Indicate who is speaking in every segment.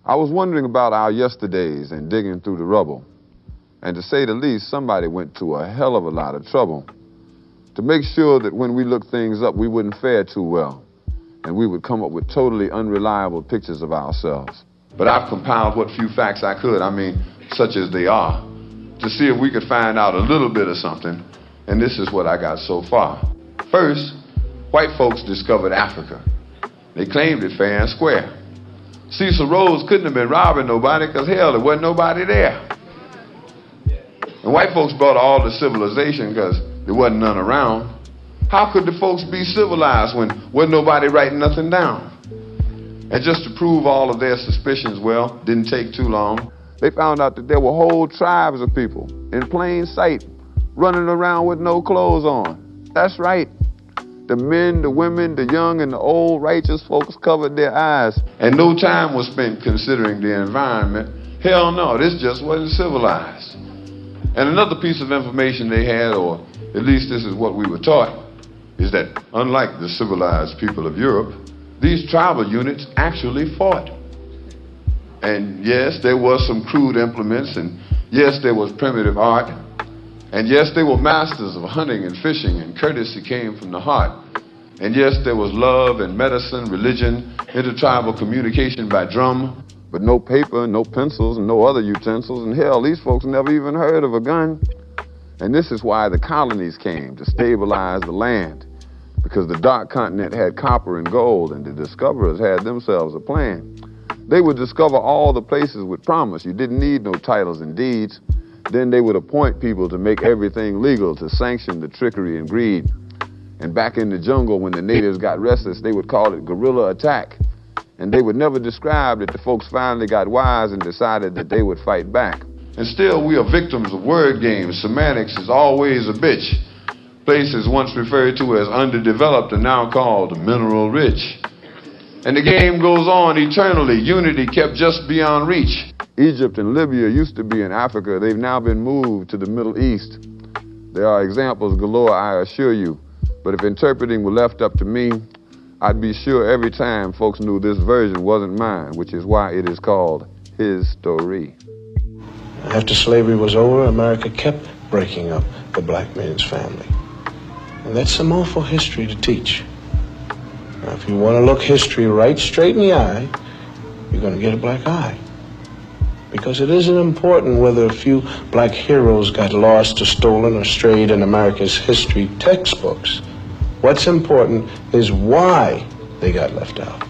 Speaker 1: I was wondering about our yesterdays and digging through the rubble. And to say the least, somebody went to a hell of a lot of trouble to make sure that when we looked things up, we wouldn't fare too well, and we would come up with totally unreliable pictures of ourselves. But I've compiled what few facts I could, such as they are, to see if we could find out a little bit of something, and this is what I got so far. First, white folks discovered Africa. They claimed it fair and square. Cecil Rhodes couldn't have been robbing nobody because, hell, there wasn't nobody there. And white folks brought all the civilization because there wasn't none around. How could the folks be civilized when wasn't nobody writing nothing down? And just to prove all of their suspicions, well, didn't take too long. They found out that there were whole tribes of people in plain sight running around with no clothes on. That's right. The men, the women, the young, and the old righteous folks covered their eyes. And no time was spent considering the environment. Hell no, this just wasn't civilized. And another piece of information they had, or at least this is what we were taught, is that unlike the civilized people of Europe, these tribal units actually fought. And yes, there was some crude implements, and yes, there was primitive art, and yes, they were masters of hunting and fishing, and courtesy came from the heart. And yes, there was love and medicine, religion, intertribal communication by drum, but no paper, no pencils, and no other utensils, and hell, these folks never even heard of a gun. And this is why the colonies came, to stabilize the land, because the dark continent had copper and gold, and the discoverers had themselves a plan. They would discover all the places with promise. You didn't need no titles and deeds. Then they would appoint people to make everything legal, to sanction the trickery and greed. And back in the jungle, when the natives got restless, they would call it guerrilla attack. And they would never describe that the folks finally got wise and decided that they would fight back. And still, we are victims of word games. Semantics is always a bitch. Places once referred to as underdeveloped are now called mineral rich. And the game goes on eternally. Unity kept just beyond reach. Egypt and Libya used to be in Africa. They've now been moved to the Middle East. There are examples galore, I assure you. But if interpreting were left up to me, I'd be sure every time folks knew this version wasn't mine, which is why it is called his story.
Speaker 2: After slavery was over, America kept breaking up the black man's family. And that's some awful history to teach. Now, if you want to look history right straight in the eye, you're going to get a black eye. Because it isn't important whether a few black heroes got lost or stolen or strayed in America's history textbooks. What's important is why they got left out.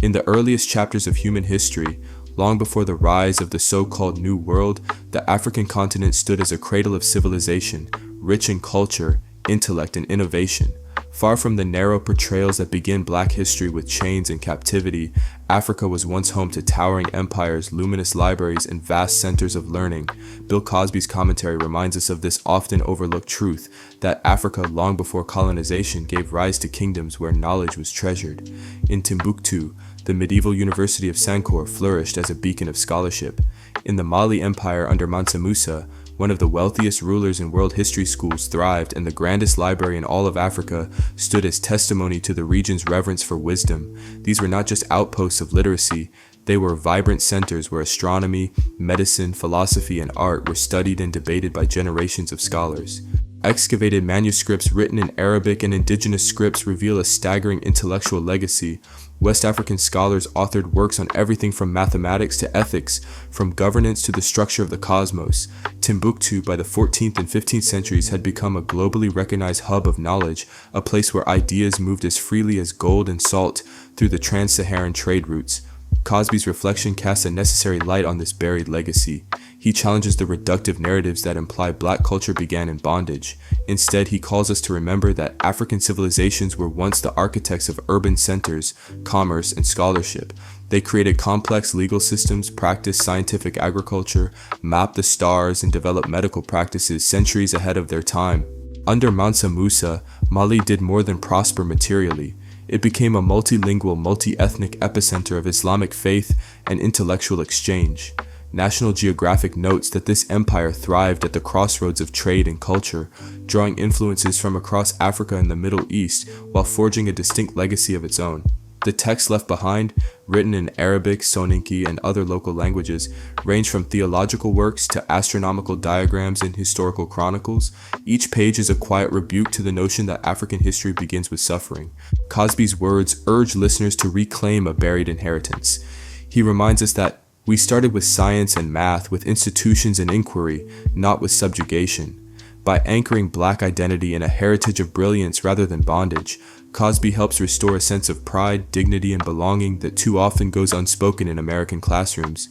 Speaker 3: In the earliest chapters of human history, long before the rise of the so-called New World, the African continent stood as a cradle of civilization, rich in culture, intellect, and innovation. Far from the narrow portrayals that begin black history with chains and captivity, Africa was once home to towering empires, luminous libraries, and vast centers of learning. Bill Cosby's commentary reminds us of this often overlooked truth, that Africa, long before colonization, gave rise to kingdoms where knowledge was treasured. In Timbuktu, the medieval University of Sankore flourished as a beacon of scholarship. In the Mali Empire under Mansa Musa, one of the wealthiest rulers in world history schools thrived, and the grandest library in all of Africa stood as testimony to the region's reverence for wisdom. These were not just outposts of literacy, they were vibrant centers where astronomy, medicine, philosophy, and art were studied and debated by generations of scholars. Excavated manuscripts written in Arabic and indigenous scripts reveal a staggering intellectual legacy. West African scholars authored works on everything from mathematics to ethics, from governance to the structure of the cosmos. Timbuktu, by the 14th and 15th centuries, had become a globally recognized hub of knowledge, a place where ideas moved as freely as gold and salt through the trans-Saharan trade routes. Cosby's reflection casts a necessary light on this buried legacy. He challenges the reductive narratives that imply black culture began in bondage. Instead, he calls us to remember that African civilizations were once the architects of urban centers, commerce, and scholarship. They created complex legal systems, practiced scientific agriculture, mapped the stars, and developed medical practices centuries ahead of their time. Under Mansa Musa, Mali did more than prosper materially. It became a multilingual, multi-ethnic epicenter of Islamic faith and intellectual exchange. National Geographic notes that this empire thrived at the crossroads of trade and culture, drawing influences from across Africa and the Middle East while forging a distinct legacy of its own. The texts left behind, written in Arabic, Soninke, and other local languages, range from theological works to astronomical diagrams and historical chronicles. Each page is a quiet rebuke to the notion that African history begins with suffering. Cosby's words urge listeners to reclaim a buried inheritance. He reminds us that we started with science and math, with institutions and inquiry, not with subjugation. By anchoring Black identity in a heritage of brilliance rather than bondage, Cosby helps restore a sense of pride, dignity, and belonging that too often goes unspoken in American classrooms.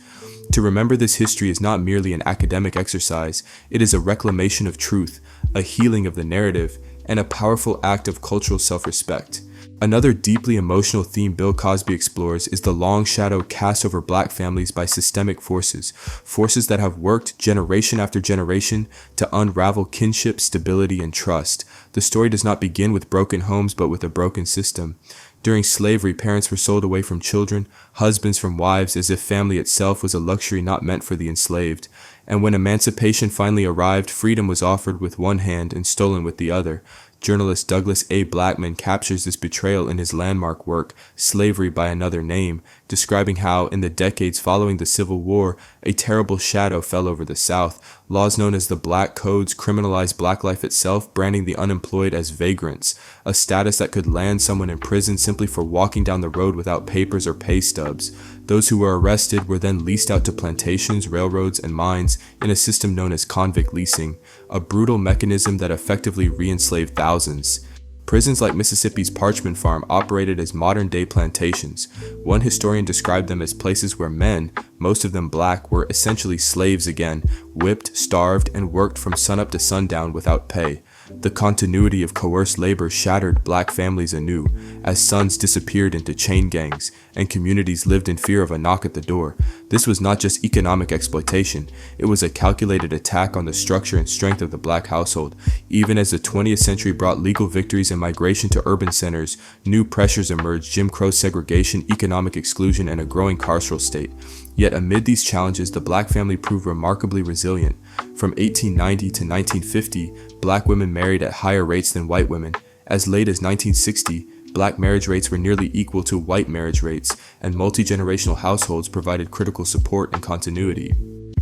Speaker 3: To remember this history is not merely an academic exercise, it is a reclamation of truth, a healing of the narrative, and a powerful act of cultural self-respect. Another deeply emotional theme Bill Cosby explores is the long shadow cast over Black families by systemic forces, forces that have worked generation after generation to unravel kinship, stability, and trust. The story does not begin with broken homes, but with a broken system. During slavery, parents were sold away from children, husbands from wives, as if family itself was a luxury not meant for the enslaved. And when emancipation finally arrived, freedom was offered with one hand and stolen with the other. Journalist Douglas A. Blackman captures this betrayal in his landmark work, Slavery by Another Name, describing how, in the decades following the Civil War, a terrible shadow fell over the South. Laws known as the Black Codes criminalized Black life itself, branding the unemployed as vagrants, a status that could land someone in prison simply for walking down the road without papers or pay stubs. Those who were arrested were then leased out to plantations, railroads, and mines in a system known as convict leasing, a brutal mechanism that effectively re-enslaved thousands. Prisons like Mississippi's Parchman Farm operated as modern-day plantations. One historian described them as places where men, most of them Black, were essentially slaves again, whipped, starved, and worked from sunup to sundown without pay. The continuity of coerced labor shattered Black families anew, as sons disappeared into chain gangs, and communities lived in fear of a knock at the door. This was not just economic exploitation, it was a calculated attack on the structure and strength of the Black household. Even as the 20th century brought legal victories and migration to urban centers, new pressures emerged: Jim Crow segregation, economic exclusion, and a growing carceral state. Yet amid these challenges, the Black family proved remarkably resilient. From 1890 to 1950, Black women married at higher rates than white women. As late as 1960, Black marriage rates were nearly equal to white marriage rates, and multi-generational households provided critical support and continuity.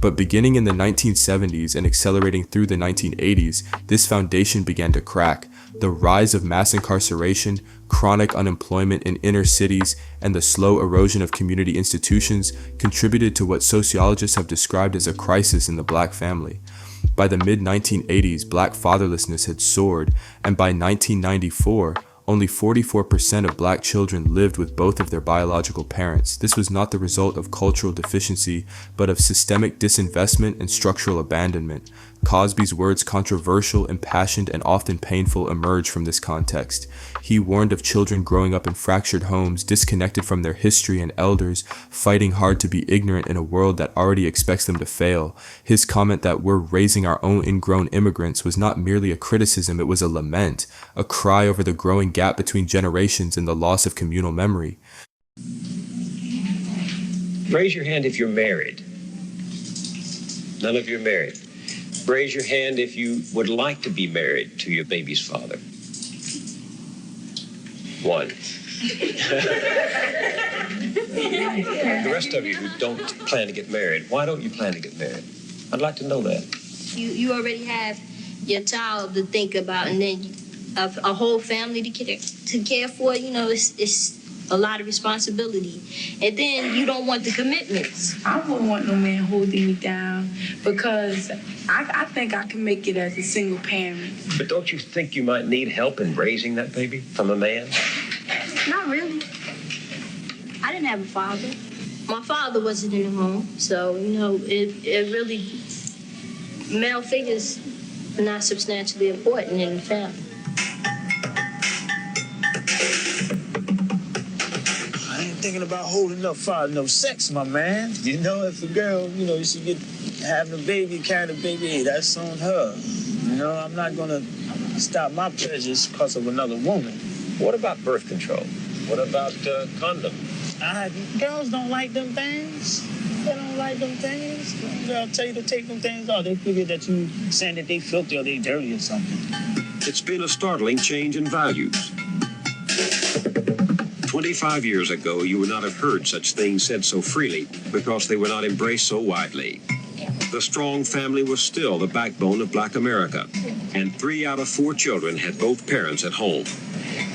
Speaker 3: But beginning in the 1970s and accelerating through the 1980s, this foundation began to crack. The rise of mass incarceration, chronic unemployment in inner cities, and the slow erosion of community institutions contributed to what sociologists have described as a crisis in the Black family. By the mid-1980s, Black fatherlessness had soared, and by 1994, only 44% of Black children lived with both of their biological parents. This was not the result of cultural deficiency, but of systemic disinvestment and structural abandonment. Cosby's words, controversial, impassioned, and often painful, emerge from this context. He warned of children growing up in fractured homes, disconnected from their history and elders, fighting hard to be ignorant in a world that already expects them to fail. His comment that we're raising our own ingrown immigrants was not merely a criticism, it was a lament, a cry over the growing gap between generations and the loss of communal memory.
Speaker 4: Raise your hand if you're married. None of you are married. Raise your hand if you would like to be married to your baby's father. One. The rest of you who don't plan to get married, why don't you plan to get married? I'd like to know that.
Speaker 5: You already have your child to think about, and then a whole family to care for. You know, it's a lot of responsibility. And then you don't want the commitments.
Speaker 6: I wouldn't want no man holding me down because I think I can make it as a single parent.
Speaker 4: But don't you think you might need help in raising that baby from a man?
Speaker 5: Not really. I didn't have a father. My father wasn't in the home, so, you know, it really, male figures are not substantially important in the family.
Speaker 7: Thinking about holding up for no sex, my man. You know, if a girl, you know, she get having a baby, carrying a baby, hey, that's on her. You know, I'm not gonna stop my pleasures because of another woman.
Speaker 4: What about birth control? What about condoms?
Speaker 7: Girls don't like them things. They don't like them things. They'll tell you to take them things off. They figure that you saying that they filthy or they dirty or something.
Speaker 4: It's been a startling change in values. 25 years ago, you would not have heard such things said so freely because they were not embraced so widely. The strong family was still the backbone of Black America, and 3 out of 4 children had both parents at home.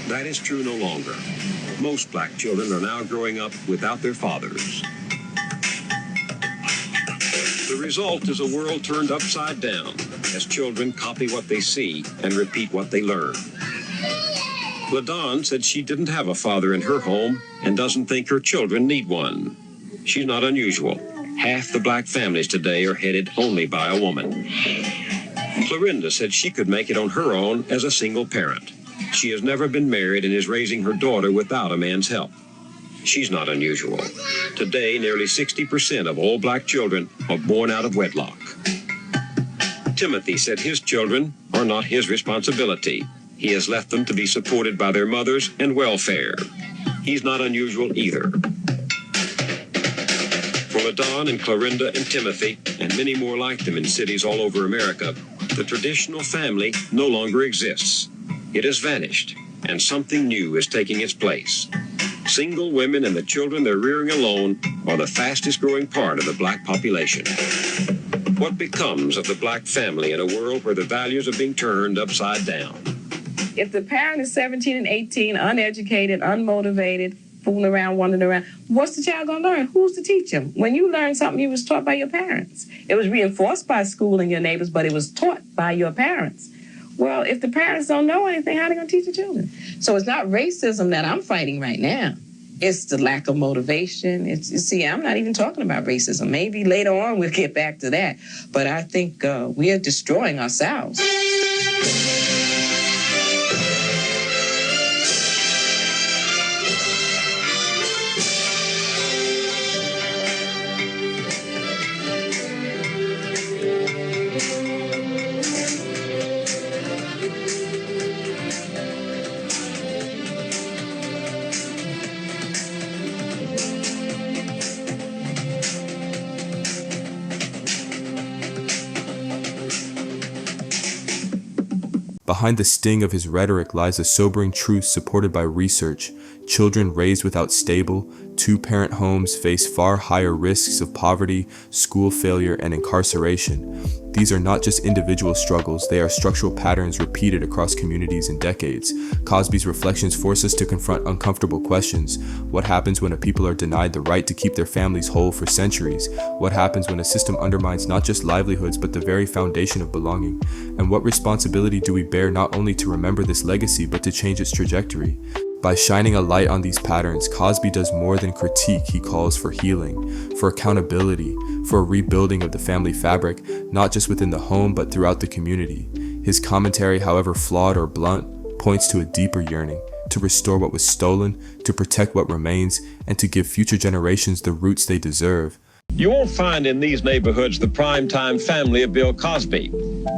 Speaker 4: That is true no longer. Most Black children are now growing up without their fathers. The result is a world turned upside down as children copy what they see and repeat what they learn. LaDawn said she didn't have a father in her home and doesn't think her children need one. She's not unusual. Half the Black families today are headed only by a woman. Clorinda said she could make it on her own as a single parent. She has never been married and is raising her daughter without a man's help. She's not unusual. Today, nearly 60% of all Black children are born out of wedlock. Timothy said his children are not his responsibility. He has left them to be supported by their mothers and welfare. He's not unusual either. For LaDawn and Clorinda and Timothy, and many more like them in cities all over America, the traditional family no longer exists. It has vanished, and something new is taking its place. Single women and the children they're rearing alone are the fastest growing part of the Black population. What becomes of the Black family in a world where the values are being turned upside down?
Speaker 6: If the parent is 17 and 18, uneducated, unmotivated, fooling around, wandering around, what's the child going to learn? Who's to teach them? When you learn something, you was taught by your parents. It was reinforced by school and your neighbors, but it was taught by your parents. Well, if the parents don't know anything, how are they going to teach the children? So it's not racism that I'm fighting right now. It's the lack of motivation. You see, I'm not even talking about racism. Maybe later on we'll get back to that. But I think we are destroying ourselves.
Speaker 3: Behind the sting of his rhetoric lies a sobering truth supported by research. Children raised without stable, two-parent homes face far higher risks of poverty, school failure, and incarceration. These are not just individual struggles, they are structural patterns repeated across communities and decades. Cosby's reflections force us to confront uncomfortable questions. What happens when a people are denied the right to keep their families whole for centuries? What happens when a system undermines not just livelihoods but the very foundation of belonging? And what responsibility do we bear not only to remember this legacy but to change its trajectory? By shining a light on these patterns, Cosby does more than critique. He calls for healing, for accountability, for a rebuilding of the family fabric, not just within the home but throughout the community. His commentary, however flawed or blunt, points to a deeper yearning, to restore what was stolen, to protect what remains, and to give future generations the roots they deserve.
Speaker 4: You won't find in these neighborhoods the primetime family of Bill Cosby.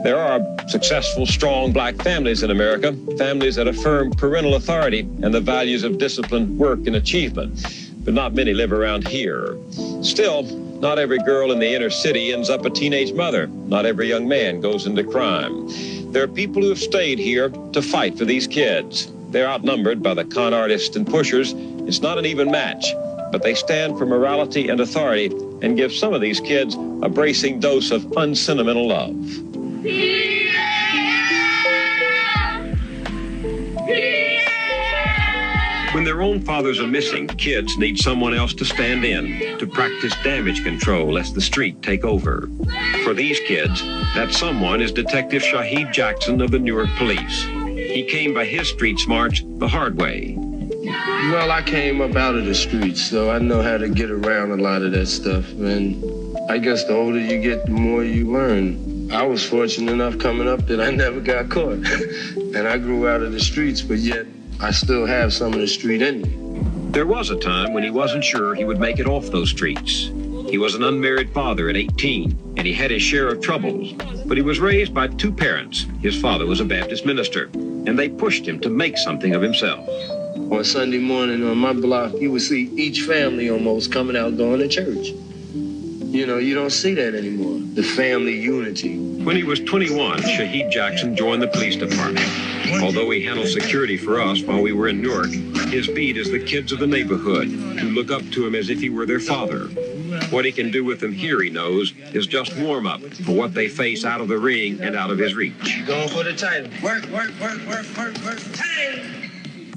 Speaker 4: There are successful, strong Black families in America, families that affirm parental authority and the values of discipline, work, and achievement. But not many live around here. Still, not every girl in the inner city ends up a teenage mother. Not every young man goes into crime. There are people who have stayed here to fight for these kids. They're outnumbered by the con artists and pushers. It's not an even match, but they stand for morality and authority and give some of these kids a bracing dose of unsentimental love. When their own fathers are missing, kids need someone else to stand in, to practice damage control lest the street take over. For these kids, that someone is Detective Shaheed Jackson of the Newark Police. He came by his street smarts the hard way.
Speaker 2: Well, I came up out of the streets, so I know how to get around a lot of that stuff. And I guess the older you get, the more you learn. I was fortunate enough coming up that I never got caught. And I grew out of the streets, but yet I still have some of the street in me.
Speaker 4: There was a time when he wasn't sure he would make it off those streets. He was an unmarried father at 18, and he had his share of troubles. But he was raised by two parents. His father was a Baptist minister, and they pushed him to make something of himself.
Speaker 2: On Sunday morning on my block, you would see each family almost coming out going to church. You know, you don't see that anymore, the family unity.
Speaker 4: When he was 21, Shaheed Jackson joined the police department. Although he handled security for us while we were in Newark, his beat is the kids of the neighborhood who look up to him as if he were their father. What he can do with them here, he knows, is just warm-up for what they face out of the ring and out of his reach.
Speaker 2: Going for the title. Work, time!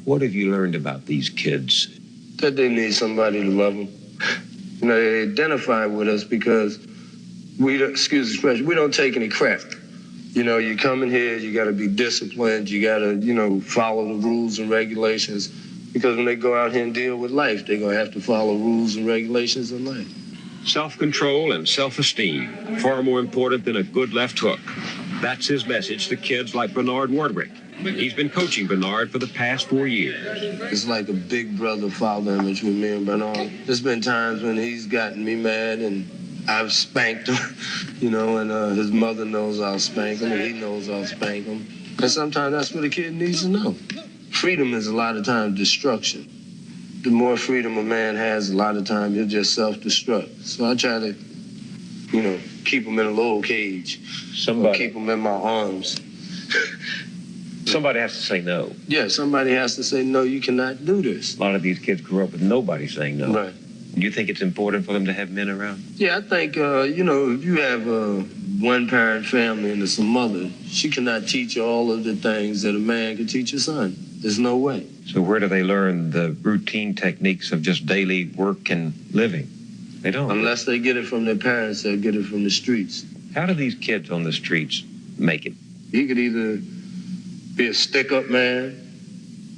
Speaker 4: What have you learned about these kids?
Speaker 2: That they need somebody to love them. You know, they identify with us because we don't, excuse the expression, we don't take any crap. You know, you come in here, you got to be disciplined, you got to, you know, follow the rules and regulations, because when they go out here and deal with life, they're going to have to follow rules and regulations in life.
Speaker 4: Self-control and self-esteem, far more important than a good left hook. That's his message to kids like Bernard Wardwick. He's been coaching Bernard for the past 4 years.
Speaker 2: It's like a big brother-father image with me and Bernard. There's been times when he's gotten me mad and I've spanked him, you know, and his mother knows I'll spank him and he knows I'll spank him. And sometimes that's what a kid needs to know. Freedom is a lot of times destruction. The more freedom a man has, a lot of times he'll just self-destruct. So I try to, you know, keep him in a little cage. Or keep him in my arms.
Speaker 4: Somebody has to say no.
Speaker 2: Yeah, somebody has to say, no, you cannot do this.
Speaker 4: A lot of these kids grew up with nobody saying no.
Speaker 2: Right.
Speaker 4: Do you think it's important for them to have men around?
Speaker 2: Yeah, I think, you know, if you have a one-parent family and there's a mother, she cannot teach you all of the things that a man can teach a son. There's no way.
Speaker 4: So where do they learn the routine techniques of just daily work and living? They don't.
Speaker 2: Unless they get it from their parents, they'll get it from the streets.
Speaker 4: How do these kids on the streets make it?
Speaker 2: He could either be a stick-up man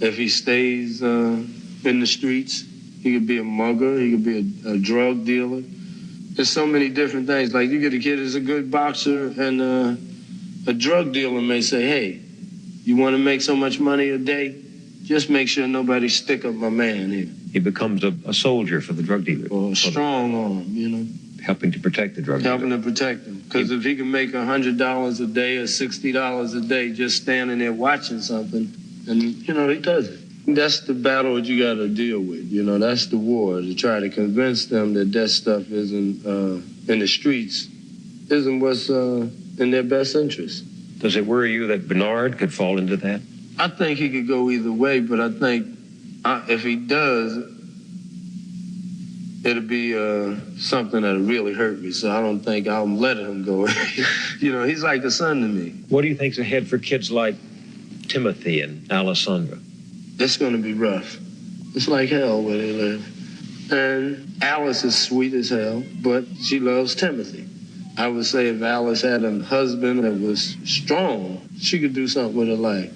Speaker 2: if he stays in the streets. He could be a mugger. He could be a drug dealer. There's so many different things. Like you get a kid who's a good boxer, and a drug dealer may say, hey, you want to make so much money a day? Just make sure nobody stick up my man here.
Speaker 4: He becomes a soldier for the drug dealer.
Speaker 2: Or a strong arm, you know.
Speaker 4: Helping to protect the drug dealer.
Speaker 2: Helping to protect him. Because if he can make $100 a day or $60 a day just standing there watching something, and, you know, he does it. That's the battle that you got to deal with. You know, that's the war, to try to convince them that that stuff isn't, in the streets, isn't what's in their best interest.
Speaker 4: Does it worry you that Bernard could fall into that?
Speaker 2: I think he could go either way, but I think if he does, it'll be something that'll really hurt me. So I don't think I'll let him go. You know, he's like a son to me.
Speaker 4: What do you think's ahead for kids like Timothy and Alessandra?
Speaker 2: It's going to be rough. It's like hell where they live. And Alice is sweet as hell, but she loves Timothy. I would say if Alice had a husband that was strong, she could do something with her life.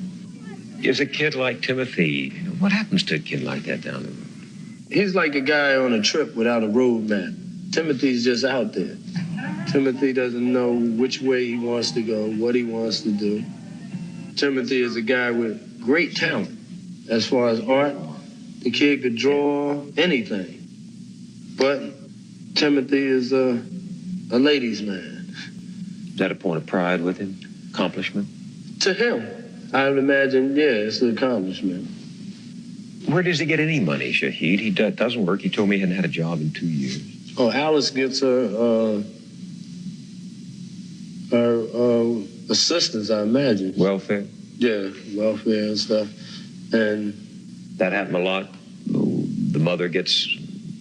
Speaker 4: Is a kid like Timothy, what happens to a kid like that down the road?
Speaker 2: He's like a guy on a trip without a road map. Timothy's just out there. Timothy doesn't know which way he wants to go, what he wants to do. Timothy is a guy with great talent. As far as art, the kid could draw anything. But Timothy is a ladies' man.
Speaker 4: Is that a point of pride with him? Accomplishment?
Speaker 2: To him, I would imagine, yeah, it's an accomplishment.
Speaker 4: Where does he get any money, Shahid? He doesn't work. He told me he hadn't had a job in 2 years.
Speaker 2: Oh, Alice gets her assistance, I imagine.
Speaker 4: Welfare?
Speaker 2: Yeah, welfare and stuff. And
Speaker 4: that happened a lot? The mother gets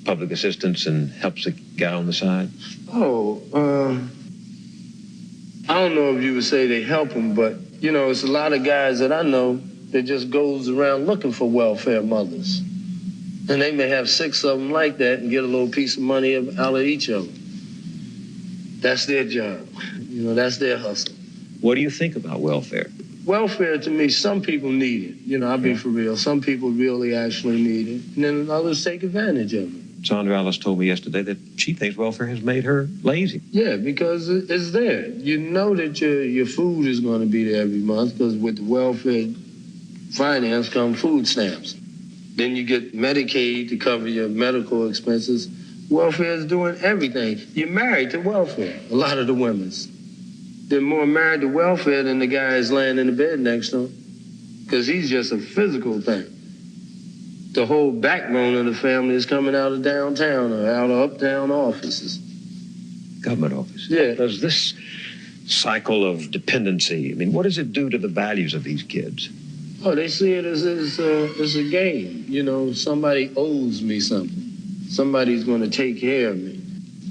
Speaker 4: public assistance and helps the guy on the side?
Speaker 2: Oh, I don't know if you would say they help him, but, you know, it's a lot of guys that I know that just goes around looking for welfare mothers. And they may have 6 of them like that and get a little piece of money out of each of them. That's their job. You know, that's their hustle.
Speaker 4: What do you think about welfare?
Speaker 2: Welfare, to me, some people need it. You know, I'll be for real. Some people really actually need it. And then others take advantage of it.
Speaker 4: Sandra Alice told me yesterday that she thinks welfare has made her lazy.
Speaker 2: Yeah, because it's there. You know that your food is going to be there every month, because with the welfare finance come food stamps. Then you get Medicaid to cover your medical expenses. Welfare is doing everything. You're married to welfare, a lot of the women's. They're more married to welfare than the guys laying in the bed next to them, because he's just a physical thing. The whole backbone of the family is coming out of downtown or out of uptown offices.
Speaker 4: Government offices?
Speaker 2: Yeah.
Speaker 4: Does this cycle of dependency, I mean, what does it do to the values of these kids?
Speaker 2: Oh, they see it as a game. You know, somebody owes me something. Somebody's going to take care of me.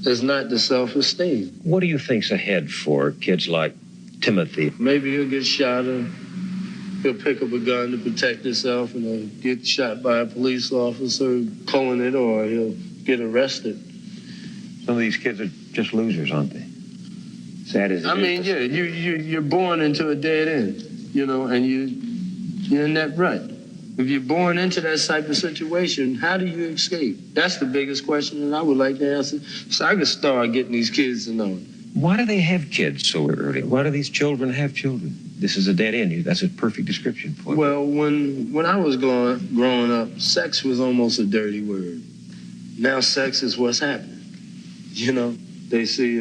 Speaker 2: It's not the self-esteem.
Speaker 4: What do you think's ahead for kids like Timothy?
Speaker 2: Maybe he'll get shot or he'll pick up a gun to protect himself and he'll get shot by a police officer pulling it, or he'll get arrested.
Speaker 4: Some of these kids are just losers, aren't they? Sad as it is.
Speaker 2: I mean, yeah, you're born into a dead end, you know, and you're in that rut. If you're born into that type of situation, how do you escape? That's the biggest question that I would like to answer. So I could start getting these kids to know.
Speaker 4: Why do they have kids so early? Why do these children have children? This is a dead end. That's a perfect description for it.
Speaker 2: Well, when I was growing up, sex was almost a dirty word. Now sex is what's happening. You know, they see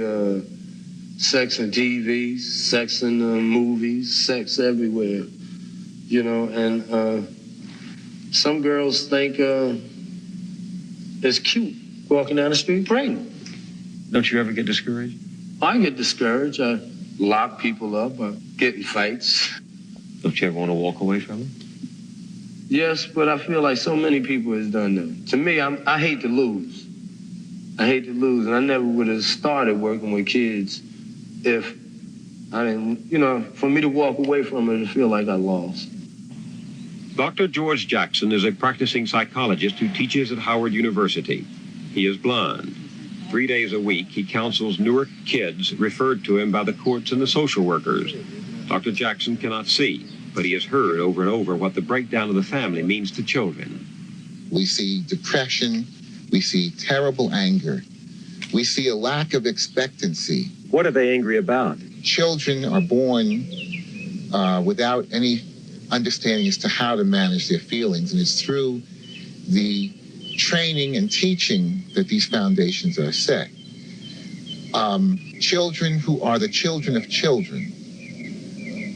Speaker 2: sex in TV, sex in movies, sex everywhere. You know, and some girls think it's cute walking down the street pregnant.
Speaker 4: Don't you ever get discouraged?
Speaker 2: I get discouraged. I lock people up. I get in fights.
Speaker 4: Don't you ever want to walk away from it?
Speaker 2: Yes, but I feel like so many people has done that. To me, I hate to lose. I hate to lose, and I never would have started working with kids if I didn't, you know, for me to walk away from it and feel like I lost.
Speaker 4: Dr. George Jackson is a practicing psychologist who teaches at Howard University. He is blind. 3 days a week, he counsels Newark kids referred to him by the courts and the social workers. Dr. Jackson cannot see, but he has heard over and over what the breakdown of the family means to children.
Speaker 8: We see depression. We see terrible anger. We see a lack of expectancy.
Speaker 4: What are they angry about?
Speaker 8: Children are born without any understanding as to how to manage their feelings, and it's through the training and teaching that these foundations are set. Children who are the children of children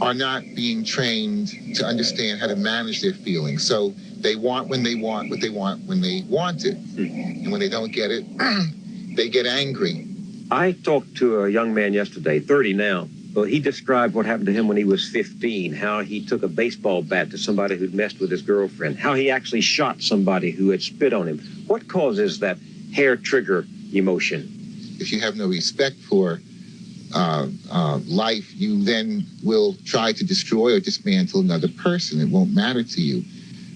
Speaker 8: are not being trained to understand how to manage their feelings. So they want when they want what they want when they want it. And when they don't get it, they get angry.
Speaker 4: I talked to a young man yesterday, 30 now. Well, he described what happened to him when he was 15, how he took a baseball bat to somebody who'd messed with his girlfriend, how he actually shot somebody who had spit on him. What causes that hair trigger emotion?
Speaker 8: If you have no respect for life, you then will try to destroy or dismantle another person. It won't matter to you.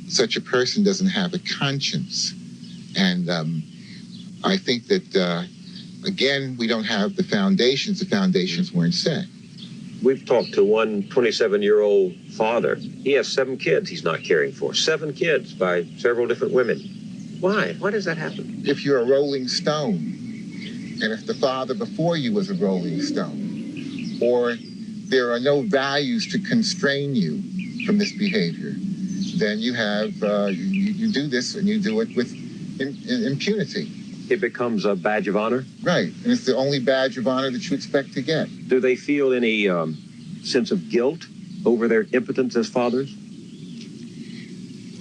Speaker 8: Such a person doesn't have a conscience. And I think that, again, we don't have the foundations. The foundations weren't set.
Speaker 4: We've talked to one 27-year-old father. He has 7 kids he's not caring for. 7 kids by several different women. Why? Why does that happen?
Speaker 8: If you're a rolling stone, and if the father before you was a rolling stone, or there are no values to constrain you from this behavior, then you have, you do this and you do it with impunity.
Speaker 4: It becomes a badge of honor?
Speaker 8: Right, and it's the only badge of honor that you expect to get.
Speaker 4: Do they feel any sense of guilt over their impotence as fathers?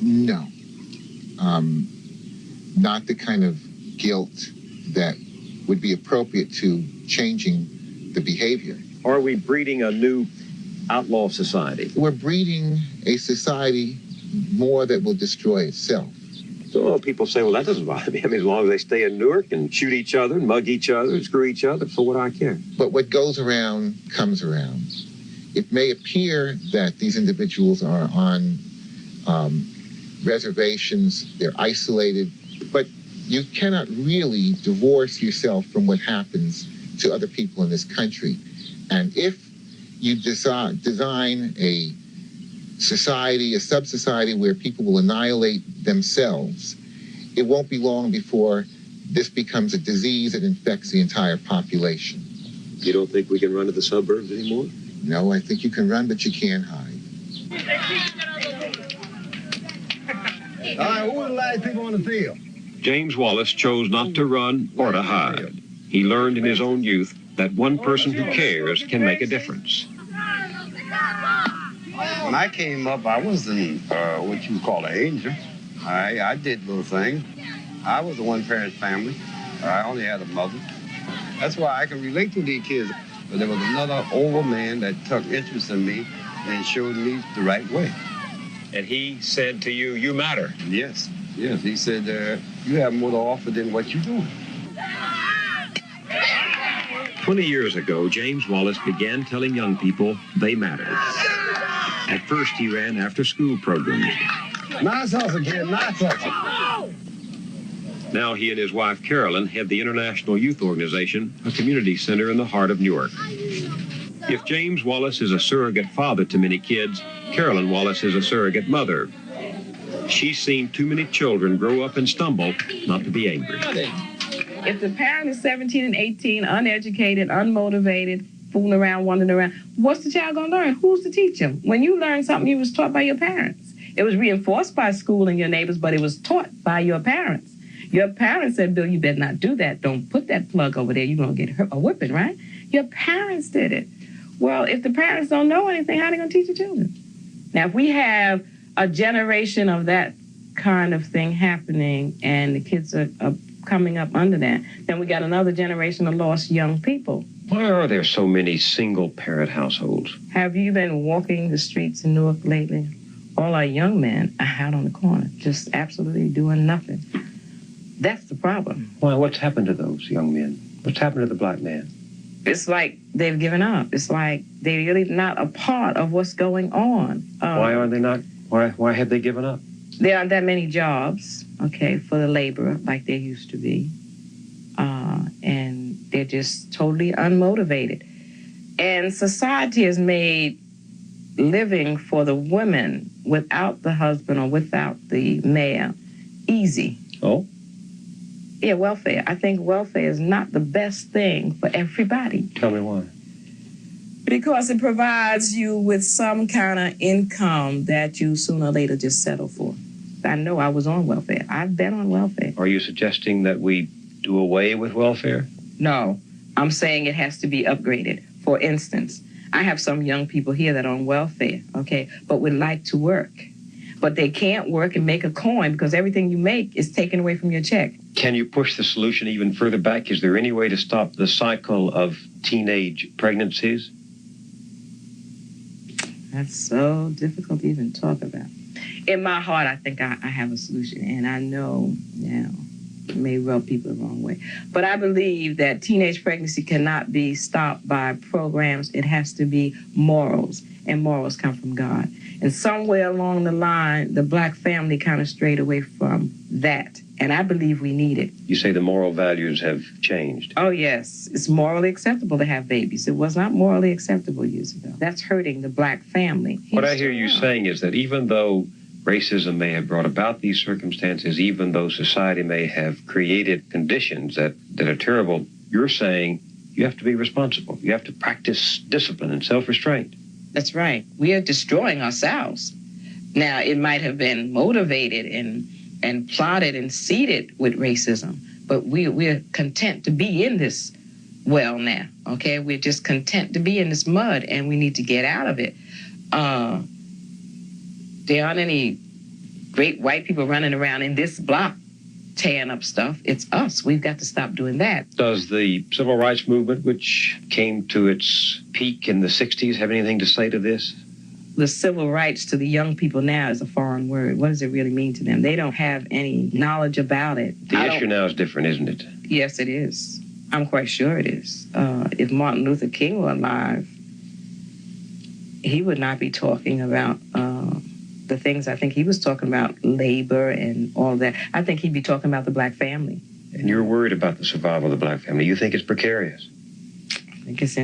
Speaker 8: No. Not the kind of guilt that would be appropriate to changing the behavior.
Speaker 4: Are we breeding a new outlaw society?
Speaker 8: We're breeding a society more that will destroy itself.
Speaker 4: So people say, well, that doesn't bother me. I mean, as long as they stay in Newark and shoot each other and mug each other and screw each other, so what do I care?
Speaker 8: But what goes around comes around. It may appear that these individuals are on reservations, they're isolated, but you cannot really divorce yourself from what happens to other people in this country. And if you design a society, a sub-society where people will annihilate themselves, it won't be long before this becomes a disease that infects the entire population.
Speaker 4: You don't think we can run to the suburbs anymore?
Speaker 8: No, I think you can run, but you can't hide.
Speaker 9: All right, who are the last people on the field?
Speaker 4: James Wallace chose not to run or to hide. He learned in his own youth that one person who cares can make a difference.
Speaker 9: When I came up, I wasn't what you call an angel. I did little things. I was a one-parent family. I only had a mother. That's why I can relate to these kids. But there was another older man that took interest in me and showed me the right way.
Speaker 4: And he said to you, you matter.
Speaker 9: Yes, yes. He said, you have more to offer than what you do.
Speaker 4: 20 years ago, James Wallace began telling young people they mattered. At first, he ran after-school programs.
Speaker 9: Nice hustle, kid, nice hustle.
Speaker 4: Now he and his wife, Carolyn, head the International Youth Organization, a community center in the heart of Newark. If James Wallace is a surrogate father to many kids, Carolyn Wallace is a surrogate mother. She's seen too many children grow up and stumble not to be angry.
Speaker 6: If the parent is 17 and 18, uneducated, unmotivated, fooling around, wandering around, what's the child going to learn? Who's to teach him? When you learn something, you was taught by your parents. It was reinforced by school and your neighbors, but it was taught by your parents. Your parents said, Bill, you better not do that. Don't put that plug over there. You're going to get a whipping, right? Your parents did it. Well, if the parents don't know anything, how are they going to teach the children? Now, if we have a generation of that kind of thing happening and the kids are coming up under that, then we got another generation of lost young people.
Speaker 4: Why are there so many single-parent households?
Speaker 6: Have you been walking the streets in Newark lately? All our young men are out on the corner, just absolutely doing nothing. That's the problem.
Speaker 4: Why, what's happened to those young men? What's happened to the black man?
Speaker 6: It's like they've given up. It's like they're really not a part of what's going on.
Speaker 4: Why are they not? Why have they given up?
Speaker 6: There aren't that many jobs, okay, for the laborer like there used to be. And they're just totally unmotivated. And society has made living for the women without the husband or without the male easy.
Speaker 4: Oh?
Speaker 6: Yeah, welfare. I think welfare is not the best thing for everybody.
Speaker 4: Tell me why.
Speaker 6: Because it provides you with some kind of income that you sooner or later just settle for. I know I was on welfare. I've been on welfare.
Speaker 4: Are you suggesting that we do away with welfare?
Speaker 6: No, I'm saying it has to be upgraded. For instance, I have some young people here that are on welfare, okay, but would like to work. But they can't work and make a coin because everything you make is taken away from your check.
Speaker 4: Can you push the solution even further back? Is there any way to stop the cycle of teenage pregnancies?
Speaker 6: That's so difficult to even talk about. In my heart, I think I have a solution, and I know now it may rub people the wrong way. But I believe that teenage pregnancy cannot be stopped by programs. It has to be morals, and morals come from God. And somewhere along the line, the black family kind of strayed away from that, and I believe we need it.
Speaker 4: You say the moral values have changed.
Speaker 6: Oh, yes. It's morally acceptable to have babies. It was not morally acceptable years ago. That's hurting the black family.
Speaker 4: What I hear you saying is that even though racism may have brought about these circumstances, even though society may have created conditions that are terrible, you're saying you have to be responsible. You have to practice discipline and self-restraint.
Speaker 6: That's right. We are destroying ourselves. Now, it might have been motivated and plotted and seeded with racism, but we're content to be in this well now, okay? We're just content to be in this mud, and we need to get out of it. There aren't any great white people running around in this block tearing up stuff. It's us. We've got to stop doing that.
Speaker 4: Does the civil rights movement, which came to its peak in the 60s, have anything to say to this?
Speaker 6: The civil rights to the young people now is a foreign word. What does it really mean to them? They don't have any knowledge about it.
Speaker 4: The issue now is different, isn't it?
Speaker 6: Yes, it is. I'm quite sure it is. If Martin Luther King were alive, he would not be talking about the things I think he was talking about, labor and all that. I think he'd be talking about the black family.
Speaker 4: And you're worried about the survival of the black family. You think it's precarious?
Speaker 6: I think it's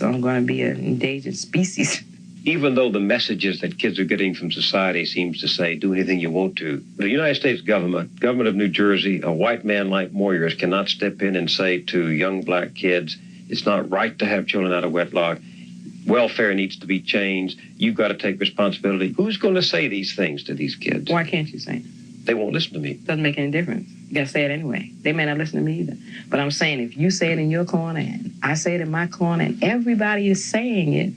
Speaker 6: going to be an endangered species.
Speaker 4: Even though the messages that kids are getting from society seems to say, do anything you want to, the United States government of New Jersey, a white man like Moyers cannot step in and say to young black kids, it's not right to have children out of wedlock. Welfare needs to be changed. You've got to take responsibility. Who's going to say these things to these kids?
Speaker 6: Why can't you say it?
Speaker 4: They won't listen to me.
Speaker 6: Doesn't make any difference. You got to say it anyway. They may not listen to me either. But I'm saying if you say it in your corner and I say it in my corner and everybody is saying it,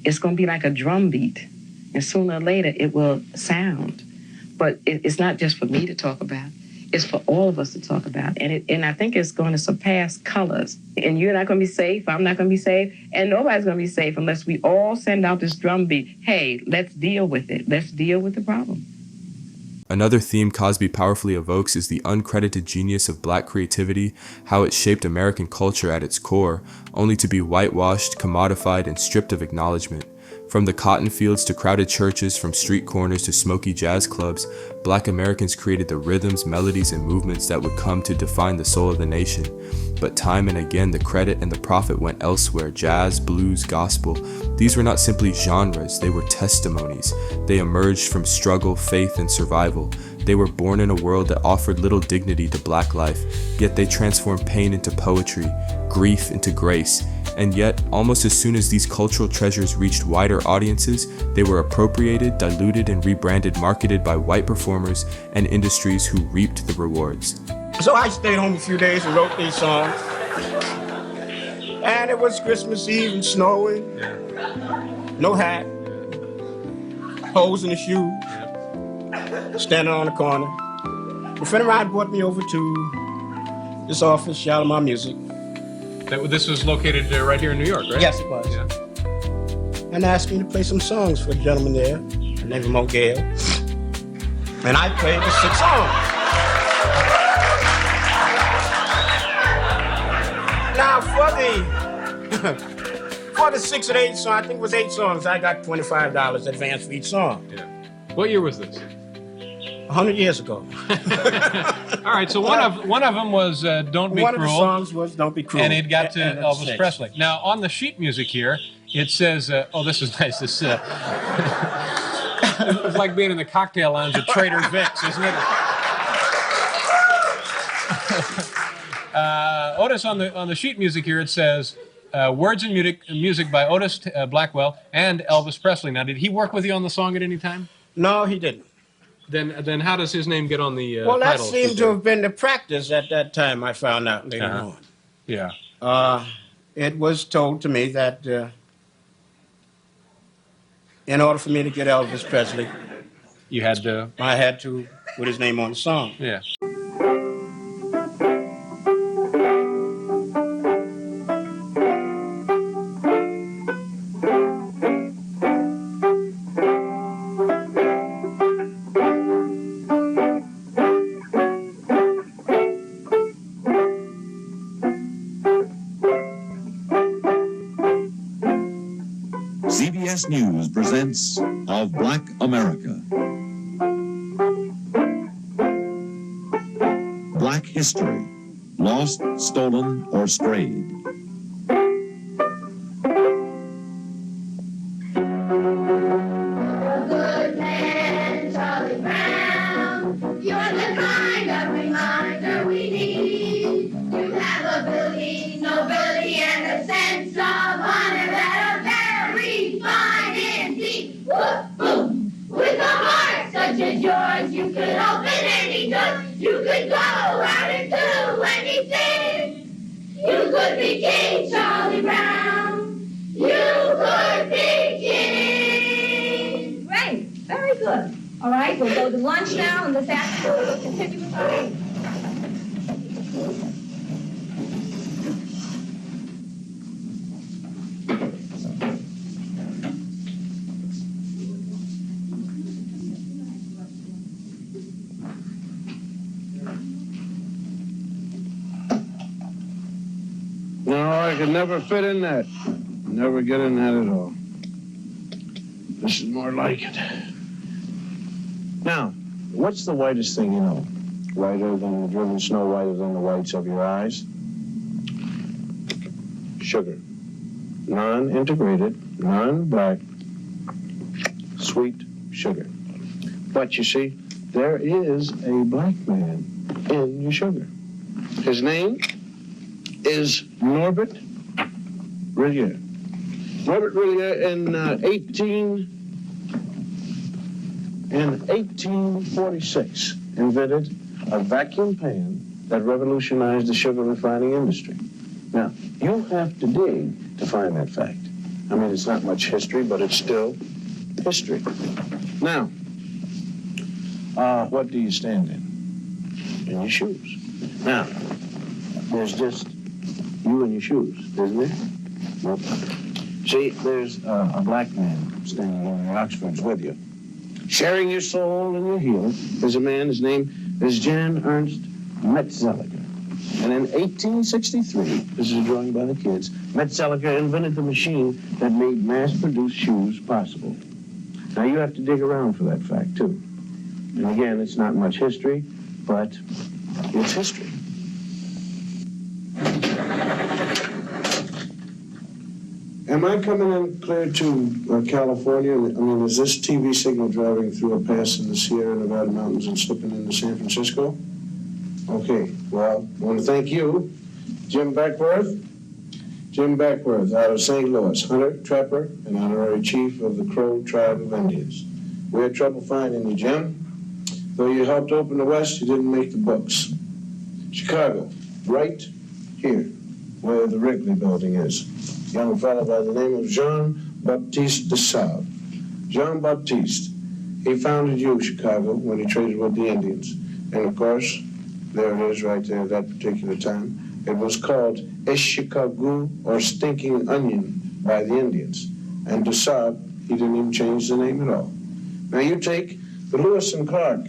Speaker 6: it's going to be like a drum beat. And sooner or later, it will sound. But it's not just for me to talk about. is for all of us to talk about. And I think it's going to surpass colors. And you're not going to be safe, I'm not going to be safe, and nobody's going to be safe unless we all send out this drumbeat. Hey, let's deal with it. Let's deal with the problem.
Speaker 3: Another theme Cosby powerfully evokes is the uncredited genius of black creativity, how it shaped American culture at its core, only to be whitewashed, commodified, and stripped of acknowledgement. From the cotton fields to crowded churches, from street corners to smoky jazz clubs, black Americans created the rhythms, melodies, and movements that would come to define the soul of the nation. But time and again, the credit and the profit went elsewhere: jazz, blues, gospel. These were not simply genres, they were testimonies. They emerged from struggle, faith, and survival. They were born in a world that offered little dignity to black life, yet they transformed pain into poetry, grief into grace. And yet, almost as soon as these cultural treasures reached wider audiences, they were appropriated, diluted, and rebranded, marketed by white performers and industries who reaped the rewards.
Speaker 10: So I stayed home a few days and wrote these songs. And it was Christmas Eve and snowing. No hat. Holes in the shoes. Standing on the corner. A friend of mine brought me over to this office, Shalimar Music.
Speaker 11: This was located right here in New York, right?
Speaker 10: Yes, it was.
Speaker 11: Yeah.
Speaker 10: And asked me to play some songs for the gentleman there. His name was Mo Gale. And I played the 6 songs. Now, for the 6 or 8 songs, I think it was 8 songs, I got $25 advance for each song.
Speaker 11: Yeah. What year was this?
Speaker 10: 100 years ago.
Speaker 11: All right, so one of them was Don't Be Cruel.
Speaker 10: One of the songs was Don't Be Cruel.
Speaker 11: And it got to Elvis Presley. Now, on the sheet music here, it says, oh, this is nice. This it's like being in the cocktail lounge at Trader Vic's, isn't it? Otis, on the sheet music here, it says, words and music by Otis Blackwell and Elvis Presley. Now, did he work with you on the song at any time?
Speaker 10: No, he didn't.
Speaker 11: Then how does his name get on the
Speaker 10: Well, that
Speaker 11: title?
Speaker 10: seemed to have been the practice at that time, I found out later on.
Speaker 11: Yeah.
Speaker 10: It was told to me that in order for me to get Elvis Presley, I had to put his name on the song.
Speaker 11: Yeah.
Speaker 12: CBS News presents Of Black America. Black history, lost, stolen, or strayed.
Speaker 5: Good man, Charlie Brown, you're the kind of reminder we need. You have ability, nobility, and a sense of honor that are very fine indeed. Whoop, boom. With a heart such as yours, you could open any door. You could go out and do anything. You could be King Charlie Brown. You could be king. Great. Very good. All right, we'll go to lunch now, and this afternoon we'll continue with our meeting.
Speaker 2: No, I could never fit in that. Never get in that at all. This is more like it. Now, what's the whitest thing you know? Whiter than the driven snow, whiter than the whites of your eyes? Sugar. Non-integrated, non-black, sweet sugar. But you see, there is a black man in your sugar. His name is Norbert Rillier. Norbert Rillier in 1846 invented a vacuum pan that revolutionized the sugar refining industry. Now, you have to dig to find that fact. I mean, it's not much history, but it's still history. Now, what do you stand in? and your shoes. Now, there's just you and your shoes, isn't there? Nope. See, there's a black man standing in the Oxfords with you. Sharing your soul and your heel is a man, his name is Jan Ernst Metzelliger. And in 1863, this is a drawing by the kids, Metzelliger invented the machine that made mass-produced shoes possible. Now, you have to dig around for that fact, too. And again, it's not much history, but it's history. Am I coming in clear to California? I mean, is this TV signal driving through a pass in the Sierra Nevada mountains and slipping into San Francisco? Okay, well, I want to thank you, Jim Beckworth. Jim Beckworth out of St. Louis, hunter, trapper, and honorary chief of the Crow tribe of Indians. We had trouble finding you, Jim. Though you helped open the West, you didn't make the books. Chicago, right here, where the Wrigley building is. Young fellow by the name of Jean-Baptiste de Sable. Jean-Baptiste, he founded Chicago, when he traded with the Indians. And of course, there it is right there at that particular time. It was called Chicago, or Stinking Onion, by the Indians. And de Sable, he didn't even change the name at all. Now you take the Lewis and Clark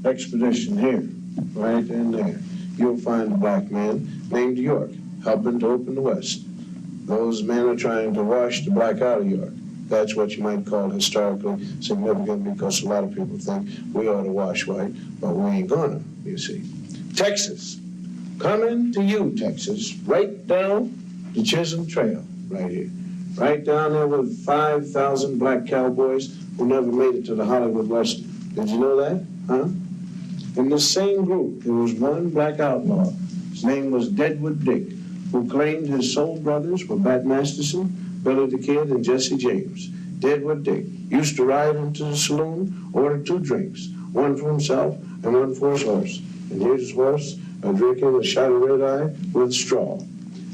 Speaker 2: expedition here, right in there. You'll find a black man named York, helping to open the West. Those men are trying to wash the black out of York. That's what you might call historically significant, because a lot of people think we ought to wash white, but we ain't gonna, you see. Texas, coming to you, Texas, right down the Chisholm Trail, right here. Right down there with 5,000 black cowboys who never made it to the Hollywood Western. Did you know that, huh? In the same group, there was one black outlaw. His name was Deadwood Dick, who claimed his soul brothers were Bat Masterson, Billy the Kid, and Jesse James. Deadwood Dick used to ride into the saloon, order 2 drinks, one for himself and one for his horse. And here's his horse, drinking a shot of red-eye with straw.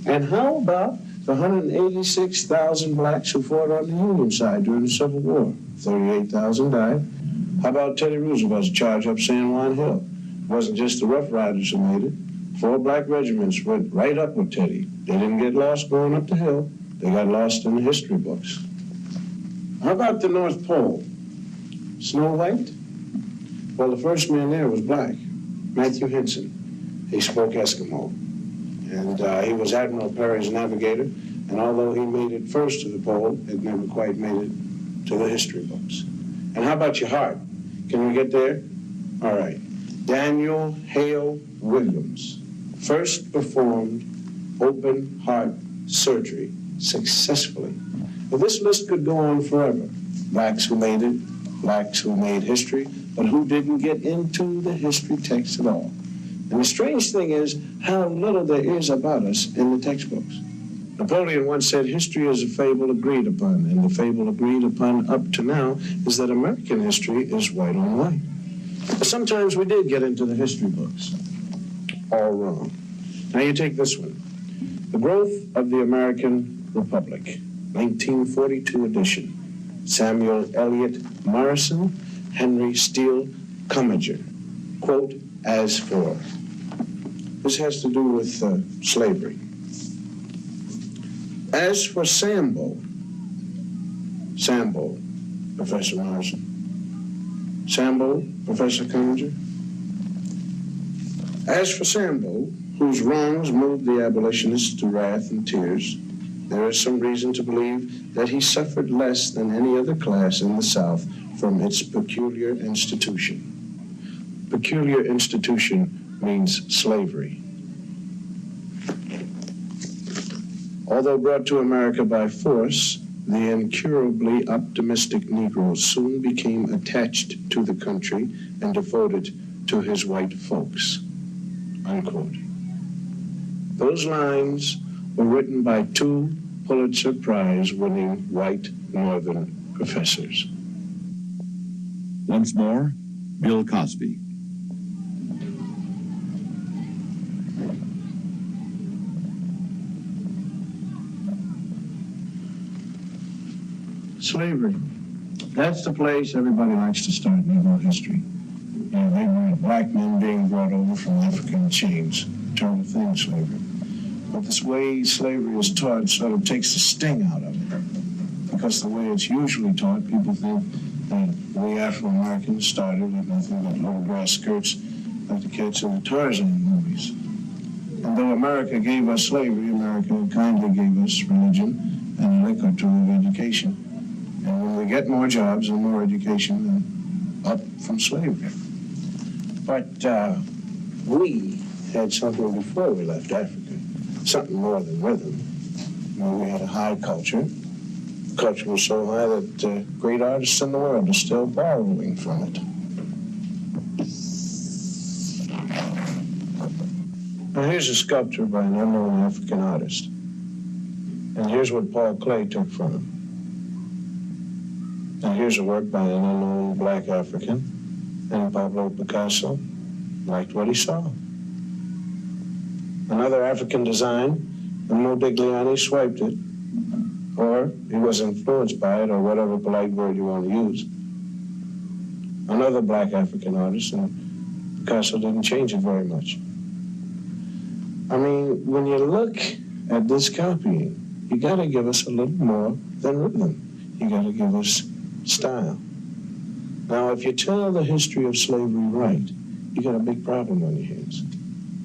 Speaker 2: And how about the 186,000 blacks who fought on the Union side during the Civil War? 38,000 died. How about Teddy Roosevelt's charge up San Juan Hill? It wasn't just the Rough Riders who made it. 4 black regiments went right up with Teddy. They didn't get lost going up the hill. They got lost in the history books. How about the North Pole? Snow White? Well, the first man there was black, Matthew Henson. He spoke Eskimo. And he was Admiral Perry's navigator. And although he made it first to the pole, it never quite made it to the history books. And how about your heart? Can we get there? All right. Daniel Hale Williams first performed open heart surgery successfully. Well, this list could go on forever. Blacks who made it, blacks who made history, but who didn't get into the history text at all. And the strange thing is how little there is about us in the textbooks. Napoleon once said history is a fable agreed upon, and the fable agreed upon up to now is that American history is white on white. But sometimes we did get into the history books. All wrong. Now you take this one. The Growth of the American Republic, 1942 edition. Samuel Eliot Morrison, Henry Steele Commager. Quote, as for. This has to do with slavery. As for Sambo, Professor Morrison. Sambo, Professor Commager. As for Sambo, whose wrongs moved the abolitionists to wrath and tears, there is some reason to believe that he suffered less than any other class in the South from its peculiar institution. Peculiar institution means slavery. Although brought to America by force, the incurably optimistic Negro soon became attached to the country and devoted to his white folks. Unquote. Those lines were written by 2 Pulitzer Prize-winning white Northern professors.
Speaker 12: Once more, Bill Cosby.
Speaker 2: Slavery. That's the place everybody likes to start Negro history. they were black men being brought over from Africa in chains, terrible thing, slavery. But this way slavery is taught sort of takes the sting out of it. Because the way it's usually taught, people think that we Afro-Americans started with nothing but little grass skirts like the cats in the Tarzan movies. And though America gave us slavery, America kindly gave us religion and a lick or two of education. And when we get more jobs and more education, then up from slavery. But we had something before we left Africa, something more than rhythm. I mean, we had a high culture. The culture was so high that great artists in the world are still borrowing from it. Now here's a sculpture by an unknown African artist. And here's what Paul Klee took from him. And here's a work by an unknown black African. And Pablo Picasso liked what he saw. Another African design, and Modigliani swiped it. Or he was influenced by it, or whatever polite word you want to use. Another black African artist, and Picasso didn't change it very much. I mean, when you look at this copying, you got to give us a little more than rhythm. You got to give us style. Now, if you tell the history of slavery right, you got a big problem on your hands.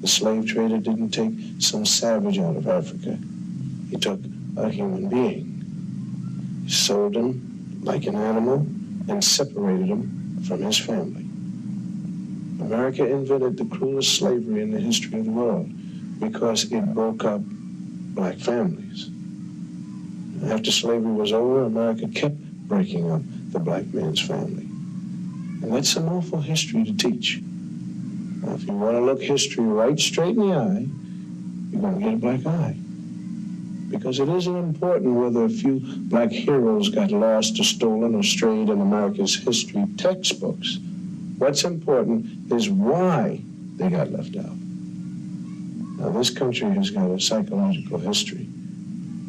Speaker 2: The slave trader didn't take some savage out of Africa. He took a human being. He sold him like an animal and separated him from his family. America invented the cruelest slavery in the history of the world because it broke up black families. After slavery was over, America kept breaking up the black man's family. And that's an awful history to teach. Now, if you want to look history right straight in the eye, you're going to get a black eye. Because it isn't important whether a few black heroes got lost or stolen or strayed in America's history textbooks. What's important is why they got left out. Now, this country has got a psychological history.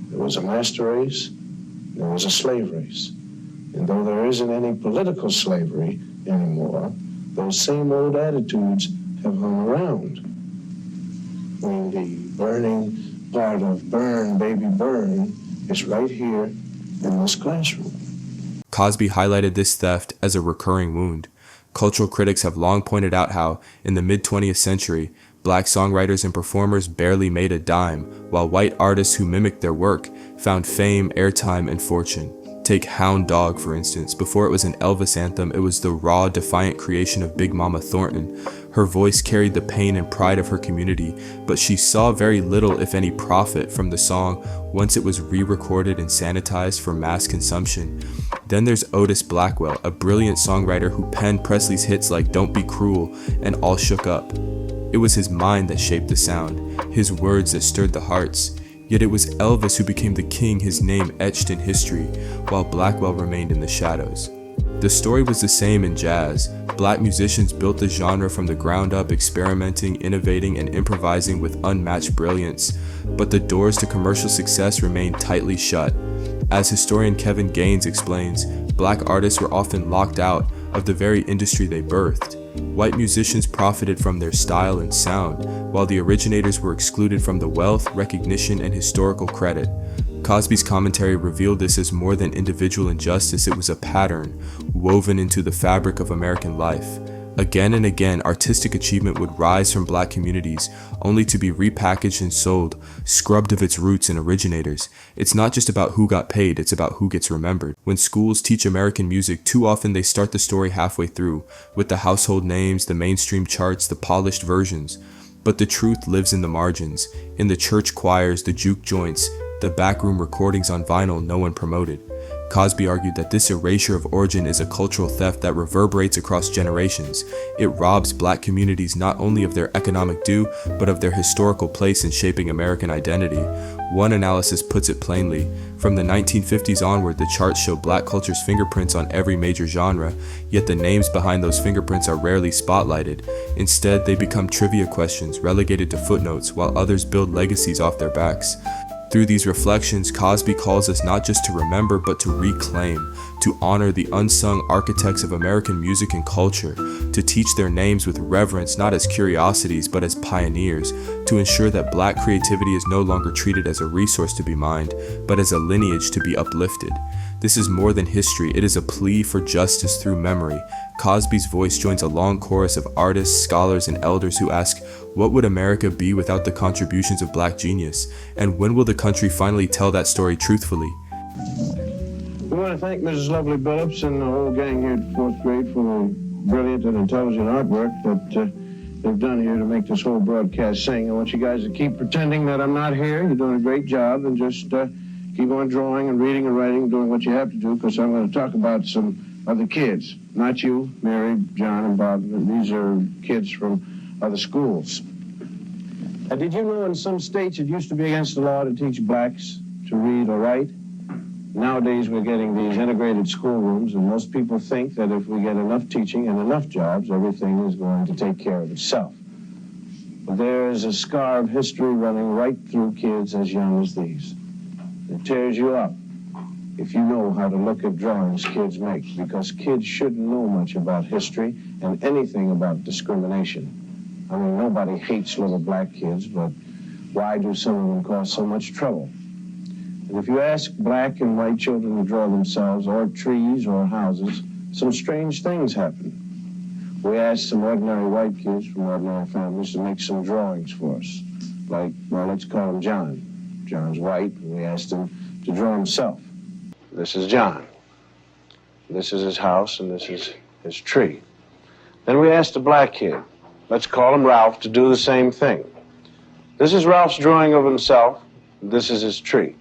Speaker 2: There was a master race, there was a slave race. And though there isn't any political slavery anymore, those same old attitudes have hung around. I mean, the burning part of Burn, Baby Burn is right here in this classroom.
Speaker 3: Cosby highlighted this theft as a recurring wound. Cultural critics have long pointed out how, in the mid-20th century, black songwriters and performers barely made a dime, while white artists who mimicked their work found fame, airtime, and fortune. Take Hound Dog, for instance. Before it was an Elvis anthem, it was the raw, defiant creation of Big Mama Thornton. Her voice carried the pain and pride of her community, but she saw very little, if any, profit from the song once it was re-recorded and sanitized for mass consumption. Then there's Otis Blackwell, a brilliant songwriter who penned Presley's hits like Don't Be Cruel and All Shook Up. It was his mind that shaped the sound, his words that stirred the hearts. Yet it was Elvis who became the king, his name etched in history, while Blackwell remained in the shadows. The story was the same in jazz. Black musicians built the genre from the ground up, experimenting, innovating, and improvising with unmatched brilliance, but the doors to commercial success remained tightly shut. As historian Kevin Gaines explains, black artists were often locked out of the very industry they birthed. White musicians profited from their style and sound, while the originators were excluded from the wealth, recognition, and historical credit. Cosby's commentary revealed this as more than individual injustice, it was a pattern woven into the fabric of American life. Again and again, artistic achievement would rise from black communities, only to be repackaged and sold, scrubbed of its roots and originators. It's not just about who got paid, it's about who gets remembered. When schools teach American music, too often they start the story halfway through, with the household names, the mainstream charts, the polished versions. But the truth lives in the margins, in the church choirs, the juke joints, the backroom recordings on vinyl no one promoted. Cosby argued that this erasure of origin is a cultural theft that reverberates across generations. It robs black communities not only of their economic due, but of their historical place in shaping American identity. One analysis puts it plainly. From the 1950s onward, the charts show black culture's fingerprints on every major genre, yet the names behind those fingerprints are rarely spotlighted. Instead, they become trivia questions, relegated to footnotes, while others build legacies off their backs. Through these reflections, Cosby calls us not just to remember, but to reclaim, to honor the unsung architects of American music and culture, to teach their names with reverence not as curiosities, but as pioneers, to ensure that Black creativity is no longer treated as a resource to be mined, but as a lineage to be uplifted. This is more than history, it is a plea for justice through memory. Cosby's voice joins a long chorus of artists, scholars, and elders who ask, what would America be without the contributions of Black genius? And when will the country finally tell that story truthfully?
Speaker 2: We want to thank Mrs. Lovely Billups and the whole gang here at 4th grade for the brilliant and intelligent artwork that they've done here to make this whole broadcast sing. I want you guys to keep pretending that I'm not here. You're doing a great job, and just keep on drawing and reading and writing, doing what you have to do, because I'm going to talk about some other kids. Not you, Mary, John, and Bob. These are kids from other schools. Did you know in some states it used to be against the law to teach blacks to read or write? Nowadays we're getting these integrated schoolrooms, and most people think that if we get enough teaching and enough jobs, everything is going to take care of itself. But there's a scar of history running right through kids as young as these. It tears you up if you know how to look at drawings kids make, because kids shouldn't know much about history and anything about discrimination. I mean, nobody hates little black kids, but why do some of them cause so much trouble? And if you ask black and white children to draw themselves, or trees, or houses, some strange things happen. We asked some ordinary white kids from ordinary families to make some drawings for us. Like, well, let's call him John. John's white, and we asked him to draw himself. This is John. This is his house, and this is his tree. Then we asked a black kid, let's call him Ralph, to do the same thing. This is Ralph's drawing of himself. This is his tree.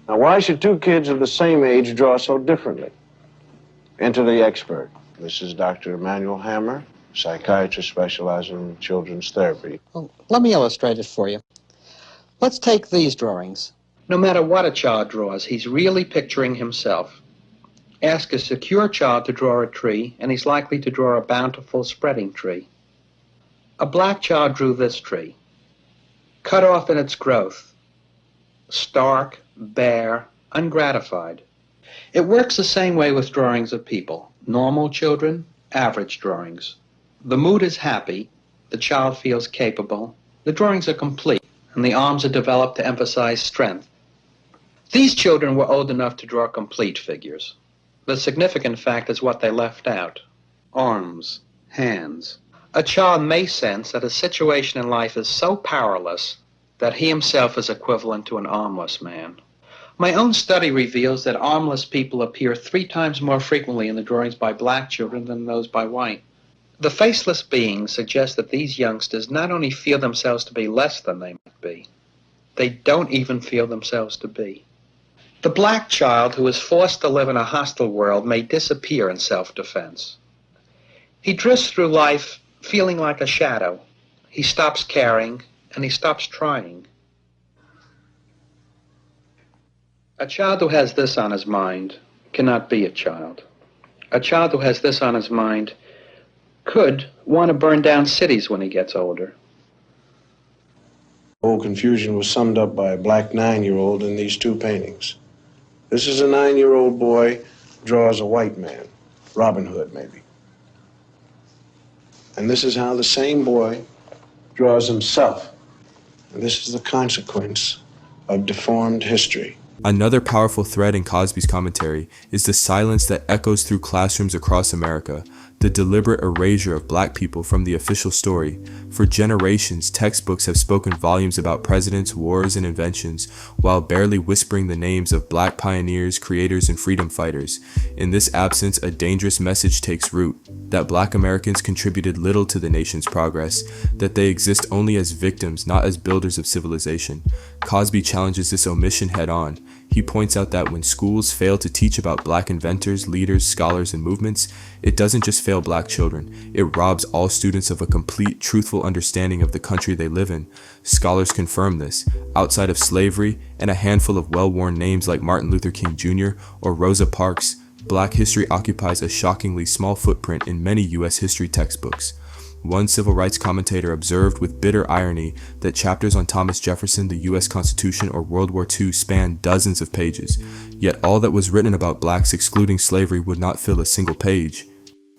Speaker 2: Now, why should two kids of the same age draw so differently? Enter the expert. This is Dr. Emmanuel Hammer, psychiatrist specializing in children's therapy.
Speaker 13: Well, let me illustrate it for you. Let's take these drawings. No matter what a child draws, he's really picturing himself. Ask a secure child to draw a tree, and he's likely to draw a bountiful, spreading tree. A black child drew this tree, cut off in its growth, stark, bare, ungratified. It works the same way with drawings of people, normal children, average drawings. The mood is happy, the child feels capable, the drawings are complete, and the arms are developed to emphasize strength. These children were old enough to draw complete figures. The significant fact is what they left out: arms, hands. A child may sense that a situation in life is so powerless that he himself is equivalent to an armless man. My own study reveals that armless people appear 3 times more frequently in the drawings by black children than those by white. The faceless beings suggest that these youngsters not only feel themselves to be less than they might be, they don't even feel themselves to be. The black child who is forced to live in a hostile world may disappear in self-defense. He drifts through life feeling like a shadow. He stops caring, and he stops trying. A child who has this on his mind cannot be a child. A child who has this on his mind could want to burn down cities when he gets older.
Speaker 2: The whole confusion was summed up by a black 9-year-old in these 2 paintings. This is a 9-year-old boy draws a white man, Robin Hood maybe. And this is how the same boy draws himself. And this is the consequence of deformed history.
Speaker 3: Another powerful thread in Cosby's commentary is the silence that echoes through classrooms across America, the deliberate erasure of black people from the official story. For generations, textbooks have spoken volumes about presidents, wars, and inventions, while barely whispering the names of black pioneers, creators, and freedom fighters. In this absence, a dangerous message takes root, that black Americans contributed little to the nation's progress, that they exist only as victims, not as builders of civilization. Cosby challenges this omission head-on. He points out that when schools fail to teach about black inventors, leaders, scholars, and movements, it doesn't just fail black children, it robs all students of a complete, truthful understanding of the country they live in. Scholars confirm this. Outside of slavery and a handful of well-worn names like Martin Luther King Jr. or Rosa Parks, black history occupies a shockingly small footprint in many U.S. history textbooks. One civil rights commentator observed with bitter irony that chapters on Thomas Jefferson, the U.S. Constitution, or World War II spanned dozens of pages, yet all that was written about blacks excluding slavery would not fill a single page.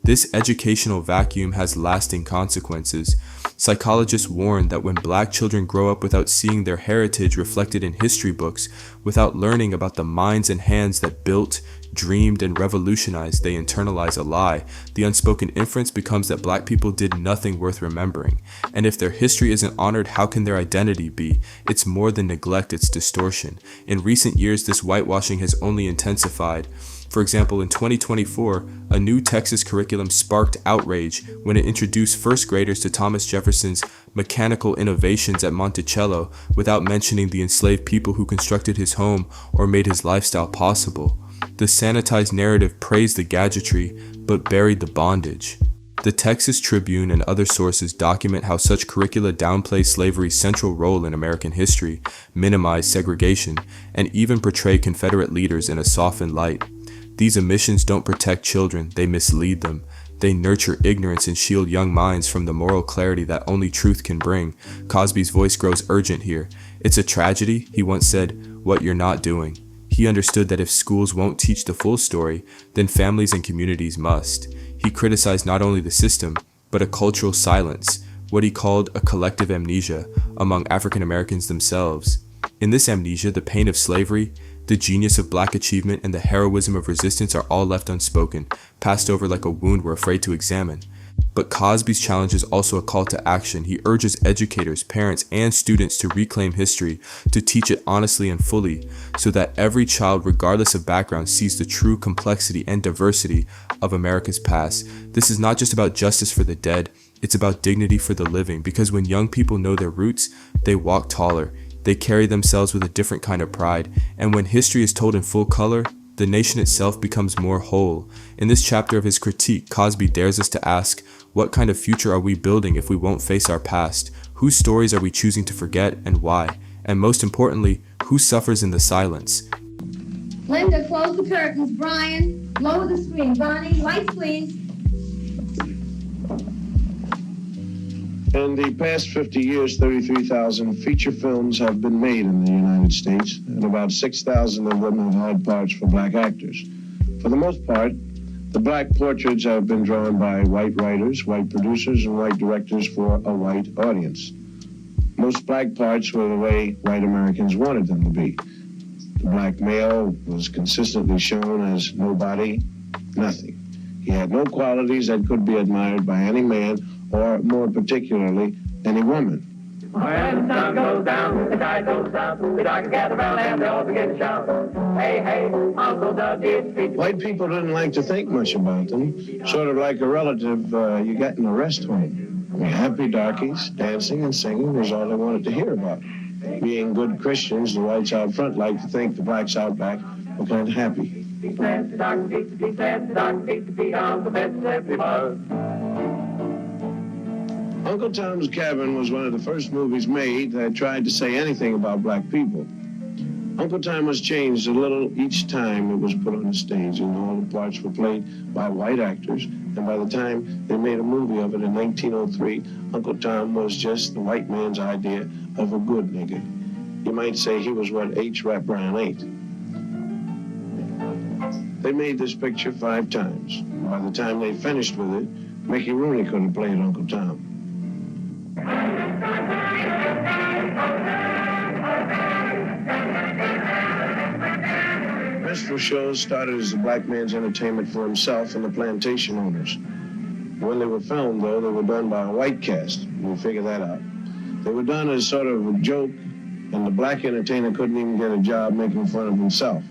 Speaker 3: This educational vacuum has lasting consequences. Psychologists warn that when black children grow up without seeing their heritage reflected in history books, without learning about the minds and hands that built, dreamed, and revolutionized, they internalize a lie. The unspoken inference becomes that black people did nothing worth remembering. And if their history isn't honored, how can their identity be? It's more than neglect, it's distortion. In recent years, this whitewashing has only intensified. For example, in 2024, a new Texas curriculum sparked outrage when it introduced first graders to Thomas Jefferson's mechanical innovations at Monticello without mentioning the enslaved people who constructed his home or made his lifestyle possible. The sanitized narrative praised the gadgetry, but buried the bondage. The Texas Tribune and other sources document how such curricula downplay slavery's central role in American history, minimize segregation, and even portray Confederate leaders in a softened light. These omissions don't protect children, they mislead them. They nurture ignorance and shield young minds from the moral clarity that only truth can bring. Cosby's voice grows urgent here. It's a tragedy, he once said, what you're not doing. He understood that if schools won't teach the full story, then families and communities must. He criticized not only the system, but a cultural silence, what he called a collective amnesia among African Americans themselves. In this amnesia, the pain of slavery, the genius of black achievement, and the heroism of resistance are all left unspoken, passed over like a wound we're afraid to examine. But Cosby's challenge is also a call to action. He urges educators, parents, and students to reclaim history, to teach it honestly and fully, so that every child, regardless of background, sees the true complexity and diversity of America's past. This is not just about justice for the dead, it's about dignity for the living, because when young people know their roots, they walk taller. They carry themselves with a different kind of pride, and when history is told in full color, the nation itself becomes more whole. In this chapter of his critique, Cosby dares us to ask, what kind of future are we building if we won't face our past? Whose stories are we choosing to forget, and why? And most importantly, who suffers in the silence?
Speaker 5: Linda, close the curtains. Brian, lower the screen. Bonnie, lights, please.
Speaker 2: In the past 50 years, 33,000 feature films have been made in the United States, and about 6,000 of them have had parts for black actors. For the most part, the black portraits have been drawn by white writers, white producers, and white directors for a white audience. Most black parts were the way white Americans wanted them to be. The black male was consistently shown as nobody, nothing. He had no qualities that could be admired by any man, or more particularly, any woman.
Speaker 14: When the sun goes down, the tide goes down, the dogs gather round and they all begin to shout, hey, hey, Uncle Doug did feed.
Speaker 2: White people didn't like to think much about them, sort of like a relative you get in a rest home. Happy darkies, dancing and singing was all they wanted to hear about. Being good Christians, the whites out front liked to think the blacks out back were kind of happy. Uncle Tom's Cabin was one of the first movies made that tried to say anything about black people. Uncle Tom was changed a little each time it was put on the stage, and all the parts were played by white actors, and by the time they made a movie of it in 1903, Uncle Tom was just the white man's idea of a good nigger. You might say he was what H. Rap Brown ain't. They made this picture 5 times. By the time they finished with it, Mickey Rooney could have played Uncle Tom. Minstrel shows started as the black man's entertainment for himself and the plantation owners. When they were filmed, though, they were done by a white cast. We'll figure that out. They were done as sort of a joke, and the black entertainer couldn't even get a job making fun of himself.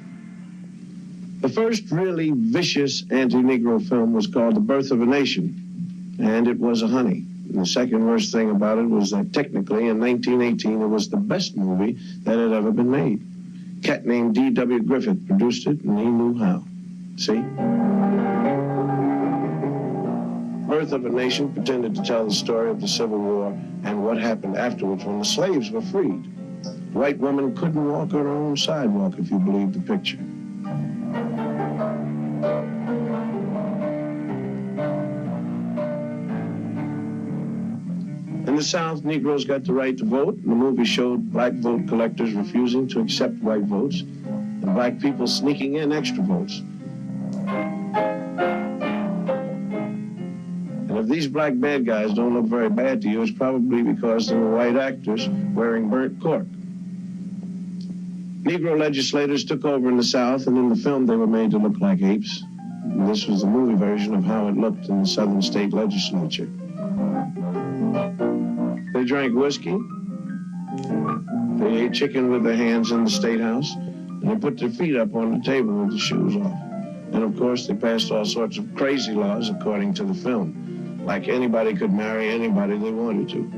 Speaker 2: The first really vicious anti-Negro film was called The Birth of a Nation, and it was a honey. And the second worst thing about it was that technically in 1918 it was the best movie that had ever been made. A cat named D.W. Griffith produced it, and he knew how. See? Birth of a Nation pretended to tell the story of the Civil War and what happened afterwards when the slaves were freed. White women couldn't walk on her own sidewalk, if you believe the picture. the South, Negroes got the right to vote. The movie showed black vote collectors refusing to accept white votes and black people sneaking in extra votes. And if these black bad guys don't look very bad to you, it's probably because they were white actors wearing burnt cork. Negro legislators took over in the South, and in the film they were made to look like apes. And this was the movie version of how it looked in the Southern state legislature. They drank whiskey, they ate chicken with their hands in the State House, and they put their feet up on the table with the shoes off. And of course, they passed all sorts of crazy laws according to the film, like anybody could marry anybody they wanted to.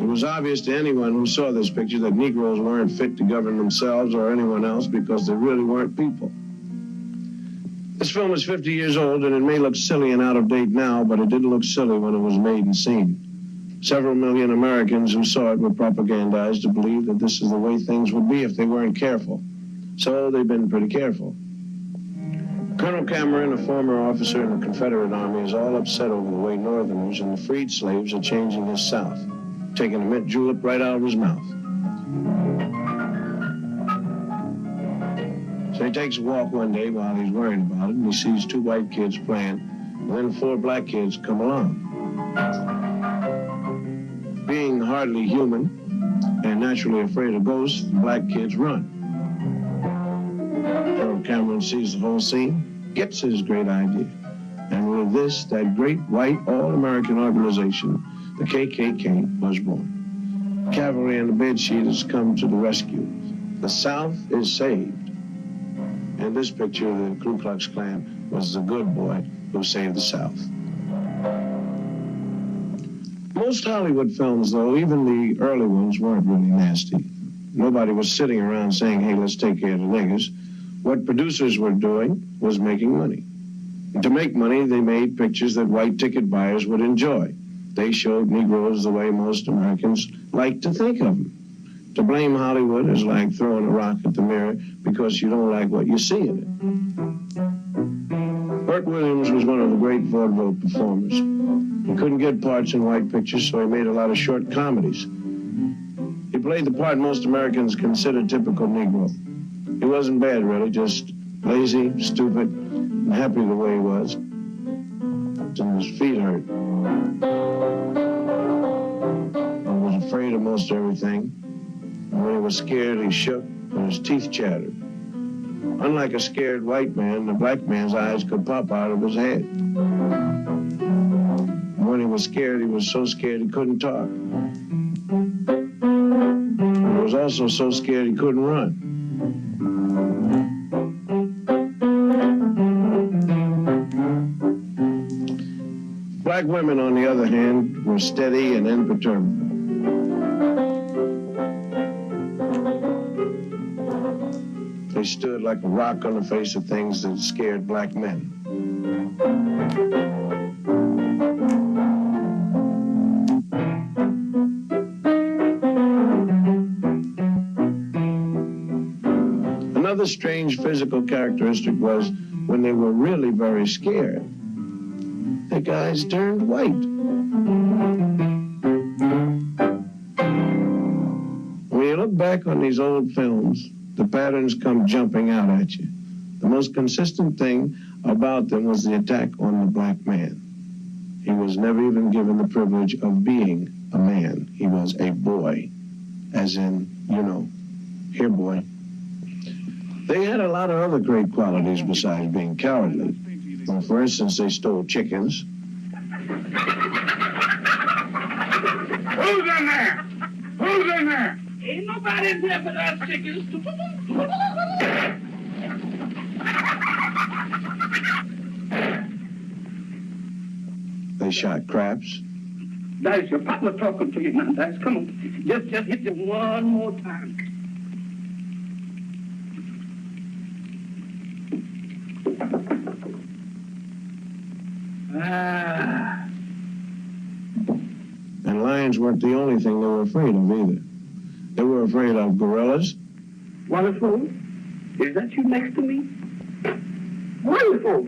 Speaker 2: It was obvious to anyone who saw this picture that Negroes weren't fit to govern themselves or anyone else because they really weren't people. This film is 50 years old, and it may look silly and out of date now, but it didn't look silly when it was made and seen. Several million Americans who saw it were propagandized to believe that this is the way things would be if they weren't careful. So they've been pretty careful. Colonel Cameron, a former officer in the Confederate Army, is all upset over the way Northerners and the freed slaves are changing his South, taking a mint julep right out of his mouth. So he takes a walk one day while he's worried about it, and he sees two white kids playing, and then four black kids come along. Being hardly human and naturally afraid of ghosts, the black kids run. Colonel Cameron sees the whole scene, gets his great idea, and with this, that great white all-American organization, the KKK, was born. Cavalry and the bedsheet has come to the rescue. The South is saved. In this picture, the Ku Klux Klan was the good boy who saved the South. Most Hollywood films, though, even the early ones, weren't really nasty. Nobody was sitting around saying, hey, let's take care of the niggers. What producers were doing was making money. And to make money, they made pictures that white ticket buyers would enjoy. They showed Negroes the way most Americans like to think of them. To blame Hollywood is like throwing a rock at the mirror because you don't like what you see in it. Burt Williams was one of the great vaudeville performers. He couldn't get parts in white pictures, so he made a lot of short comedies. He played the part most Americans consider typical Negro. He wasn't bad, really, just lazy, stupid, and happy the way he was. And his feet hurt. He was afraid of most everything. And when he was scared, he shook and his teeth chattered. Unlike a scared white man, the black man's eyes could pop out of his head. And when he was scared, he was so scared he couldn't talk. He was also so scared he couldn't run. Black women, on the other hand, were steady and imperturbable. They stood like a rock on the face of things that scared black men. Another strange physical characteristic was when they were really very scared, the guys turned white. When you look back on these old films, the patterns come jumping out at you. The most consistent thing about them was the attack on the black man. He was never even given the privilege of being a man. He was a boy, as in, you know, here, boy. They had a lot of other great qualities besides being cowardly. Well, for instance, they stole chickens.
Speaker 14: Who's in there? Who's in there? Ain't nobody in there but us chickens.
Speaker 2: They shot craps.
Speaker 14: Dice, your partner talking to you now, Dice. Come on. Just hit you one more time.
Speaker 2: Ah. And lions weren't the only thing they were afraid of either. They were afraid of gorillas.
Speaker 14: Wonderful. Is that you next to me? Wonderful.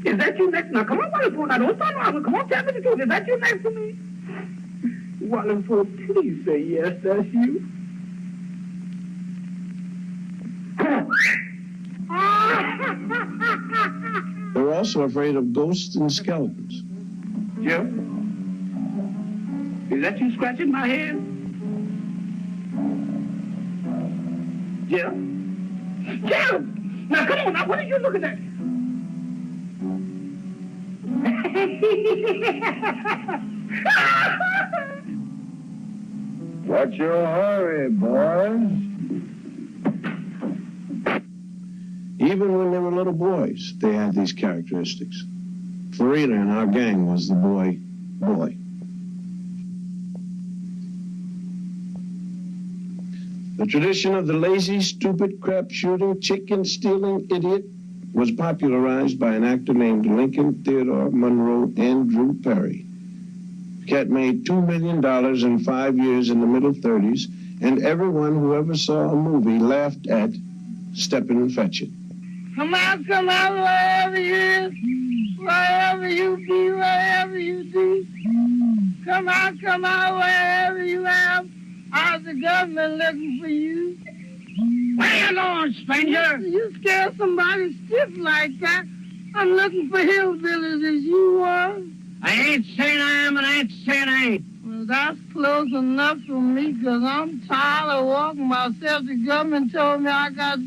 Speaker 14: Is that you next? Now, come on, Wallingford. Now, don't start laughing. Come on, tell me the truth. Is that you next to me? Wallingford, please say yes, that's you.
Speaker 2: They were also afraid of ghosts and skeletons.
Speaker 14: Jeff? Is that you scratching my head? Jeff? Jeff! Now, come on, now, what are you looking at?
Speaker 9: What's your hurry, boys?
Speaker 2: Even when they were little boys, they had these characteristics. Farida in our gang was the boy. The tradition of the lazy, stupid, crap-shooting, chicken-stealing idiot was popularized by an actor named Lincoln Theodore Monroe Andrew Perry. The cat made $2 million in 5 years in the middle 30s, and everyone who ever saw a movie laughed at Steppin' and Fetch It.
Speaker 14: Come out, wherever you is, wherever you be, wherever you do. Come out, wherever you am. How's the government looking for you? Where you going, stranger? You scare somebody stiff like that. I'm looking for hillbillies as you are. I ain't saying I am and I ain't saying I ain't. Well, that's close enough for me, because I'm tired of walking myself. The government told me I got to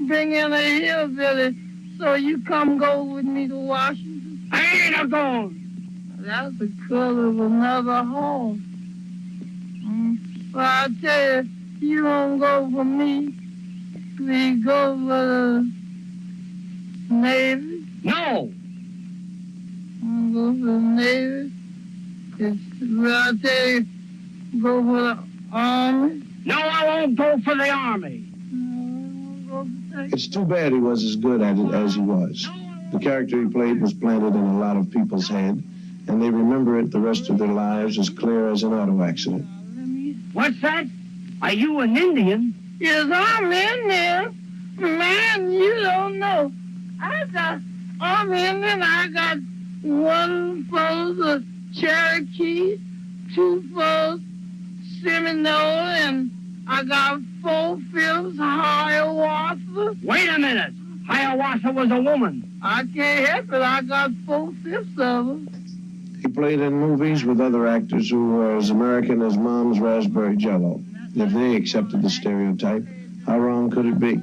Speaker 14: bring in a hillbilly, so you come go with me to Washington. I ain't a-going. That's the color of another horse. Well, I tell you, you don't go for me. We go for the Navy. No. I'll go for the Navy. Well, I tell you, go for the Army. No, I won't go for the Army.
Speaker 2: It's too bad he was as good at it as he was. The character he played was planted in a lot of people's head, and they remember it the rest of their lives as clear as an auto accident.
Speaker 14: What's that? Are you an Indian? Yes, I'm Indian. Man, you don't know. I'm Indian. I got 1 for Cherokee, 2 for Seminole, and I got 4/5 Hiawatha. Wait a minute. Hiawatha was a woman. I can't help it. I got 4/5 of them.
Speaker 2: He played in movies with other actors who were as American as Mom's raspberry jello. If they accepted the stereotype, how wrong could it be?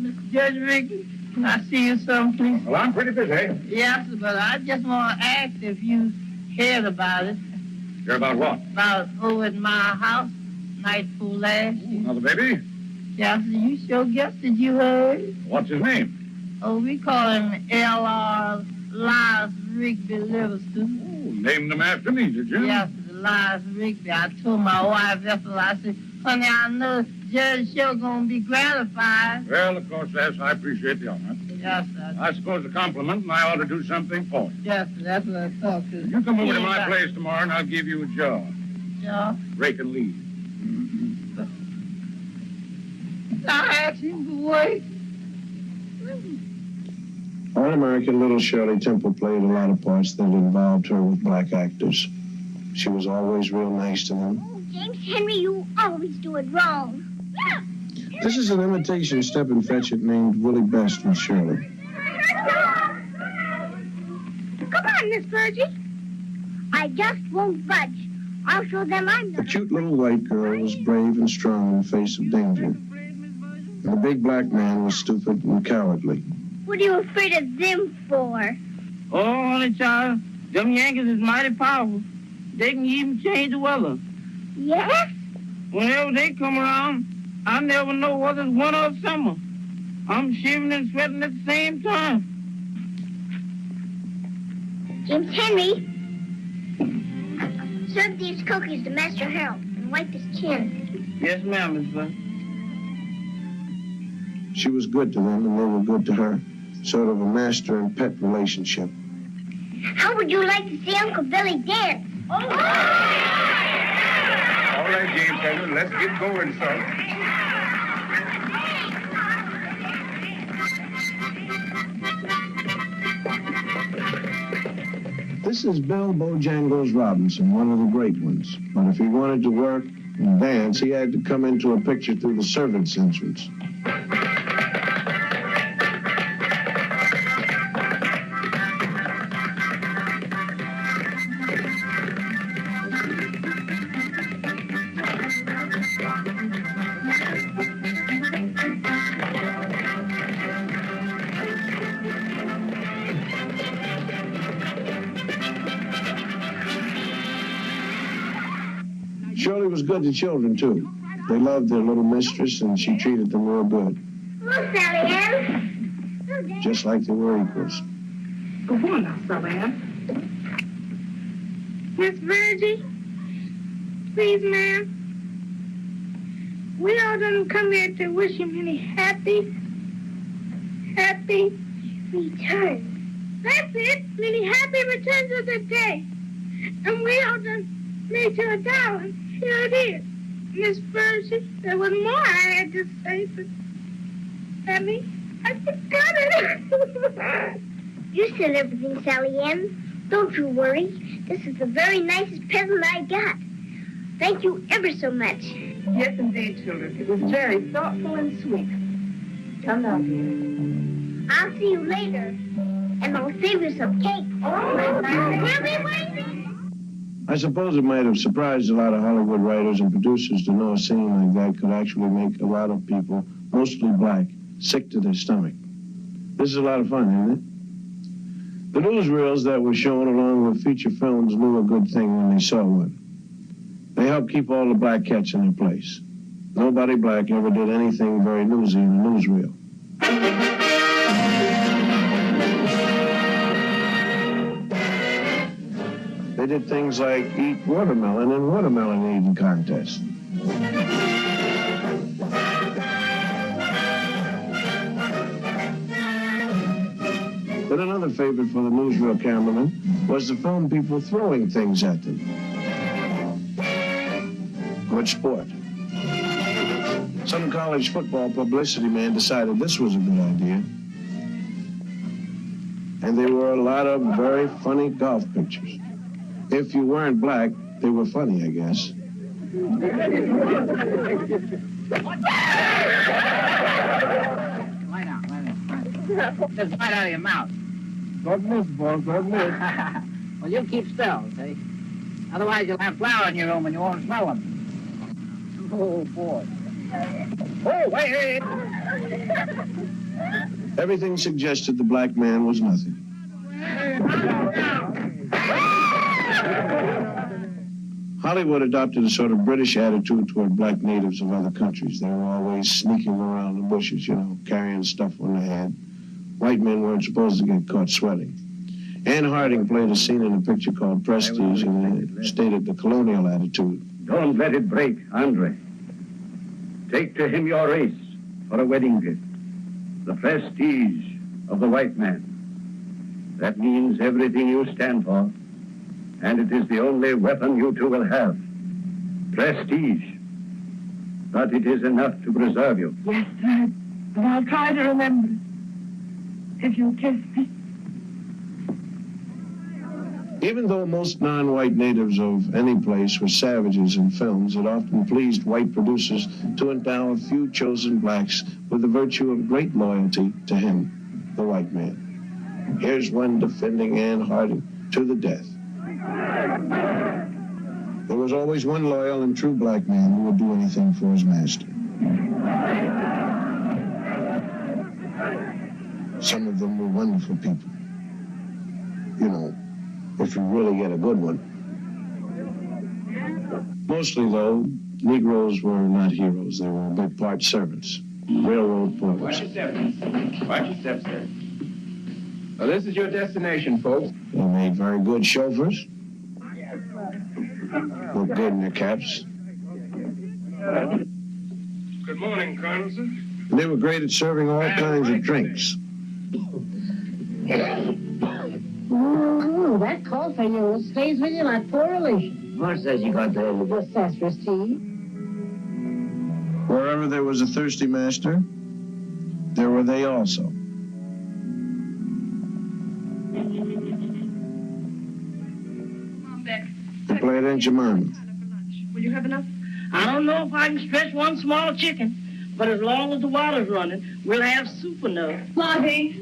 Speaker 14: Mr. Judge Rickey, can I see you some, please?
Speaker 9: Well, I'm pretty busy.
Speaker 14: Yes, but I just want to ask if you heard about it.
Speaker 9: Hear about what?
Speaker 14: About over at my house, night before last.
Speaker 9: Another baby?
Speaker 14: Yes, you sure guessed it, you heard.
Speaker 9: What's his name?
Speaker 14: Oh, we call him L.R. Lias Rigby Livingston.
Speaker 9: Oh, named him after me, did you?
Speaker 14: Yes, Lias Rigby. I told my wife yesterday, I said, honey, I know Judge sure gonna be gratified.
Speaker 9: Well, of course, yes, I appreciate the honor.
Speaker 14: Yes, sir.
Speaker 9: I suppose a compliment, and I ought to do something for you.
Speaker 14: Yes, sir, that's what I thought.
Speaker 9: You come over to my place tomorrow, and I'll give you a job.
Speaker 14: Job?
Speaker 9: Rake and lead.
Speaker 14: I asked him to wait.
Speaker 2: All-American little Shirley Temple played a lot of parts that involved her with black actors. She was always real nice to them.
Speaker 15: Oh, James Henry, you always do it wrong.
Speaker 2: This is an imitation Step and Fetch It named Willie Best with Shirley.
Speaker 15: Come on, Miss Virgie. I just won't budge. I'll show them I'm
Speaker 2: The
Speaker 15: not.
Speaker 2: cute little white girl was brave and strong in the face of danger. And the big black man was stupid and cowardly.
Speaker 15: What are you afraid of them for?
Speaker 14: Oh, honey, child, them Yankees is mighty powerful. They can even change the weather.
Speaker 15: Yes?
Speaker 14: Whenever they come around, I never know whether it's winter or summer. I'm shivering and sweating at the same time.
Speaker 15: James Henry, serve these cookies to Master Harold and wipe his chin.
Speaker 14: Yes, ma'am, Miss Bud.
Speaker 2: She was good to them, and they were good to her. Sort of a master and pet relationship.
Speaker 15: How would you like to see Uncle Billy dance? Oh!
Speaker 9: All right, James Henry, let's get going, son.
Speaker 2: This is Bill Bojangles Robinson, one of the great ones. But if he wanted to work and dance, he had to come into a picture through the servants' entrance. Shirley was good to children, too. They loved their little mistress, and she treated them real good.
Speaker 15: Hello, Sally Ann.
Speaker 2: Just like they were equals.
Speaker 6: Go on now, Sally Ann.
Speaker 15: Miss Virgie, please, ma'am. We all done come here to wish him many happy returns. That's it, many happy returns of the day. And we all done made you a darling. Here it is. Miss Virgie, there was more I had to say, but Sammy, I forgot it.
Speaker 16: You said everything, Sally Ann. Don't you worry. This is the very nicest present I got. Thank you ever so much.
Speaker 6: Yes, indeed, children. It was very thoughtful and sweet. Come now, dear.
Speaker 16: I'll see you later. And I'll save you some cake. We'll be waiting.
Speaker 2: I suppose it might have surprised a lot of Hollywood writers and producers to know a scene like that could actually make a lot of people, mostly black, sick to their stomach. This is a lot of fun, isn't it? The newsreels that were shown along with feature films knew a good thing when they saw one. They helped keep all the black cats in their place. Nobody black ever did anything very newsy in a newsreel. They did things like eat watermelon in watermelon eating contests. But another favorite for the newsreel cameraman was to film people throwing things at them. Good sport. Some college football publicity man decided this was a good idea. And there were a lot of very funny golf pictures. If you weren't black, they were funny, I guess.
Speaker 14: Lie down. Just right out of your mouth.
Speaker 10: Don't miss, boy, don't miss.
Speaker 14: Well, you keep still, see? Otherwise, you'll have flour in your room and you won't smell them. Oh, boy. Oh, wait.
Speaker 2: Everything suggested the black man was nothing. Hollywood adopted a sort of British attitude toward black natives of other countries. They were always sneaking around the bushes, carrying stuff on their head. White men weren't supposed to get caught sweating. Ann Harding played a scene in a picture called Prestige, and it stated the colonial attitude.
Speaker 17: Don't let it break, Andre. Take to him your race for a wedding gift. The prestige of the white man. That means everything you stand for. And it is the only weapon you two will have. Prestige. But it is enough to preserve you.
Speaker 6: Yes, sir. And I'll try to remember it. If you'll kiss me.
Speaker 2: Even though most non-white natives of any place were savages in films, it often pleased white producers to endow a few chosen blacks with the virtue of great loyalty to him, the white man. Here's one defending Ann Harding to the death. There was always one loyal and true black man who would do anything for his master. Some of them were wonderful people. If you really get a good one. Mostly, though, Negroes were not heroes. They were big part servants, railroad porters.
Speaker 10: Watch your steps. Watch your steps, sir. Well, this is your destination, folks.
Speaker 2: They made very good chauffeurs. Looked good in their caps.
Speaker 10: Good morning, Colonel, sir.
Speaker 2: And they were great at serving all kinds of drinks.
Speaker 14: Ooh, that cough of yours stays with you like poor relation.
Speaker 17: What says you got there?
Speaker 14: The sassress tea.
Speaker 2: Wherever there was a thirsty master, there were they also. and play it in Jemima.
Speaker 6: Will you have enough? I don't know if I can stretch one small chicken, but as long as the water's running, we'll have soup enough.
Speaker 18: Lottie,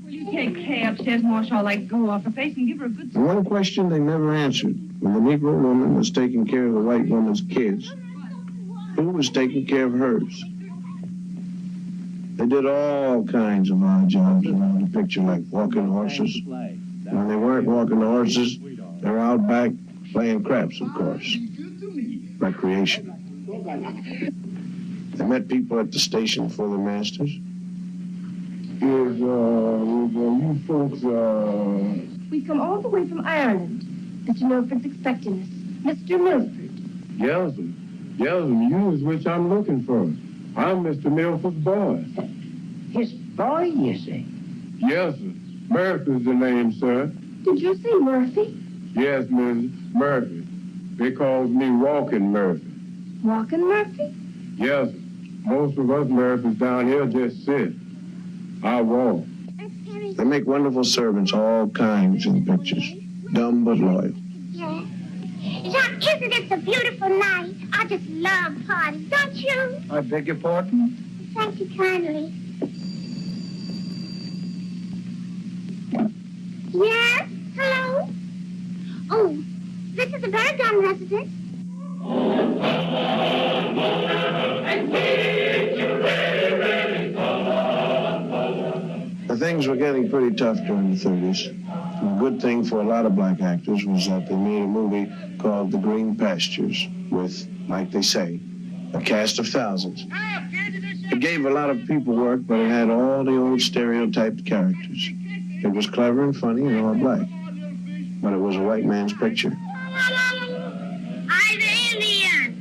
Speaker 18: will you take Kay upstairs and wash all that goo off her face and give her a good...
Speaker 2: And one question they never answered. When the Negro woman was taking care of the white woman's kids, who was taking care of hers? They did all kinds of odd jobs around the picture, like walking horses. When they weren't walking the horses, they were out back playing craps, of course. Recreation. They met people at the station for their masters. You folks,
Speaker 18: We've come all the way from Ireland. Mr. Milford's expecting us. Mr. Milford.
Speaker 19: Yes'm, you is which I'm looking for. I'm Mr. Milford's boy.
Speaker 18: His boy, you say?
Speaker 19: Yes'm, Murphy's the name, sir.
Speaker 18: Did you say Murphy?
Speaker 19: Yes, Miss Murphy. They calls me Walking Murphy.
Speaker 18: Walking Murphy?
Speaker 19: Yes, most of us Murphys down here just sit. I walk.
Speaker 2: They make wonderful servants, all kinds in pictures. Dumb but loyal.
Speaker 16: Yeah. Isn't it a beautiful night? I just love parties, don't you?
Speaker 19: I beg your pardon?
Speaker 16: Thank you kindly. Yes? Hello? Oh, this is a very dumb residence.
Speaker 2: The things were getting pretty tough during the 30s. The good thing for a lot of black actors was that they made a movie called The Green Pastures with, like they say, a cast of thousands. It gave a lot of people work, but it had all the old stereotyped characters. It was clever and funny and all black, but it was a white man's picture.
Speaker 15: I'm the Indian.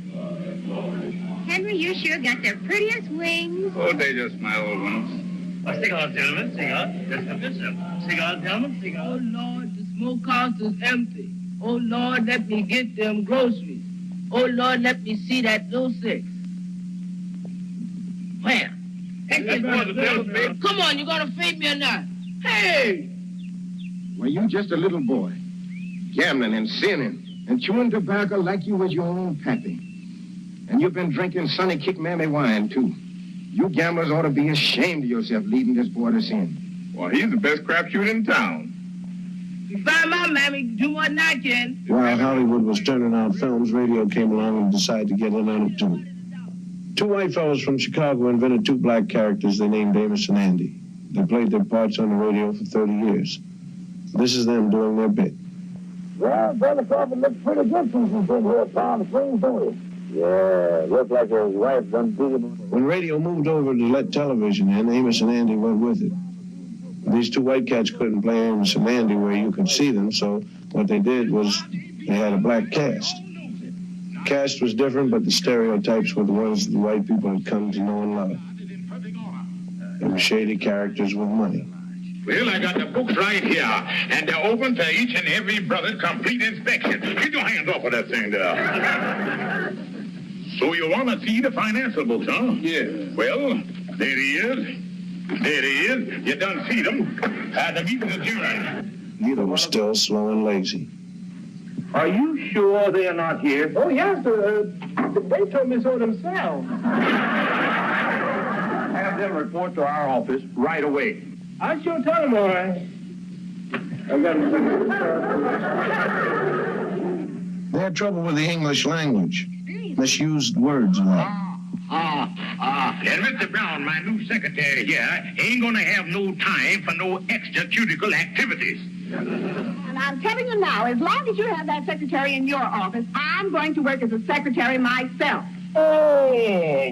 Speaker 15: Henry, you sure got the prettiest wings.
Speaker 9: Oh, they just my old ones.
Speaker 7: Cigar, gentlemen, cigar. Cigar, gentlemen, cigar. Oh, Lord, the smokehouse is empty. Oh, Lord, let me get them groceries. Oh, Lord, let me see that little six. Where? Come on, you gonna feed me or not? Hey!
Speaker 19: Well, you just a little boy, gambling and sinning and chewing tobacco like you was your own pappy. And you've been drinking Sonny Kick Mammy wine, too. You gamblers ought to be ashamed of yourself leading this boy to sin.
Speaker 9: Well, he's the best crapshoot in town.
Speaker 7: You find my mammy, do what I can.
Speaker 2: While Hollywood was turning out films, radio came along and decided to get in on it, too. Two white fellows from Chicago invented two black characters they named Amos and Andy. They played their parts on the radio for 30 years. This is them doing their bit.
Speaker 14: Well, Brother Crawford looks pretty good since he's been here at Palm Springs, don't he?
Speaker 2: Yeah, looks like his wife done beat him. When radio moved over to let television in, Amos and Andy went with it. These two white cats couldn't play Amos and Andy where you could see them, so what they did was they had a black cast. The cast was different, but the stereotypes were the ones the white people had come to know and love. They were shady characters with money.
Speaker 9: Well, I got the books right here, and they're open to each and every brother's complete inspection. Get your hands off of that thing there. So you want to see the financial books, huh?
Speaker 19: Yeah.
Speaker 9: Well, there he is. There he is. You done see them. The meeting's adjourned.
Speaker 2: Neither was still slow and lazy.
Speaker 19: Are you sure they're not here?
Speaker 14: Oh, yes, they told me so themselves.
Speaker 19: Have them report to our office right away.
Speaker 14: I sure tell them, all right.
Speaker 2: They had trouble with the English language. Misused words a lot.
Speaker 9: And Mr. Brown, my new secretary here, ain't gonna have no time for no extracurricular activities.
Speaker 18: And I'm telling you now, as long as you have that secretary in your office, I'm going to work as a secretary myself.
Speaker 9: Oh,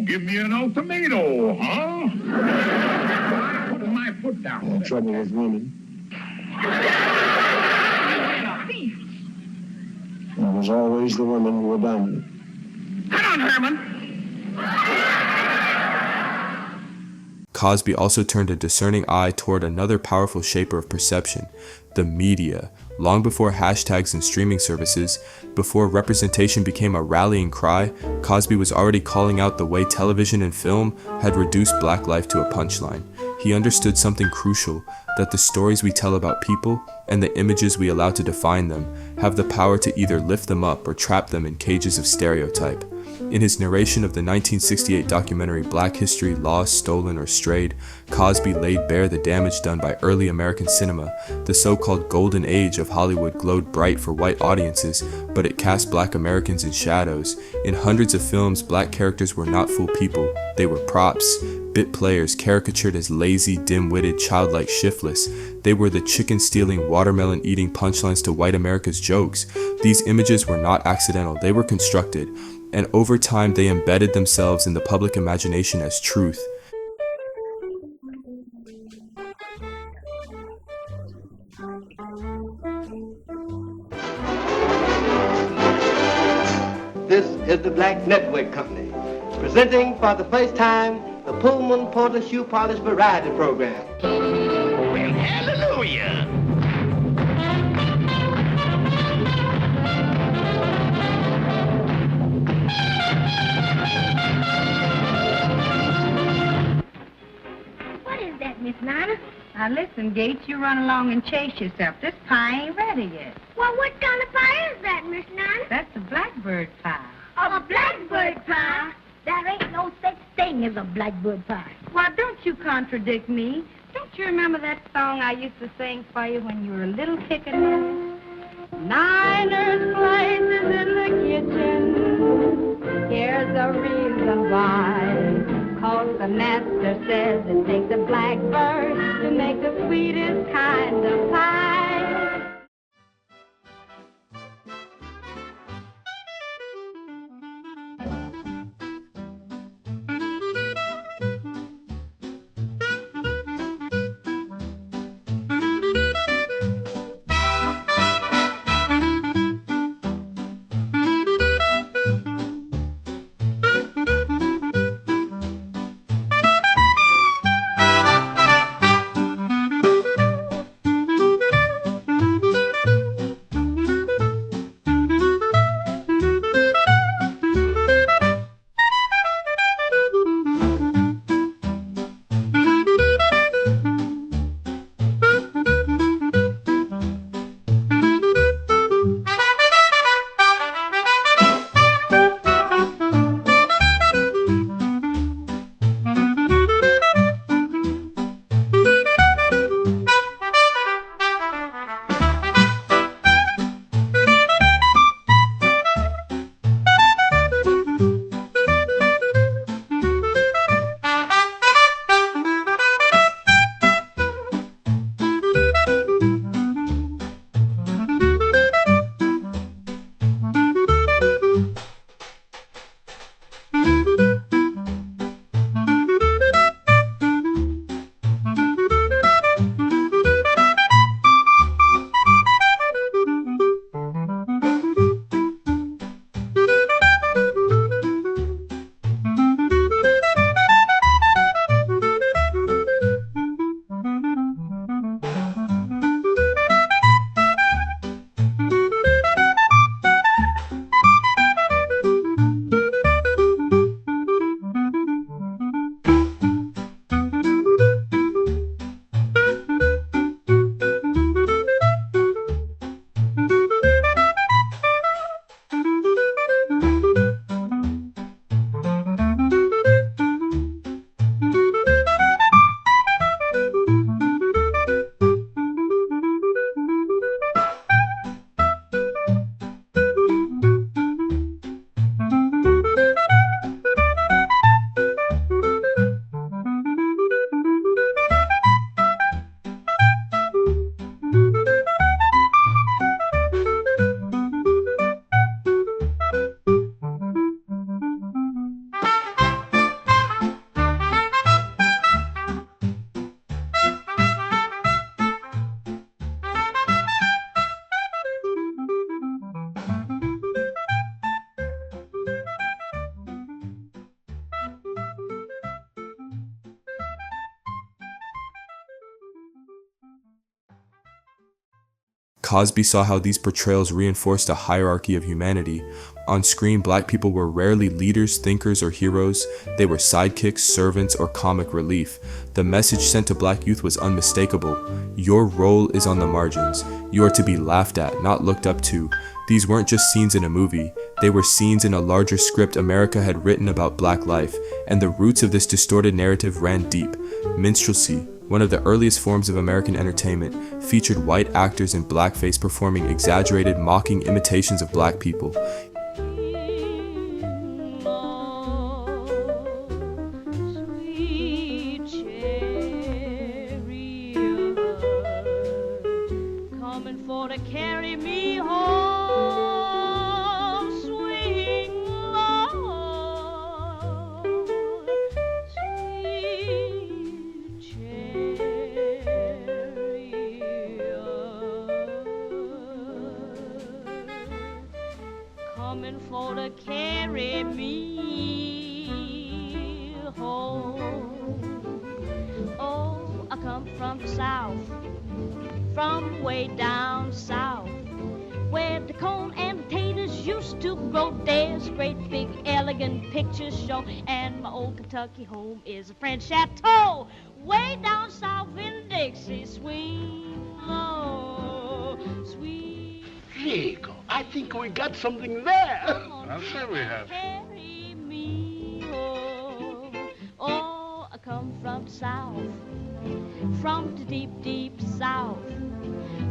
Speaker 9: give me an old tomato, huh? Putting my foot down.
Speaker 2: They had trouble with women. It was always the women who were dominant.
Speaker 7: Come on, Herman.
Speaker 3: Cosby also turned a discerning eye toward another powerful shaper of perception, the media. Long before hashtags and streaming services, before representation became a rallying cry, Cosby was already calling out the way television and film had reduced black life to a punchline. he understood something crucial, that the stories we tell about people and the images we allow to define them have the power to either lift them up or trap them in cages of stereotype. In his narration of the 1968 documentary Black History Lost, Stolen, or Strayed, Cosby laid bare the damage done by early American cinema. The so-called golden age of Hollywood glowed bright for white audiences, but it cast black Americans in shadows. In hundreds of films, black characters were not full people. They were props, bit players caricatured as lazy, dim-witted, childlike, shiftless. They were the chicken-stealing, watermelon-eating punchlines to white America's jokes. These images were not accidental, they were constructed, and over time they embedded themselves in the public imagination as truth.
Speaker 20: This is the Black Network Company, presenting for the first time the Pullman Porter Shoe Polish Variety Program.
Speaker 14: Well, hallelujah!
Speaker 15: What is that, Miss Nana?
Speaker 18: Now listen, Gates, you run along and chase yourself. This pie ain't ready yet.
Speaker 15: Well, what kind of pie is that, Miss Nana?
Speaker 18: That's a blackbird pie.
Speaker 15: A blackbird pie? There ain't no such thing as a blackbird pie.
Speaker 18: Why, don't you contradict me. Don't you remember that song I used to sing for you when you were a little pickaninny? Niners places in the kitchen. Here's the reason why. 'Cause the master says it takes a blackbird to make the sweetest kind of pie.
Speaker 3: Cosby saw how these portrayals reinforced a hierarchy of humanity. On screen, black people were rarely leaders, thinkers, or heroes. They were sidekicks, servants, or comic relief. The message sent to black youth was unmistakable. Your role is on the margins. You are to be laughed at, not looked up to. These weren't just scenes in a movie. They were scenes in a larger script America had written about black life, and the roots of this distorted narrative ran deep. Minstrelsy, one of the earliest forms of American entertainment, featured white actors in blackface performing exaggerated, mocking imitations of black people.
Speaker 21: Coming for to carry me home. Oh, I come from the south, from way down south, where the corn and potatoes used to grow. There's great big elegant picture show, and my old Kentucky home is a French chateau. Way down south in Dixie, swing low, sweet.
Speaker 22: Here you go. I think we got something there.
Speaker 21: I'll say we have. Carry me home. Oh, I come from the south, from the deep, deep south,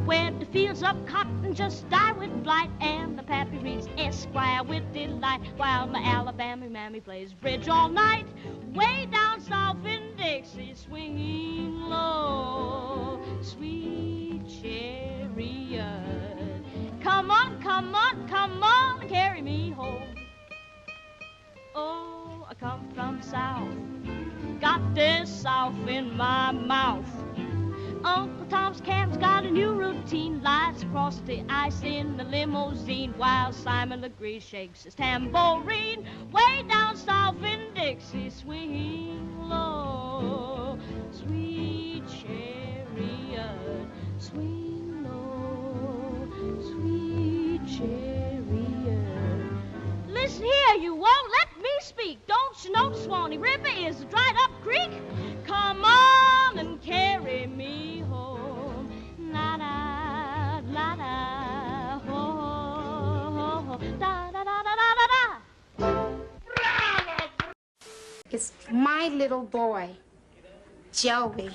Speaker 21: where the fields of cotton just die with blight, and the pappy reads Esquire with delight, while my Alabama mammy plays bridge all night. Way down south in Dixie, swinging low, sweet chariot. Come on, come on, come on, carry me home. Oh, I come from south, got this south in my mouth. Uncle Tom's Cab's got a new routine, lights across the ice in the limousine, while Simon Legree shakes his tambourine. Way down south in Dixie, swinging low, sweet chariot, swing low, sweet chariot. Listen here, you won't let me speak. Don't you know the Swanee River is a dried up creek? Come on and carry me home. La-da, la-da, ho, da-da-da-da-da-da.
Speaker 15: It's my little boy, Joey.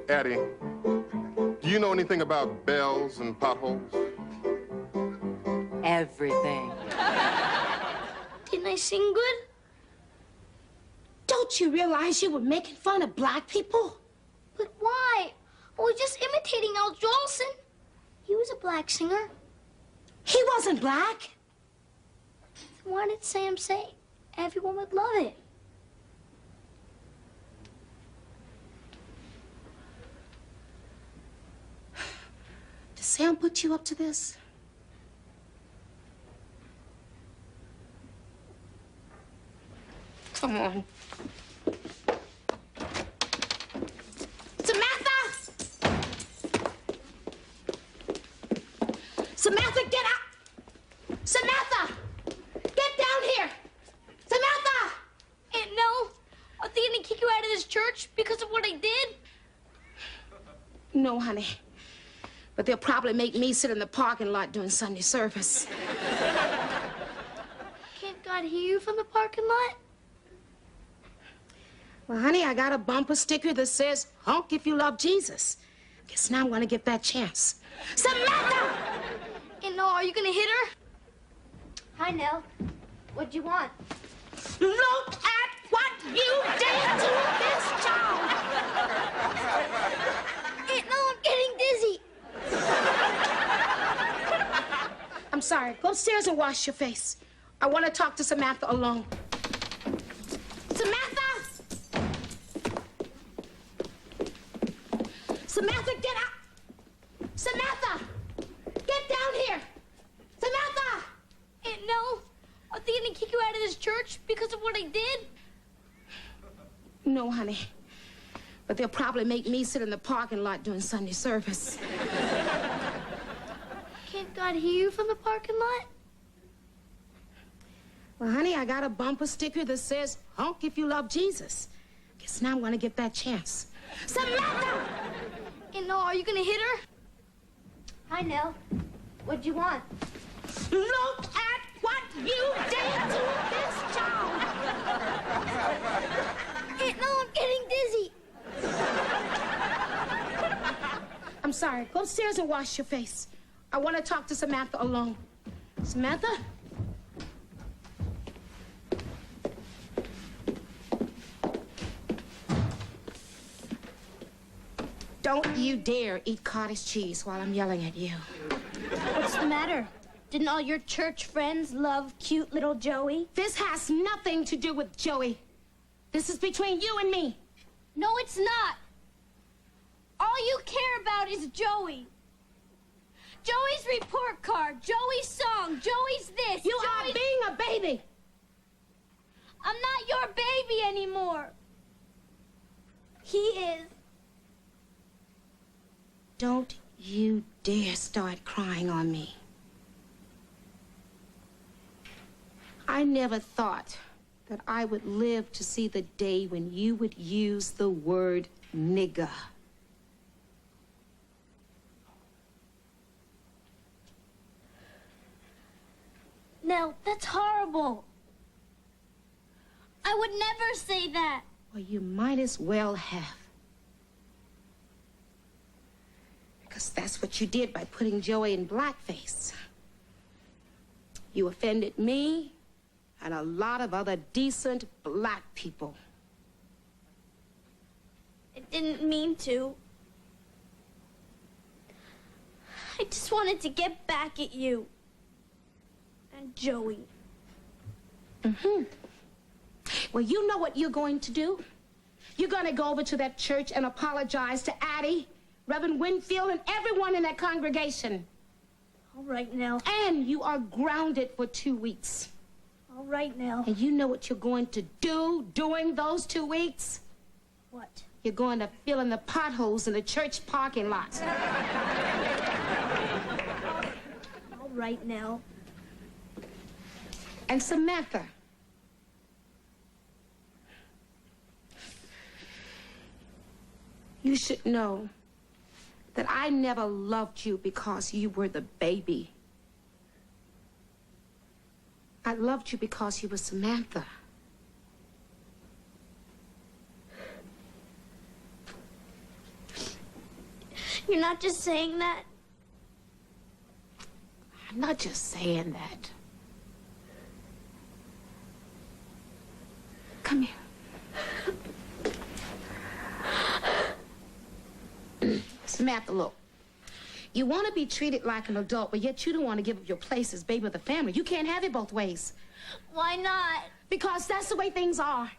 Speaker 23: Addie, do you know anything about bells and potholes?
Speaker 24: Everything.
Speaker 15: Didn't I sing good? Don't you realize you were making fun of black people?
Speaker 16: But why? I was just imitating Al Jolson. He was a black singer.
Speaker 15: He wasn't black.
Speaker 16: Why did Sam say everyone would love it?
Speaker 15: Did Sam put you up to this? Come on. Samantha! Samantha, get out! Samantha! Get down here! Samantha!
Speaker 16: Aunt Nell, are they gonna kick you out of this church because of what I did?
Speaker 15: No, honey. But they'll probably make me sit in the parking lot during Sunday service.
Speaker 16: Can't God hear you from the parking lot?
Speaker 15: Well, honey, I got a bumper sticker that says, honk if you love Jesus. Guess now I'm gonna get that chance. Samantha!
Speaker 16: And are
Speaker 15: are you gonna hit her?
Speaker 16: Hi, Nell. What do you want?
Speaker 15: Look at what you did to this child!
Speaker 16: Aunt Nell, I'm getting dizzy.
Speaker 1: I'm sorry. Go upstairs and wash your face. I want to talk to Samantha alone. Samantha! Samantha, get out! Samantha! Get down here! Samantha!
Speaker 15: Aunt Nell, are they gonna kick you out of this church because of what I did?
Speaker 1: No, honey. But they'll probably make me sit in the parking lot during Sunday service.
Speaker 15: Can't God hear you from the parking lot?
Speaker 1: Well, honey, I got a bumper sticker that says, honk if you love Jesus. Guess now I'm gonna get that chance. Samantha!
Speaker 15: Aunt Nell, are you gonna hit her?
Speaker 16: Hi, Nell. What do you want?
Speaker 1: Look at what you did to this child!
Speaker 15: Aunt Nell, I'm getting dizzy.
Speaker 1: I'm sorry. Go upstairs and wash your face. I want to talk to Samantha alone. Samantha? Don't you dare eat cottage cheese while I'm yelling at you.
Speaker 15: What's the matter? Didn't all your church friends love cute little Joey?
Speaker 1: This has nothing to do with Joey. This is between you and me.
Speaker 15: No, it's not. All you care about is Joey. Joey's report card, Joey's song, Joey's this.
Speaker 1: You are being a baby.
Speaker 15: I'm not your baby anymore. He is.
Speaker 1: Don't you dare start crying on me. I never thought that I would live to see the day when you would use the word nigger.
Speaker 15: Nell, that's horrible. I would never say that.
Speaker 1: Well, you might as well have. Because that's what you did by putting Joey in blackface. You offended me and a lot of other decent black people.
Speaker 15: I didn't mean to. I just wanted to get back at you. And Joey.
Speaker 1: Mm-hmm. Well, you know what you're going to do? You're going to go over to that church and apologize to Addie, Reverend Winfield, and everyone in that congregation.
Speaker 15: All right, Nell.
Speaker 1: And you are grounded for 2 weeks.
Speaker 15: All right, Nell.
Speaker 1: And you know what you're going to do during those 2 weeks?
Speaker 15: What?
Speaker 1: You're going to fill in the potholes in the church parking lot.
Speaker 15: All right, Nell.
Speaker 1: And Samantha. You should know that I never loved you because you were the baby. I loved you because you were Samantha.
Speaker 15: You're not just saying that?
Speaker 1: I'm not just saying that. Come here. Samantha, look. You want to be treated like an adult, but yet you don't want to give up your place as baby of the family. You can't have it both ways.
Speaker 15: Why not?
Speaker 1: Because that's the way things are.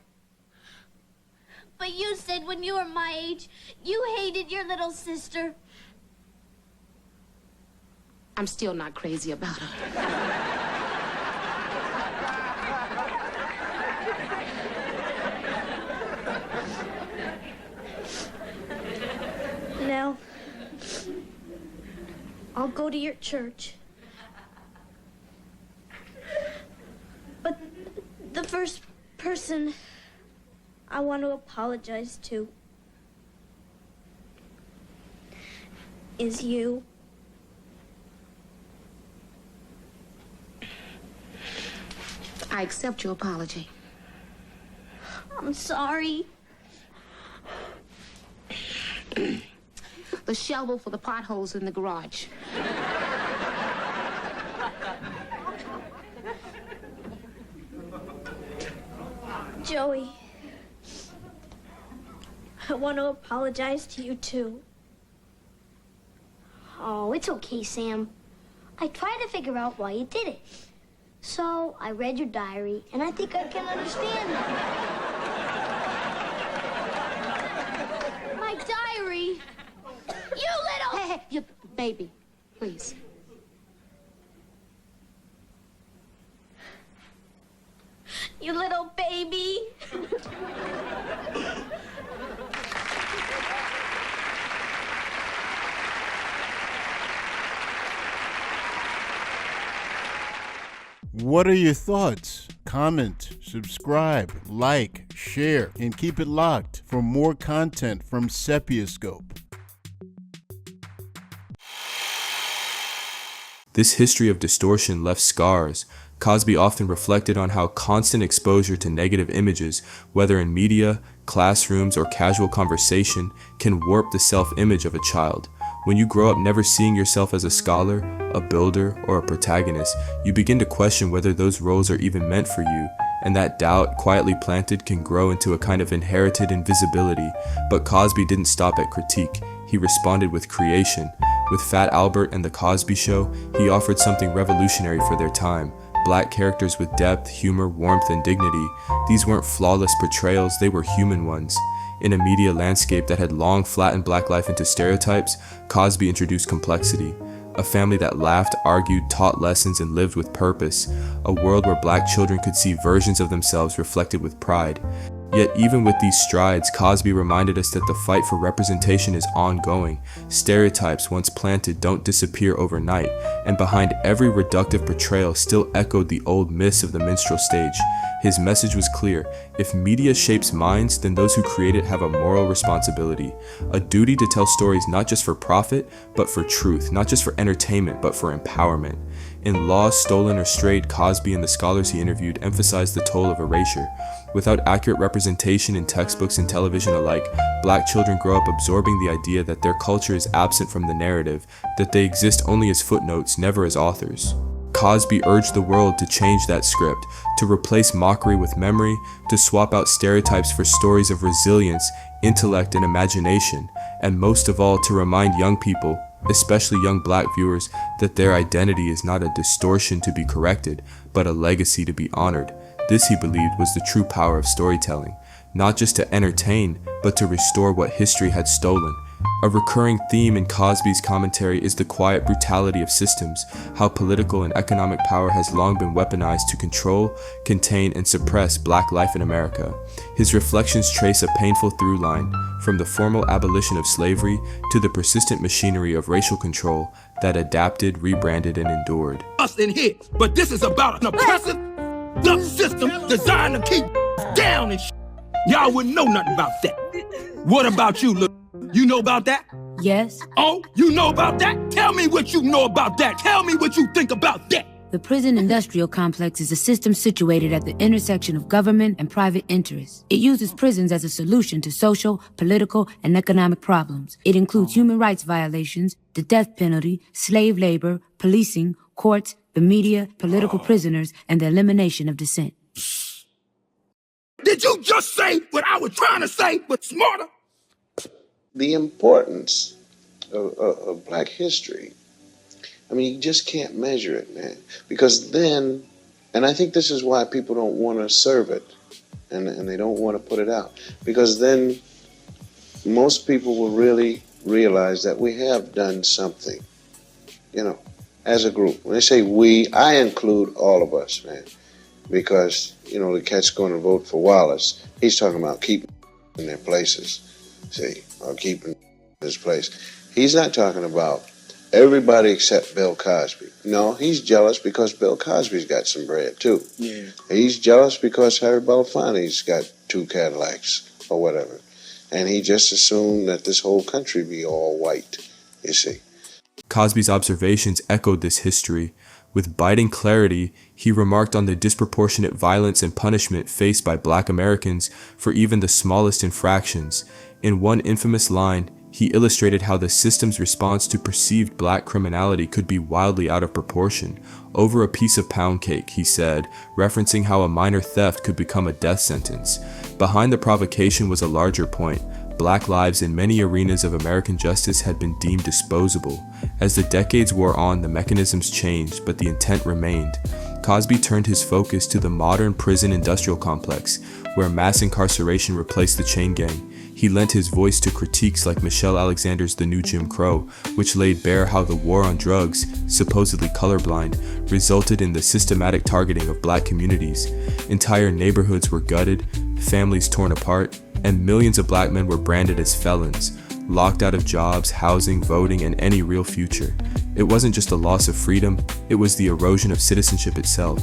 Speaker 15: But you said when you were my age, you hated your little sister.
Speaker 1: I'm still not crazy about her.
Speaker 15: Nell, I'll go to your church. But the first person I want to apologize to is you.
Speaker 1: I accept your apology.
Speaker 15: I'm sorry.
Speaker 1: The shovel for the potholes in the garage.
Speaker 16: Joey, I want to apologize to you, too. Oh, it's okay, Sam. I tried to figure out why you did it. So I read your diary, and I think I can understand that. My diary? You little...
Speaker 1: Hey, you baby, please.
Speaker 16: You little baby.
Speaker 4: What are your thoughts? Comment, subscribe, like, share, and keep it locked for more content from Sepioscope.
Speaker 3: This history of distortion left scars. Cosby often reflected on how constant exposure to negative images, whether in media, classrooms, or casual conversation, can warp the self-image of a child. When you grow up never seeing yourself as a scholar, a builder, or a protagonist, you begin to question whether those roles are even meant for you, and that doubt, quietly planted, can grow into a kind of inherited invisibility. But Cosby didn't stop at critique. He responded with creation. With Fat Albert and The Cosby Show, he offered something revolutionary for their time. Black characters with depth, humor, warmth, and dignity. These weren't flawless portrayals, they were human ones. In a media landscape that had long flattened black life into stereotypes, Cosby introduced complexity. A family that laughed, argued, taught lessons, and lived with purpose. A world where black children could see versions of themselves reflected with pride. Yet even with these strides, Cosby reminded us that the fight for representation is ongoing. Stereotypes once planted don't disappear overnight, and behind every reductive portrayal still echoed the old myths of the minstrel stage. His message was clear: if media shapes minds, then those who create it have a moral responsibility. A duty to tell stories not just for profit, but for truth, not just for entertainment, but for empowerment. In Lost, Stolen, or Strayed, Cosby and the scholars he interviewed emphasized the toll of erasure. Without accurate representation in textbooks and television alike, black children grow up absorbing the idea that their culture is absent from the narrative, that they exist only as footnotes, never as authors. Cosby urged the world to change that script, to replace mockery with memory, to swap out stereotypes for stories of resilience, intellect, and imagination, and most of all to remind young people, especially young black viewers, that their identity is not a distortion to be corrected, but a legacy to be honored. This, he believed, was the true power of storytelling, not just to entertain, but to restore what history had stolen. A recurring theme in Cosby's commentary is the quiet brutality of systems, how political and economic power has long been weaponized to control, contain, and suppress black life in America. His reflections trace a painful through line, from the formal abolition of slavery to the persistent machinery of racial control that adapted, rebranded, and endured.
Speaker 8: Us in here, but this is about an oppressive system designed to keep down and y'all wouldn't know nothing about that. What about you, look? You know about that?
Speaker 11: Yes.
Speaker 8: Oh, you know about that? Tell me what you know about that. Tell me what you think about that.
Speaker 11: The prison industrial complex is a system situated at the intersection of government and private interests. It uses prisons as a solution to social, political, and economic problems. It includes human rights violations, the death penalty, slave labor, policing, courts, the media, political prisoners, and the elimination of dissent.
Speaker 8: Did you just say what I was trying to say, but smarter?
Speaker 2: The importance of black history, I mean, you just can't measure it, man. Because then, and I think this is why people don't want to serve it, and they don't want to put it out. Because then most people will really realize that we have done something, you know, as a group. When they say we, I include all of us, man. Because, you know, the cat's going to vote for Wallace. He's talking about keeping in their places, see, or keeping his place. He's not talking about everybody except Bill Cosby. No, he's jealous because Bill Cosby's got some bread, too.
Speaker 10: Yeah.
Speaker 2: He's jealous because Harry Belafonte's got 2 Cadillacs or whatever. And he just assumed that this whole country be all white, you see.
Speaker 3: Cosby's observations echoed this history. With biting clarity, he remarked on the disproportionate violence and punishment faced by black Americans for even the smallest infractions. In one infamous line, He illustrated how the system's response to perceived black criminality could be wildly out of proportion. Over a piece of pound cake, he said, referencing how a minor theft could become a death sentence. Behind the provocation was a larger point. Black lives in many arenas of American justice had been deemed disposable. As the decades wore on, the mechanisms changed, but the intent remained. Cosby turned his focus to the modern prison industrial complex, where mass incarceration replaced the chain gang. He lent his voice to critiques like Michelle Alexander's The New Jim Crow, which laid bare how the war on drugs, supposedly colorblind, resulted in the systematic targeting of black communities. Entire neighborhoods were gutted, families torn apart, and millions of black men were branded as felons, locked out of jobs, housing, voting, and any real future. It wasn't just a loss of freedom, it was the erosion of citizenship itself.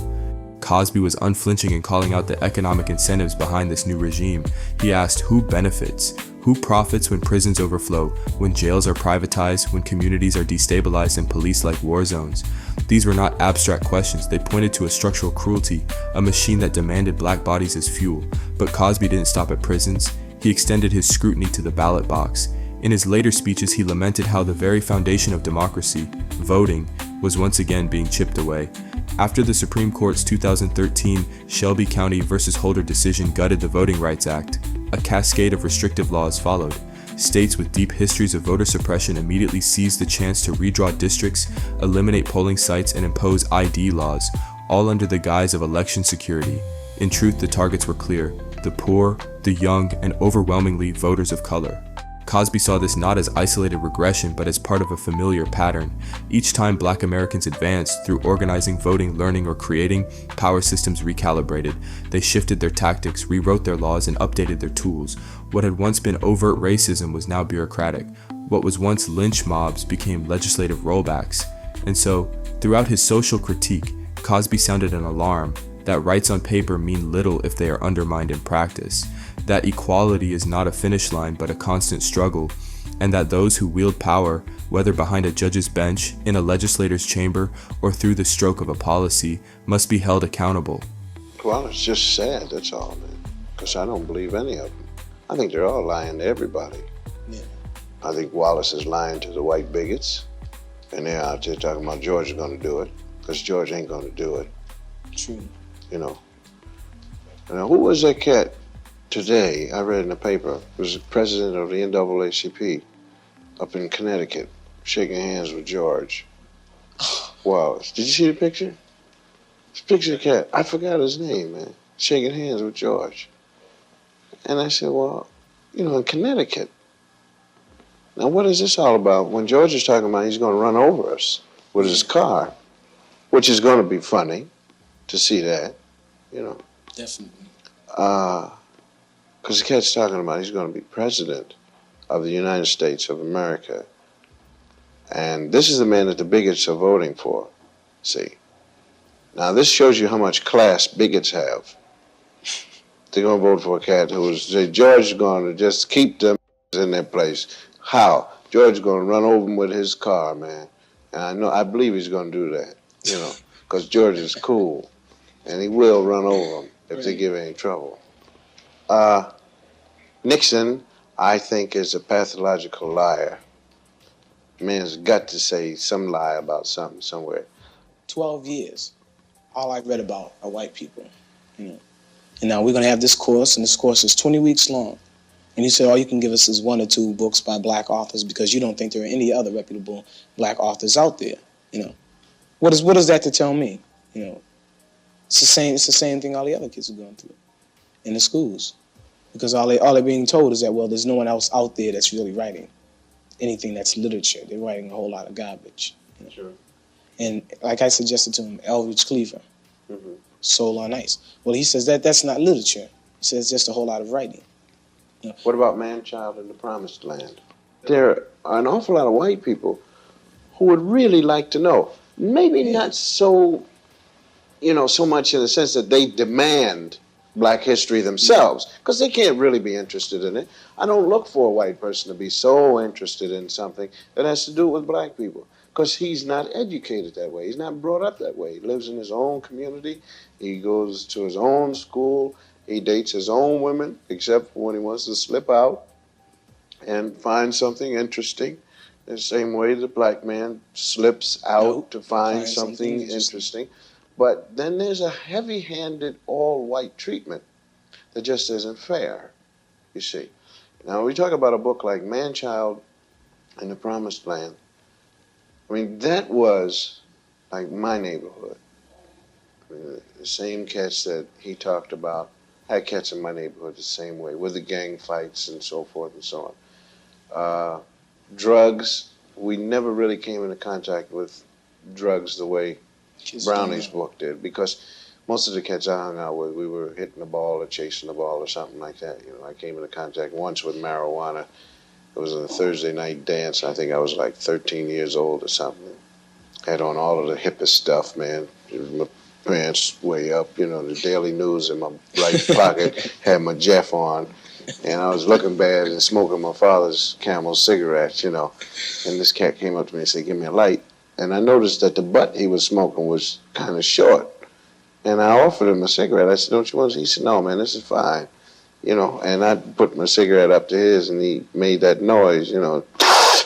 Speaker 3: Cosby was unflinching in calling out the economic incentives behind this new regime. He asked, who benefits? Who profits when prisons overflow, when jails are privatized, when communities are destabilized and policed like war zones? These were not abstract questions. They pointed to a structural cruelty, a machine that demanded black bodies as fuel. But Cosby didn't stop at prisons. He extended his scrutiny to the ballot box. In his later speeches, he lamented how the very foundation of democracy, voting, was once again being chipped away. After the Supreme Court's 2013 Shelby County v. Holder decision gutted the Voting Rights Act, a cascade of restrictive laws followed. States with deep histories of voter suppression immediately seized the chance to redraw districts, eliminate polling sites, and impose ID laws, all under the guise of election security. In truth, the targets were clear: the poor, the young, and overwhelmingly voters of color. Cosby saw this not as isolated regression, but as part of a familiar pattern. Each time black Americans advanced through organizing, voting, learning, or creating, power systems recalibrated. They shifted their tactics, rewrote their laws, and updated their tools. What had once been overt racism was now bureaucratic. What was once lynch mobs became legislative rollbacks. And so, throughout his social critique, Cosby sounded an alarm that rights on paper mean little if they are undermined in practice, that equality is not a finish line but a constant struggle, and that those who wield power, whether behind a judge's bench, in a legislator's chamber, or through the stroke of a policy, must be held accountable.
Speaker 2: Well, it's just sad, that's all, man, because I don't believe any of them. I think they're all lying to everybody.
Speaker 5: Yeah.
Speaker 2: I think Wallace is lying to the white bigots, and they're out there talking about George is going to do it, because George ain't going to do it.
Speaker 5: True.
Speaker 2: You know. And who was that cat today? I read in the paper. It was the president of the NAACP up in Connecticut, shaking hands with George Wallace. Did you see the picture? This picture of the cat. I forgot his name, man. Shaking hands with George. And I said, well, you know, in Connecticut. Now, what is this all about? When George is talking about he's going to run over us with his car, which is going to be funny to see that, you know.
Speaker 5: Definitely.
Speaker 2: Because the cat's talking about he's going to be president of the United States of America. And this is the man that the bigots are voting for, see. Now, this shows you how much class bigots have. They're going to vote for a cat who's, George is going to just keep them in their place. How? George is going to run over them with his car, man. And I believe he's going to do that, you know, because George is cool. And he will run over them if they give any trouble. Nixon, I think, is a pathological liar. Man's got to say some lie about something somewhere.
Speaker 5: 12 years. All I've read about are white people, you know. And now we're going to have this course, and this course is 20 weeks long. And you said all you can give us is 1 or 2 books by black authors because you don't think there are any other reputable black authors out there, you know. What is that to tell me, you know? It's the same thing all the other kids are going through in the schools. Because all they're being told is that, well, there's no one else out there that's really writing anything that's literature. They're writing a whole lot of garbage. You know? Sure. And like I suggested to him, Eldridge Cleaver, Soul on Ice. Well, he says that's not literature. He says just a whole lot of writing. You know?
Speaker 2: What about Man-Child in the Promised Land? There are an awful lot of white people who would really like to know. Maybe not so, you know, so much in the sense that they demand black history themselves, because they can't really be interested in it. I don't look for a white person to be so interested in something that has to do with black people, because he's not educated that way. He's not brought up that way. He lives in his own community. He goes to his own school. He dates his own women, except when he wants to slip out. and finds something interesting. The same way the black man slips out to find something interesting. But then there's a heavy-handed all-white treatment that just isn't fair, you see. Now, we talk about a book like Man-Child in the Promised Land. I mean, that was like my neighborhood. I mean, the same cats that he talked about, I had cats in my neighborhood the same way, with the gang fights and so forth and so on. Drugs, we never really came into contact with drugs the way Browning's book did, because most of the cats I hung out with, we were hitting the ball or chasing the ball or something like that. You know, I came into contact once with marijuana. It was a Thursday night dance. I think I was like 13 years old or something. Had on all of the hippest stuff, man. My pants way up, you know, the Daily News in my right pocket, had my Jeff on, and I was looking bad and smoking my father's Camel cigarettes, you know. And this cat came up to me and said, "Give me a light." And I noticed that the butt he was smoking was kind of short. And I offered him a cigarette. I said, "Don't you want?" He said, "No, man, this is fine." You know, and I put my cigarette up to his, and he made that noise, you know.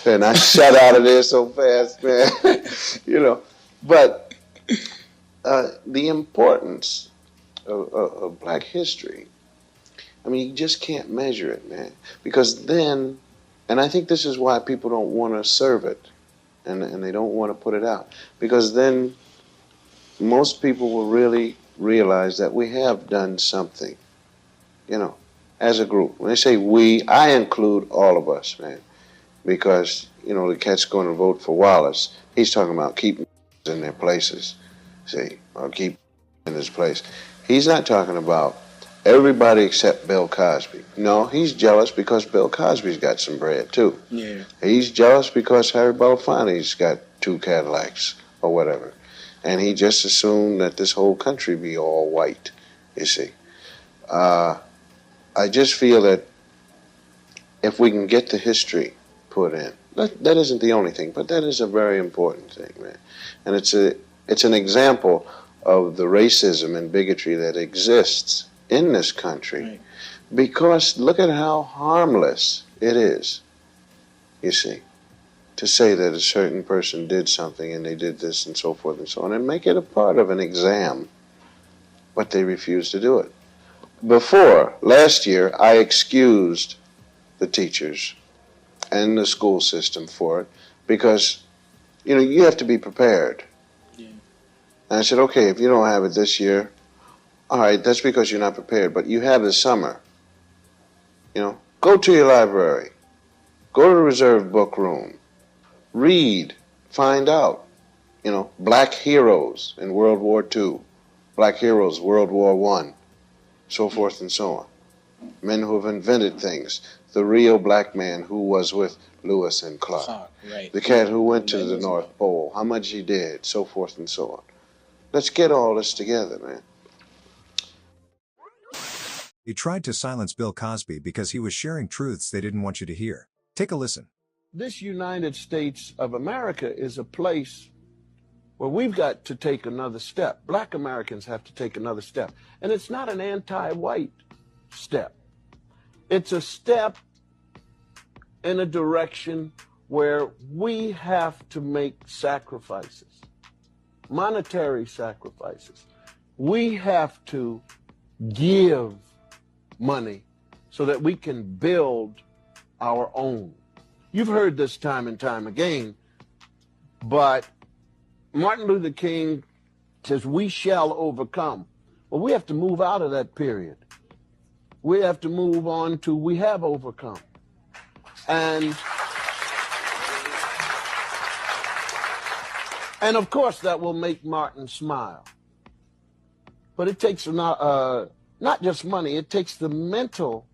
Speaker 2: And I shot out of there so fast, man. You know. But the importance of black history, I mean, you just can't measure it, man. Because then, and I think this is why people don't want to serve it, and they don't want to put it out. Because then most people will really realize that we have done something, you know, as a group. When they say we, I include all of us, man. Because, you know, the cat's going to vote for Wallace. He's talking about keeping in their places, see, or keep in his place. He's not talking about everybody except Bill Cosby. No, he's jealous because Bill Cosby's got some bread, too.
Speaker 5: Yeah.
Speaker 2: He's jealous because Harry Belafonte's got 2 Cadillacs or whatever. And he just assumed that this whole country be all white, you see. I just feel that if we can get the history put in, that isn't the only thing, but that is a very important thing, man. And it's an example of the racism and bigotry that exists in this country, right. Because look at how harmless it is, you see, to say that a certain person did something and they did this and so forth and so on, and make it a part of an exam, but they refuse to do it. Before, last year, I excused the teachers and the school system for it because, you know, you have to be prepared. Yeah. And I said, okay, if you don't have it this year, all right, that's because you're not prepared, but you have the summer. You know, go to your library, go to the reserve book room, read, find out, you know, black heroes in World War II, black heroes World War I, so forth and so on. Men who have invented things. The real black man who was with Lewis and Clark. Right. The cat who went to the North Pole, how much he did, so forth and so on. Let's get all this together, man.
Speaker 12: He tried to silence Bill Cosby because he was sharing truths they didn't want you to hear. Take a listen.
Speaker 13: This United States of America is a place where we've got to take another step. Black Americans have to take another step. And it's not an anti-white step. It's a step in a direction where we have to make sacrifices, monetary sacrifices. We have to give money so that we can build our own. You've heard this time and time again, but Martin Luther King says, "We shall overcome." Well, we have to move out of that period. We have to move on to we have overcome. And of course, that will make Martin smile. But it takes not just money, it takes the mental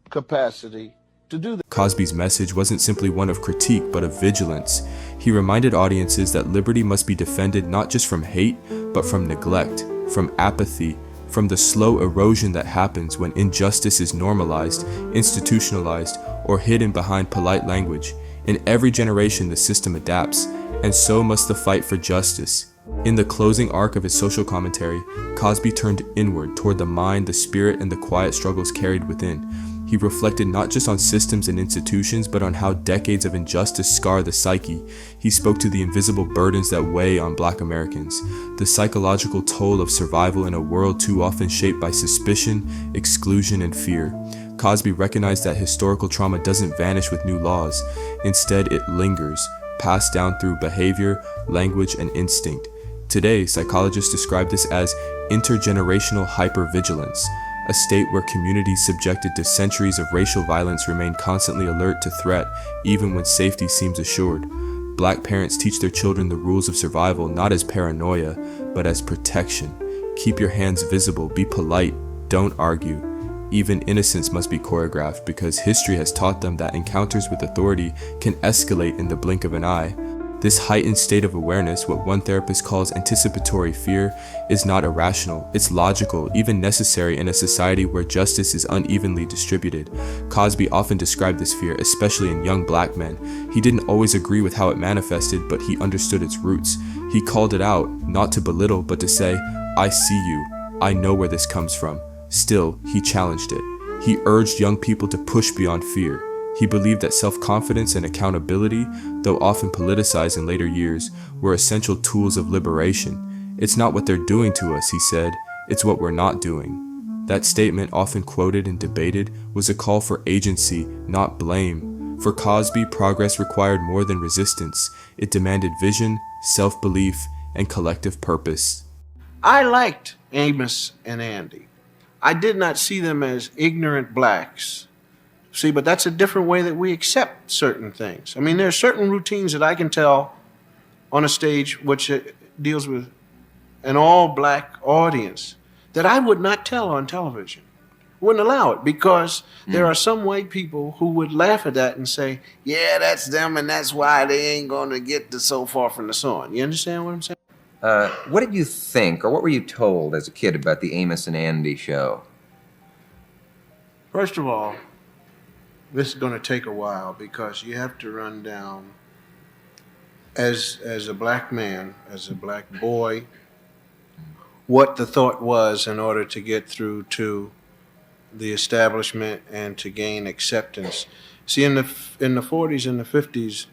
Speaker 13: capacity to do that.
Speaker 3: Cosby's message wasn't simply one of critique, but of vigilance. He reminded audiences that liberty must be defended not just from hate, but from neglect, from apathy, from the slow erosion that happens when injustice is normalized, institutionalized, or hidden behind polite language. In every generation, the system adapts, and so must the fight for justice. In the closing arc of his social commentary, Cosby turned inward toward the mind, the spirit, and the quiet struggles carried within. He reflected not just on systems and institutions, but on how decades of injustice scar the psyche. He spoke to the invisible burdens that weigh on Black Americans, the psychological toll of survival in a world too often shaped by suspicion, exclusion, and fear. Cosby recognized that historical trauma doesn't vanish with new laws. Instead, it lingers, passed down through behavior, language, and instinct. Today, psychologists describe this as intergenerational hypervigilance, a state where communities subjected to centuries of racial violence remain constantly alert to threat, even when safety seems assured. Black parents teach their children the rules of survival not as paranoia, but as protection. Keep your hands visible, be polite, don't argue. Even innocence must be choreographed because history has taught them that encounters with authority can escalate in the blink of an eye. This heightened state of awareness, what one therapist calls anticipatory fear, is not irrational. It's logical, even necessary in a society where justice is unevenly distributed. Cosby often described this fear, especially in young Black men. He didn't always agree with how it manifested, but he understood its roots. He called it out, not to belittle, but to say, "I see you. I know where this comes from." Still, he challenged it. He urged young people to push beyond fear. He believed that self-confidence and accountability, though often politicized in later years, were essential tools of liberation. It's not what they're doing to us, he said, it's what we're not doing. That statement, often quoted and debated, was a call for agency, not blame. For Cosby, progress required more than resistance. It demanded vision, self-belief, and collective purpose.
Speaker 13: I liked Amos and Andy. I did not see them as ignorant blacks. See, but that's a different way that we accept certain things. I mean, there are certain routines that I can tell on a stage which deals with an all-black audience that I would not tell on television. Wouldn't allow it because there are some white people who would laugh at that and say, yeah, that's them and that's why they ain't going to get to so far from the sun. You understand what I'm saying?
Speaker 6: What did you think, or what were you told as a kid about the Amos and Andy show?
Speaker 13: First of all, this is going to take a while because you have to run down as a black man, as a black boy, what the thought was in order to get through to the establishment and to gain acceptance. See, in the 40s and the 50s,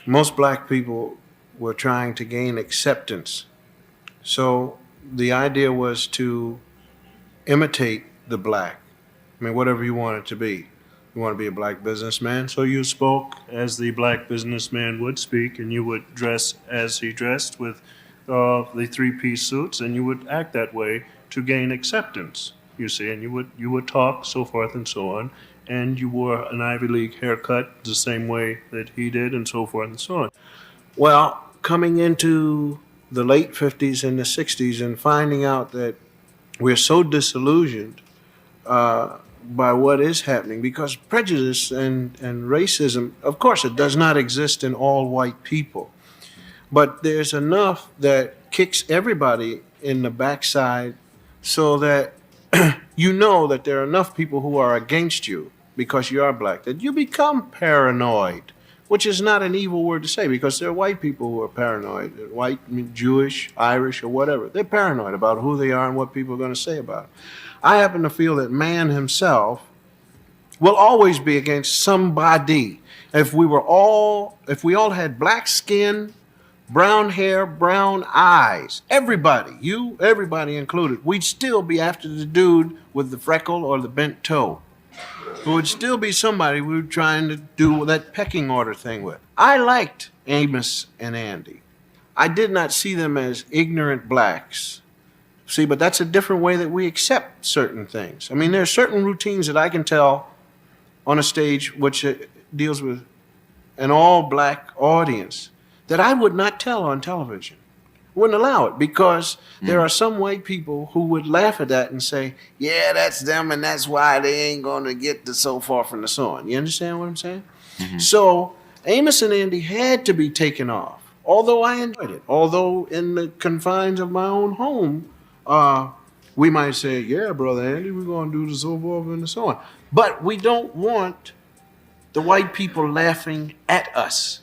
Speaker 13: most black people were trying to gain acceptance. So the idea was to imitate the black. I mean, whatever you want it to be. You want to be a black businessman, so you spoke as the black businessman would speak, and you would dress as he dressed with the three-piece suits, and you would act that way to gain acceptance, you see, and you would talk, so forth and so on, and you wore an Ivy League haircut the same way that he did, and so forth and so on. Well, coming into the late 50s and the 60s and finding out that we're so disillusioned by what is happening, because prejudice and racism, of course, it does not exist in all white people, but there's enough that kicks everybody in the backside so that you know that there are enough people who are against you because you are black, that you become paranoid, which is not an evil word to say because there are white people who are paranoid, white, Jewish, Irish, or whatever. They're paranoid about who they are and what people are going to say about it. I happen to feel that man himself will always be against somebody. If we all had black skin, brown hair, brown eyes, everybody included, we'd still be after the dude with the freckle or the bent toe. There would still be somebody we were trying to do that pecking order thing with. I liked Amos and Andy. I did not see them as ignorant blacks. See, but that's a different way that we accept certain things. I mean, there are certain routines that I can tell on a stage which deals with an all-black audience that I would not tell on television. Wouldn't allow it because there are some white people who would laugh at that and say, yeah, that's them and that's why they ain't going to get to so far from the sun. You understand what I'm saying? Mm-hmm. So Amos and Andy had to be taken off, although I enjoyed it. Although in the confines of my own home, we might say, yeah, Brother Andy, we're going to do the so forth and so on. But we don't want the white people laughing at us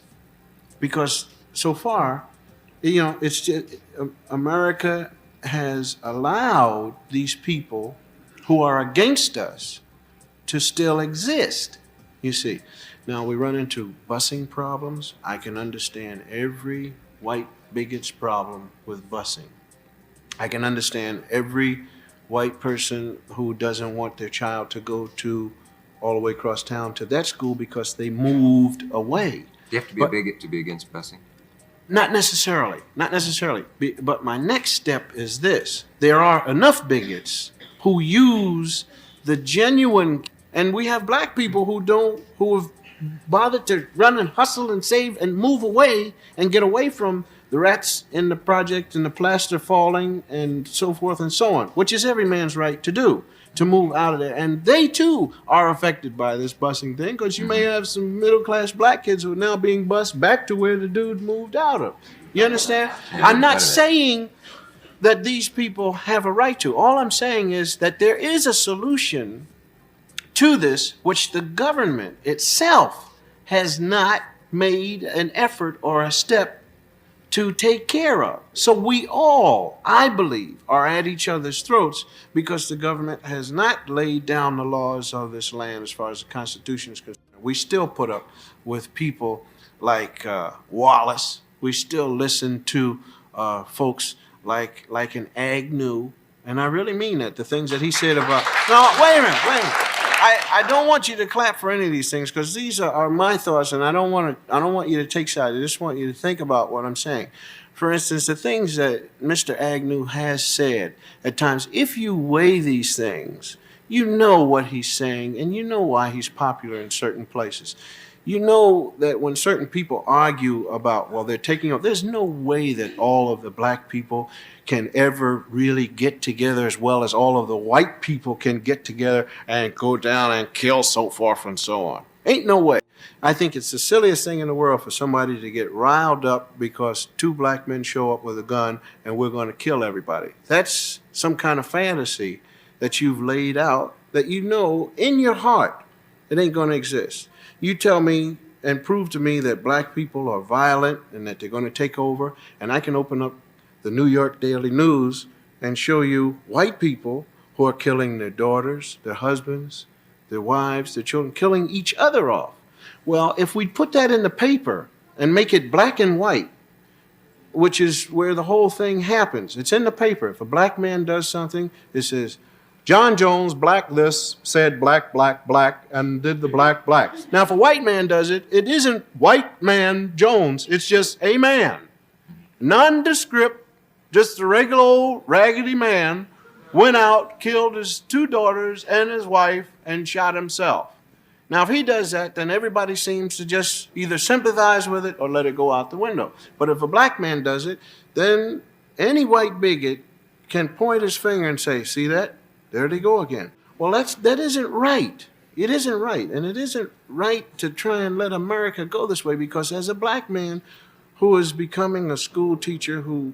Speaker 13: because so far, you know, it's just, America has allowed these people who are against us
Speaker 2: to still exist, you see. Now we run into busing problems. I can understand every white bigot's problem with busing. I can understand every white person who doesn't want their child to go to all the way across town to that school because they moved away.
Speaker 6: Do you have to be a bigot to be against busing?
Speaker 2: Not necessarily, not necessarily. But my next step is this. There are enough bigots who use the genuine, and we have black people who have bothered to run and hustle and save and move away and get away from the rats in the project and the plaster falling and so forth and so on, which is every man's right to do, to move out of there. And they too are affected by this busing thing, because you may have some middle-class black kids who are now being bused back to where the dude moved out of. You understand? I'm not saying that these people have a right to. All I'm saying is that there is a solution to this, which the government itself has not made an effort or a step to take care of. So we all, I believe, are at each other's throats because the government has not laid down the laws of this land as far as the Constitution is concerned. We still put up with people like Wallace. We still listen to folks like an Agnew. And I really mean that, the things that he said about... No, wait a minute. I don't want you to clap for any of these things, because these are my thoughts, and I don't want you to take sides. I just want you to think about what I'm saying. For instance, the things that Mr. Agnew has said at times, if you weigh these things, you know what he's saying, and you know why he's popular in certain places. You know that when certain people argue about, well, they're taking up, there's no way that all of the black people can ever really get together as well as all of the white people can get together and go down and kill, so forth and so on. Ain't no way. I think it's the silliest thing in the world for somebody to get riled up because two black men show up with a gun and we're going to kill everybody. That's some kind of fantasy that you've laid out that you know in your heart it ain't going to exist. You tell me and prove to me that black people are violent and that they're going to take over, and I can open up the New York Daily News and show you white people who are killing their daughters, their husbands, their wives, their children, killing each other off. Well, if we put that in the paper and make it black and white, which is where the whole thing happens, it's in the paper. If a black man does something, it says, John Jones, black this, said black, black, black, and did the black, black. Now, if a white man does it, it isn't white man Jones, it's just a man. Nondescript, just a regular old raggedy man, went out, killed his two daughters and his wife, and shot himself. Now, if he does that, then everybody seems to just either sympathize with it or let it go out the window. But if a black man does it, then any white bigot can point his finger and say, see that? There they go again. Well, that isn't right. It isn't right. And it isn't right to try and let America go this way, because as a black man who is becoming a school teacher who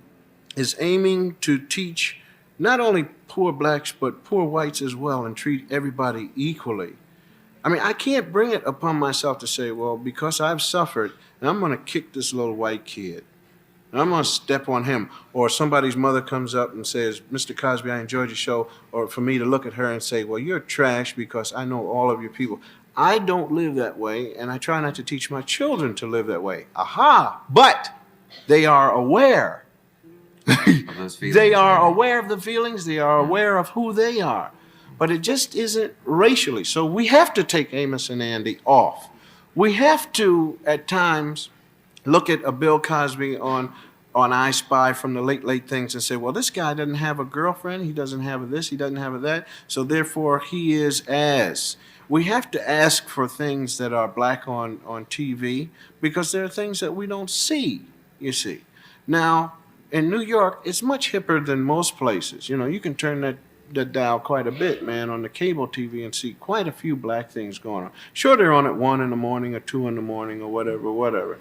Speaker 2: is aiming to teach not only poor blacks but poor whites as well and treat everybody equally, I mean, I can't bring it upon myself to say, well, because I've suffered, and I'm going to kick this little white kid, and I'm going to step on him. Or somebody's mother comes up and says, Mr. Cosby, I enjoyed your show. Or for me to look at her and say, well, you're trash because I know all of your people. I don't live that way, and I try not to teach my children to live that way. Aha! But they are aware. They are aware of the feelings. They are aware of who they are. But it just isn't racially. So we have to take Amos and Andy off. We have to, at times, look at a Bill Cosby on I Spy from the late things and say, well, this guy doesn't have a girlfriend. He doesn't have this. He doesn't have that. So therefore, he is as. We have to ask for things that are black on TV because there are things that we don't see, you see. Now, in New York, it's much hipper than most places. You know, you can turn that dial quite a bit, man, on the cable TV and see quite a few black things going on. Sure, they're on at 1 in the morning or 2 in the morning or whatever.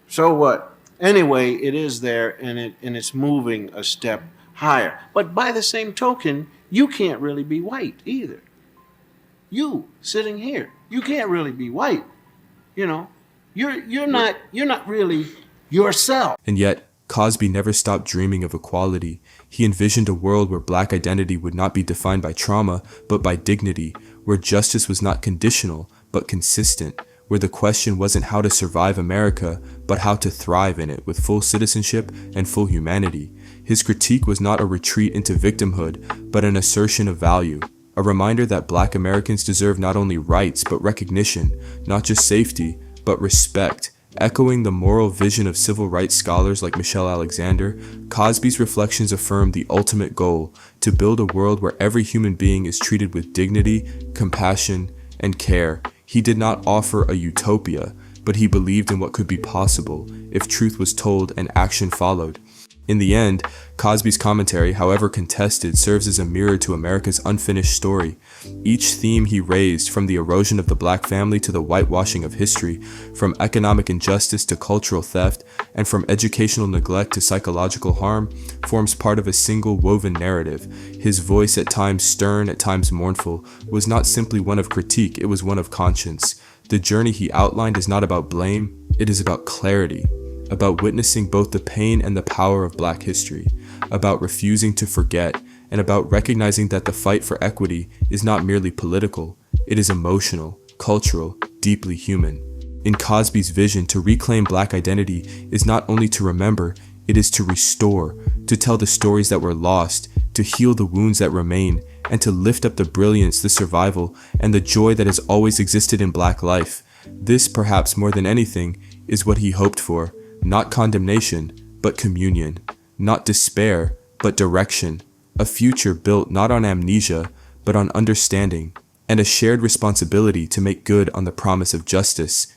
Speaker 2: So what? Anyway, it is there, and it's moving a step higher. But by the same token, you can't really be white either. You sitting here, you can't really be white. You know, you're not really yourself.
Speaker 3: And yet, Cosby never stopped dreaming of equality. He envisioned a world where black identity would not be defined by trauma, but by dignity, where justice was not conditional, but consistent, where the question wasn't how to survive America, but how to thrive in it with full citizenship and full humanity. His critique was not a retreat into victimhood, but an assertion of value, a reminder that black Americans deserve not only rights, but recognition, not just safety, but respect. Echoing the moral vision of civil rights scholars like Michelle Alexander, Cosby's reflections affirmed the ultimate goal, to build a world where every human being is treated with dignity, compassion, and care. He did not offer a utopia, but he believed in what could be possible if truth was told and action followed. In the end, Cosby's commentary, however contested, serves as a mirror to America's unfinished story. Each theme he raised, from the erosion of the black family to the whitewashing of history, from economic injustice to cultural theft, and from educational neglect to psychological harm, forms part of a single woven narrative. His voice, at times stern, at times mournful, was not simply one of critique, it was one of conscience. The journey he outlined is not about blame, it is about clarity. About witnessing both the pain and the power of black history, about refusing to forget, and about recognizing that the fight for equity is not merely political, it is emotional, cultural, deeply human. In Cosby's vision, to reclaim black identity is not only to remember, it is to restore, to tell the stories that were lost, to heal the wounds that remain, and to lift up the brilliance, the survival, and the joy that has always existed in black life. This, perhaps more than anything, is what he hoped for. Not condemnation, but communion. Not despair, but direction. A future built not on amnesia, but on understanding, and a shared responsibility to make good on the promise of justice.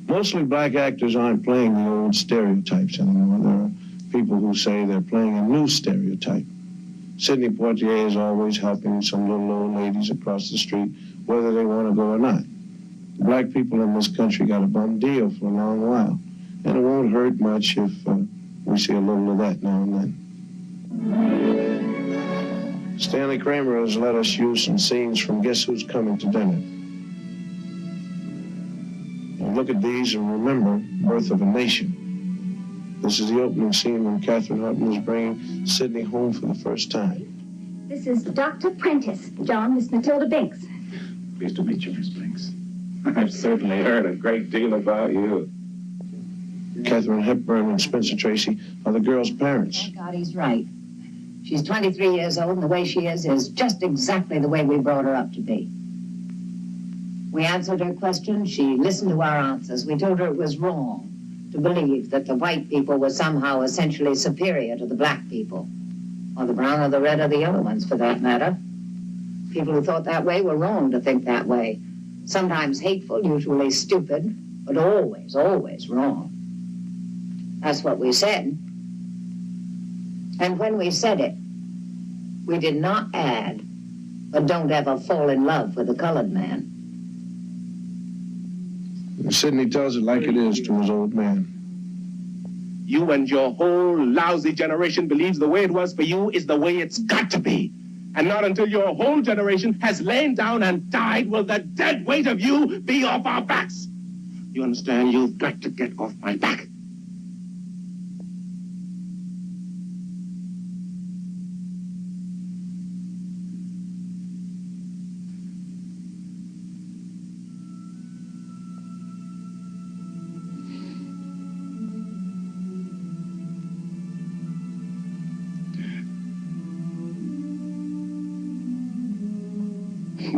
Speaker 2: Mostly black actors aren't playing the old stereotypes anymore. There are people who say they're playing a new stereotype. Sidney Poitier is always helping some little old ladies across the street, whether they want to go or not. Black people in this country got a bum deal for a long while. And it won't hurt much if we see a little of that now and then. Stanley Kramer has let us use some scenes from Guess Who's Coming to Dinner. And look at these and remember Birth of a Nation. This is the opening scene when Katherine Hutton was bringing Sidney home for the first time.
Speaker 9: This is Dr. Prentice, John, Miss Matilda Binks.
Speaker 17: Pleased to meet you, Miss Binks. I've certainly heard a great deal about you.
Speaker 2: Katharine Hepburn and Spencer Tracy are the girl's parents.
Speaker 19: Thank God he's right. She's 23 years old, and the way she is just exactly the way we brought her up to be. We answered her questions. She listened to our answers. We told her it was wrong to believe that the white people were somehow essentially superior to the black people, or the brown or the red or the yellow ones, for that matter. People who thought that way were wrong to think that way. Sometimes hateful, usually stupid, but always, always wrong. That's what we said. And when we said it, we did not add, but don't ever fall in love with a colored man.
Speaker 2: Sidney tells it like it is to his old man.
Speaker 17: You and your whole lousy generation believes the way it was for you is the way it's got to be. And not until your whole generation has lain down and died will the dead weight of you be off our backs. You understand? You've got to get off my back.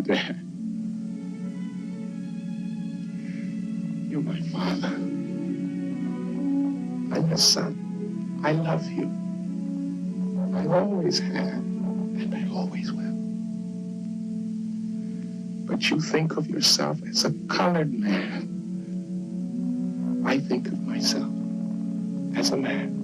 Speaker 17: Dad, you're my father. I'm your son. I love you. I always have, and I always will. But you think of yourself as a colored man. I think of myself as a man.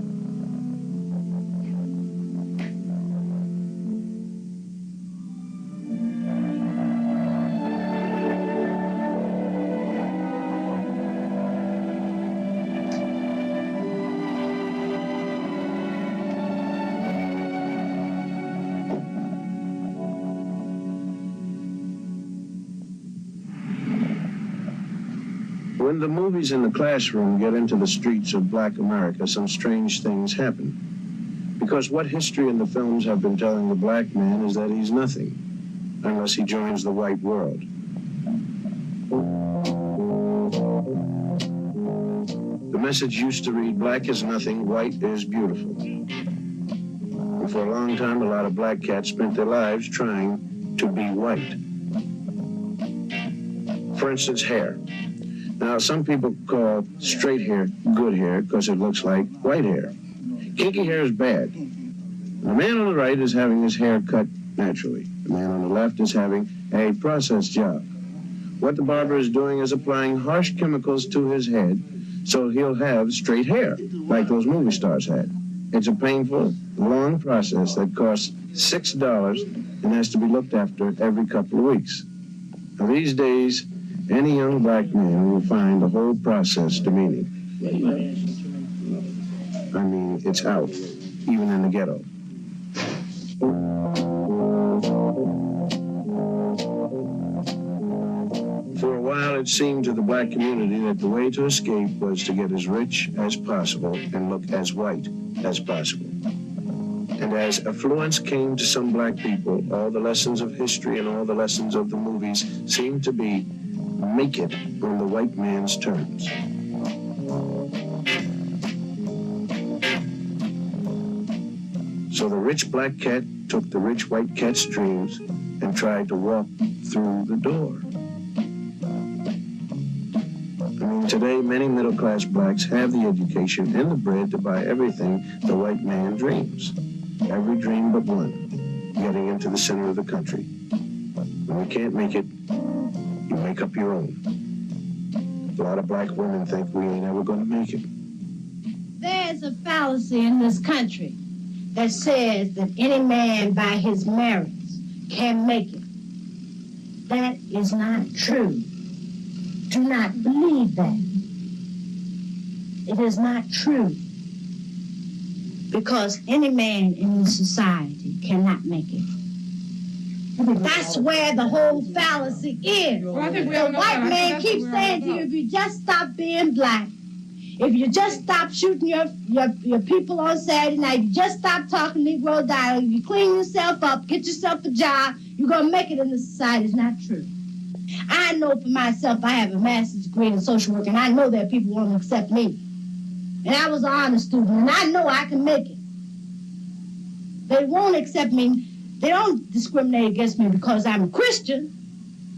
Speaker 2: When the movies in the classroom get into the streets of black America, some strange things happen. Because what history in the films have been telling the black man is that he's nothing, unless he joins the white world. The message used to read, black is nothing, white is beautiful. And for a long time, a lot of black cats spent their lives trying to be white. For instance, hair. Now, some people call straight hair good hair because it looks like white hair. Kinky hair is bad. The man on the right is having his hair cut naturally. The man on the left is having a processed job. What the barber is doing is applying harsh chemicals to his head so he'll have straight hair, like those movie stars had. It's a painful, long process that costs $6 and has to be looked after every couple of weeks. Now, these days, any young black man will find the whole process demeaning. I mean, it's out, even in the ghetto. For a while, it seemed to the black community that the way to escape was to get as rich as possible and look as white as possible. And as affluence came to some black people, all the lessons of history and all the lessons of the movies seemed to be make it on the white man's terms. So the rich black cat took the rich white cat's dreams and tried to walk through the door. I mean, today, many middle-class blacks have the education and the bread to buy everything the white man dreams. Every dream but one, getting into the center of the country. When you can't make it, you make up your own. A lot of black women think we ain't ever going to make it.
Speaker 7: There's a fallacy in this country that says that any man by his merits can make it. That is not true. Do not believe that. It is not true. Because any man in this society cannot make it. That's where the whole fallacy is. The white man keeps saying to you, if you just stop being black, if you just stop shooting your people on Saturday night, you just stop talking Negro dialect, you clean yourself up, get yourself a job, you're going to make it in this society. It's not true. I know for myself, I have a master's degree in social work, and I know that people won't accept me. And I was an honor student, and I know I can make it. They won't accept me. They don't discriminate against me because I'm a Christian.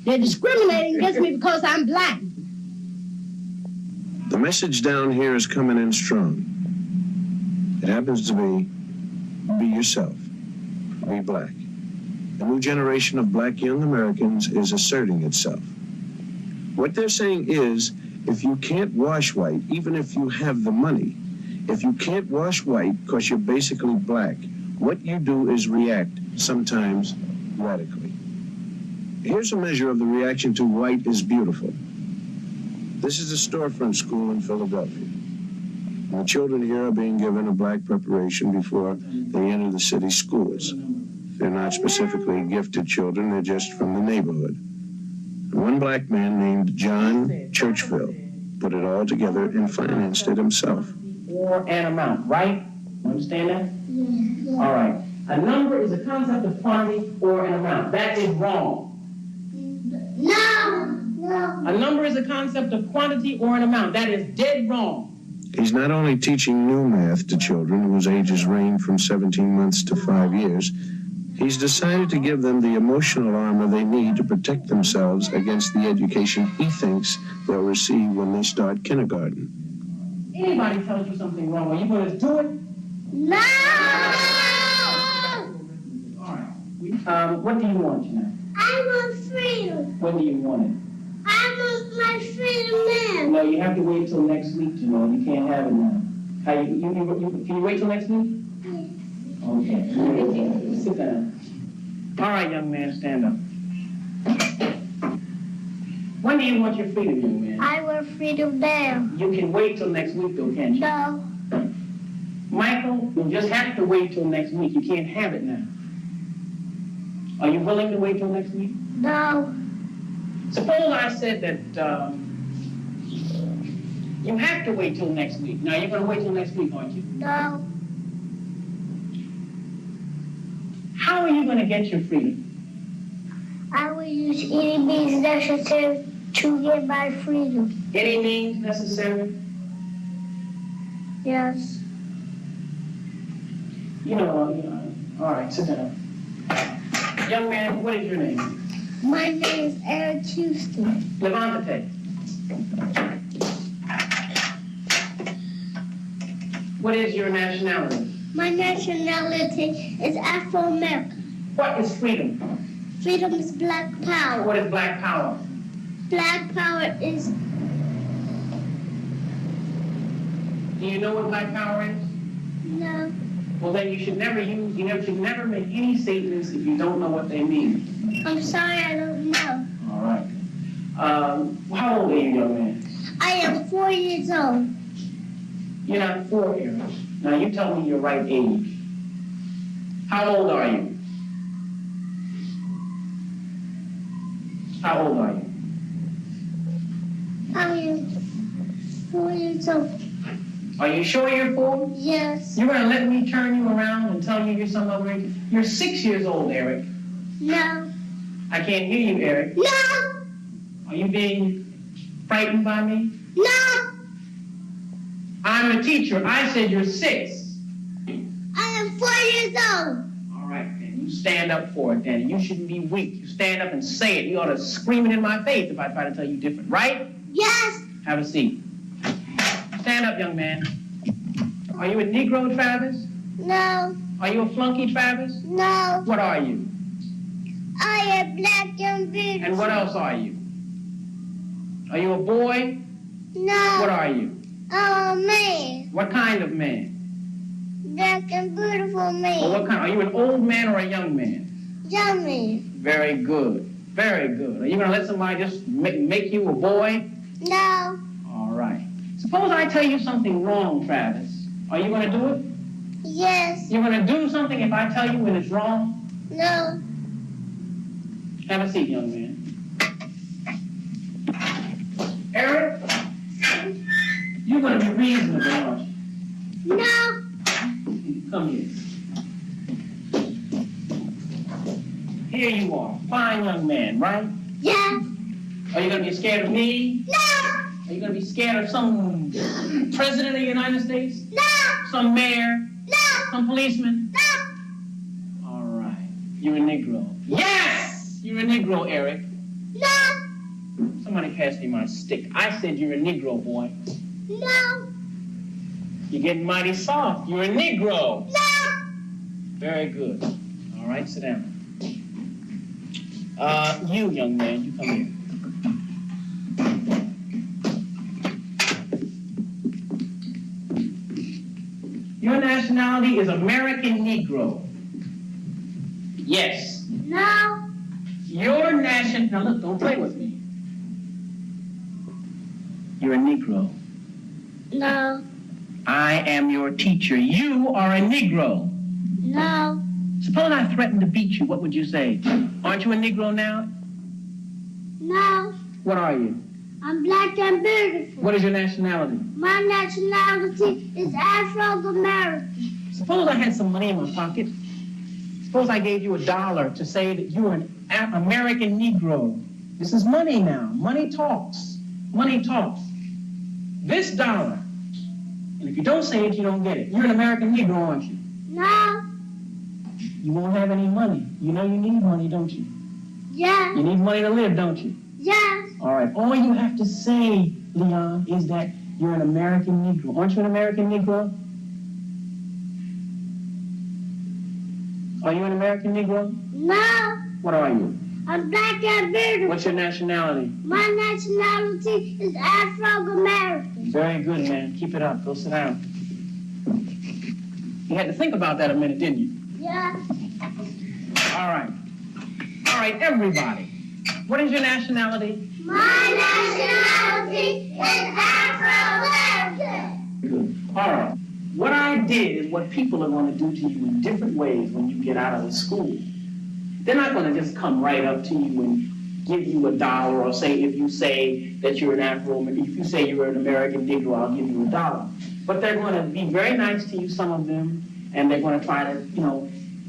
Speaker 7: They're discriminating against me because I'm black.
Speaker 2: The message down here is coming in strong. It happens to be yourself, be black. A new generation of black young Americans is asserting itself. What they're saying is, if you can't wash white, even if you have the money, if you can't wash white because you're basically black, what you do is react, sometimes radically. Here's a measure of the reaction to white is beautiful. This is a storefront school in Philadelphia. And the children here are being given a black preparation before they enter the city schools. They're not specifically gifted children, they're just from the neighborhood. And one black man named John Churchville put it all together and financed it himself.
Speaker 14: Or an amount, right? You understand that? Yeah. All right. A number is a concept of quantity or an amount. That is wrong.
Speaker 15: No.
Speaker 14: A number is a concept of quantity or an amount. That is dead wrong.
Speaker 2: He's not only teaching new math to children whose ages range from 17 months to 5 years, he's decided to give them the emotional armor they need to protect themselves against the education he thinks they'll receive when they start kindergarten.
Speaker 14: Anybody tells you something wrong, are you going to do it?
Speaker 15: No!
Speaker 14: All right. What do you want, Jeanette?
Speaker 15: I want freedom.
Speaker 14: When do you want it?
Speaker 15: I want my freedom now.
Speaker 14: No, you have to wait till next week, Jamal. You can't have it now. Can you wait till next week? Okay. Sit down. All right, young man, stand up. When do you want your freedom, young man?
Speaker 15: I want freedom now.
Speaker 14: You can wait till next week, though, can't you?
Speaker 15: No.
Speaker 14: Michael, you just have to wait till next week. You can't have it now. Are you willing to wait till next week?
Speaker 15: No.
Speaker 14: Suppose I said that You have to wait till next week. Now, you're going to wait till next week, aren't you?
Speaker 16: No.
Speaker 14: How are you going to get your freedom?
Speaker 16: I will use any means necessary to get my freedom.
Speaker 14: Any means necessary?
Speaker 16: Yes.
Speaker 14: You know, all right, sit down. Young man, what is your name?
Speaker 16: My name is Eric Houston.
Speaker 14: Levante. What is your nationality?
Speaker 16: My nationality is Afro-American.
Speaker 14: What is freedom?
Speaker 16: Freedom is black power.
Speaker 14: What is black power?
Speaker 16: Black power is...
Speaker 14: Do you know what black power is?
Speaker 16: No.
Speaker 14: Well, then you should never should never make any statements if you don't know what they mean.
Speaker 16: I'm sorry, I don't know.
Speaker 14: All right. How old are you, young man?
Speaker 16: I am 4 years old.
Speaker 14: You're not 4 years. Now, you tell me your right age. How old are you? How old are you?
Speaker 16: I am 4 years old.
Speaker 14: Are you sure you're 4?
Speaker 16: Yes.
Speaker 14: You're going to let me turn you around and tell you you're some other age? You're 6 years old, Eric.
Speaker 16: No.
Speaker 14: I can't hear you, Eric.
Speaker 16: No.
Speaker 14: Are you being frightened by me?
Speaker 16: No.
Speaker 14: I'm a teacher. I said you're 6.
Speaker 16: I am 4 years old.
Speaker 14: All right, then. You stand up for it, then. You shouldn't be weak. You stand up and say it. You ought to scream it in my face if I try to tell you different, right?
Speaker 16: Yes.
Speaker 14: Have a seat. Stand up, young man. Are you a Negro, Travis?
Speaker 16: No.
Speaker 14: Are you a flunky, Travis?
Speaker 16: No.
Speaker 14: What are you?
Speaker 16: I am black and beautiful.
Speaker 14: And what else are you? Are you a boy?
Speaker 16: No.
Speaker 14: What are you?
Speaker 16: I'm a man.
Speaker 14: What kind of man?
Speaker 16: Black and beautiful man.
Speaker 14: Well, what kind? Are you an old man or a young man?
Speaker 16: Young man.
Speaker 14: Very good. Very good. Are you going to let somebody just make you a boy?
Speaker 16: No.
Speaker 14: All right. Suppose I tell you something wrong, Travis. Are you going to do it?
Speaker 16: Yes.
Speaker 14: You're going to do something if I tell you when it's wrong?
Speaker 16: No.
Speaker 14: Have a seat, young man. Eric, you're going to be reasonable, aren't you?
Speaker 16: No.
Speaker 14: Come here. Here you are. Fine young man, right?
Speaker 16: Yeah.
Speaker 14: Are you going to be scared of me?
Speaker 16: No.
Speaker 14: Are you going to be scared of some president of the United States?
Speaker 16: No.
Speaker 14: Some mayor?
Speaker 16: No.
Speaker 14: Some policeman?
Speaker 16: No.
Speaker 14: All right. You're a Negro. Yes! You're a Negro, Eric.
Speaker 16: No.
Speaker 14: Somebody pass me my stick. I said you're a Negro, boy.
Speaker 16: No.
Speaker 14: You're getting mighty soft. You're a Negro.
Speaker 16: No.
Speaker 14: Very good. All right, sit down. You, young man, you come here. Your nationality is American Negro. Yes.
Speaker 16: No.
Speaker 14: Your nationality... Now look, don't play with me. You're a Negro.
Speaker 16: No.
Speaker 14: I am your teacher. You are a Negro.
Speaker 16: No.
Speaker 14: Suppose I threatened to beat you, what would you say? Aren't you a Negro now?
Speaker 16: No.
Speaker 14: What are you?
Speaker 16: I'm black and beautiful.
Speaker 14: What is your nationality?
Speaker 16: My nationality is Afro-American.
Speaker 14: Suppose I had some money in my pocket. Suppose I gave you $1 to say that you are an American Negro. This is money now. Money talks. Money talks. This $1, and if you don't say it, you don't get it. You're an American Negro, aren't you?
Speaker 16: No.
Speaker 14: You won't have any money. You know you need money, don't you?
Speaker 16: Yeah.
Speaker 14: You need money to live, don't you?
Speaker 16: Yes.
Speaker 14: All right. All you have to say, Leon, is that you're an American Negro. Aren't you an American Negro? Are you an American Negro?
Speaker 16: No.
Speaker 14: What are you?
Speaker 16: I'm black and beautiful.
Speaker 14: What's your nationality?
Speaker 16: My nationality is Afro-American.
Speaker 14: Very good, man. Keep it up. Go sit down. You had to think about that a minute, didn't you?
Speaker 16: Yeah.
Speaker 14: All right. All right, everybody. What is your nationality?
Speaker 16: My nationality is Afro-American.
Speaker 14: Good. All right. What I did is what people are going to do to you in different ways when you get out of the school. They're not going to just come right up to you and give you $1, or say if you say that you're an if you say you're an American Negro, I'll give you $1. But they're going to be very nice to you, some of them, and they're going to try to,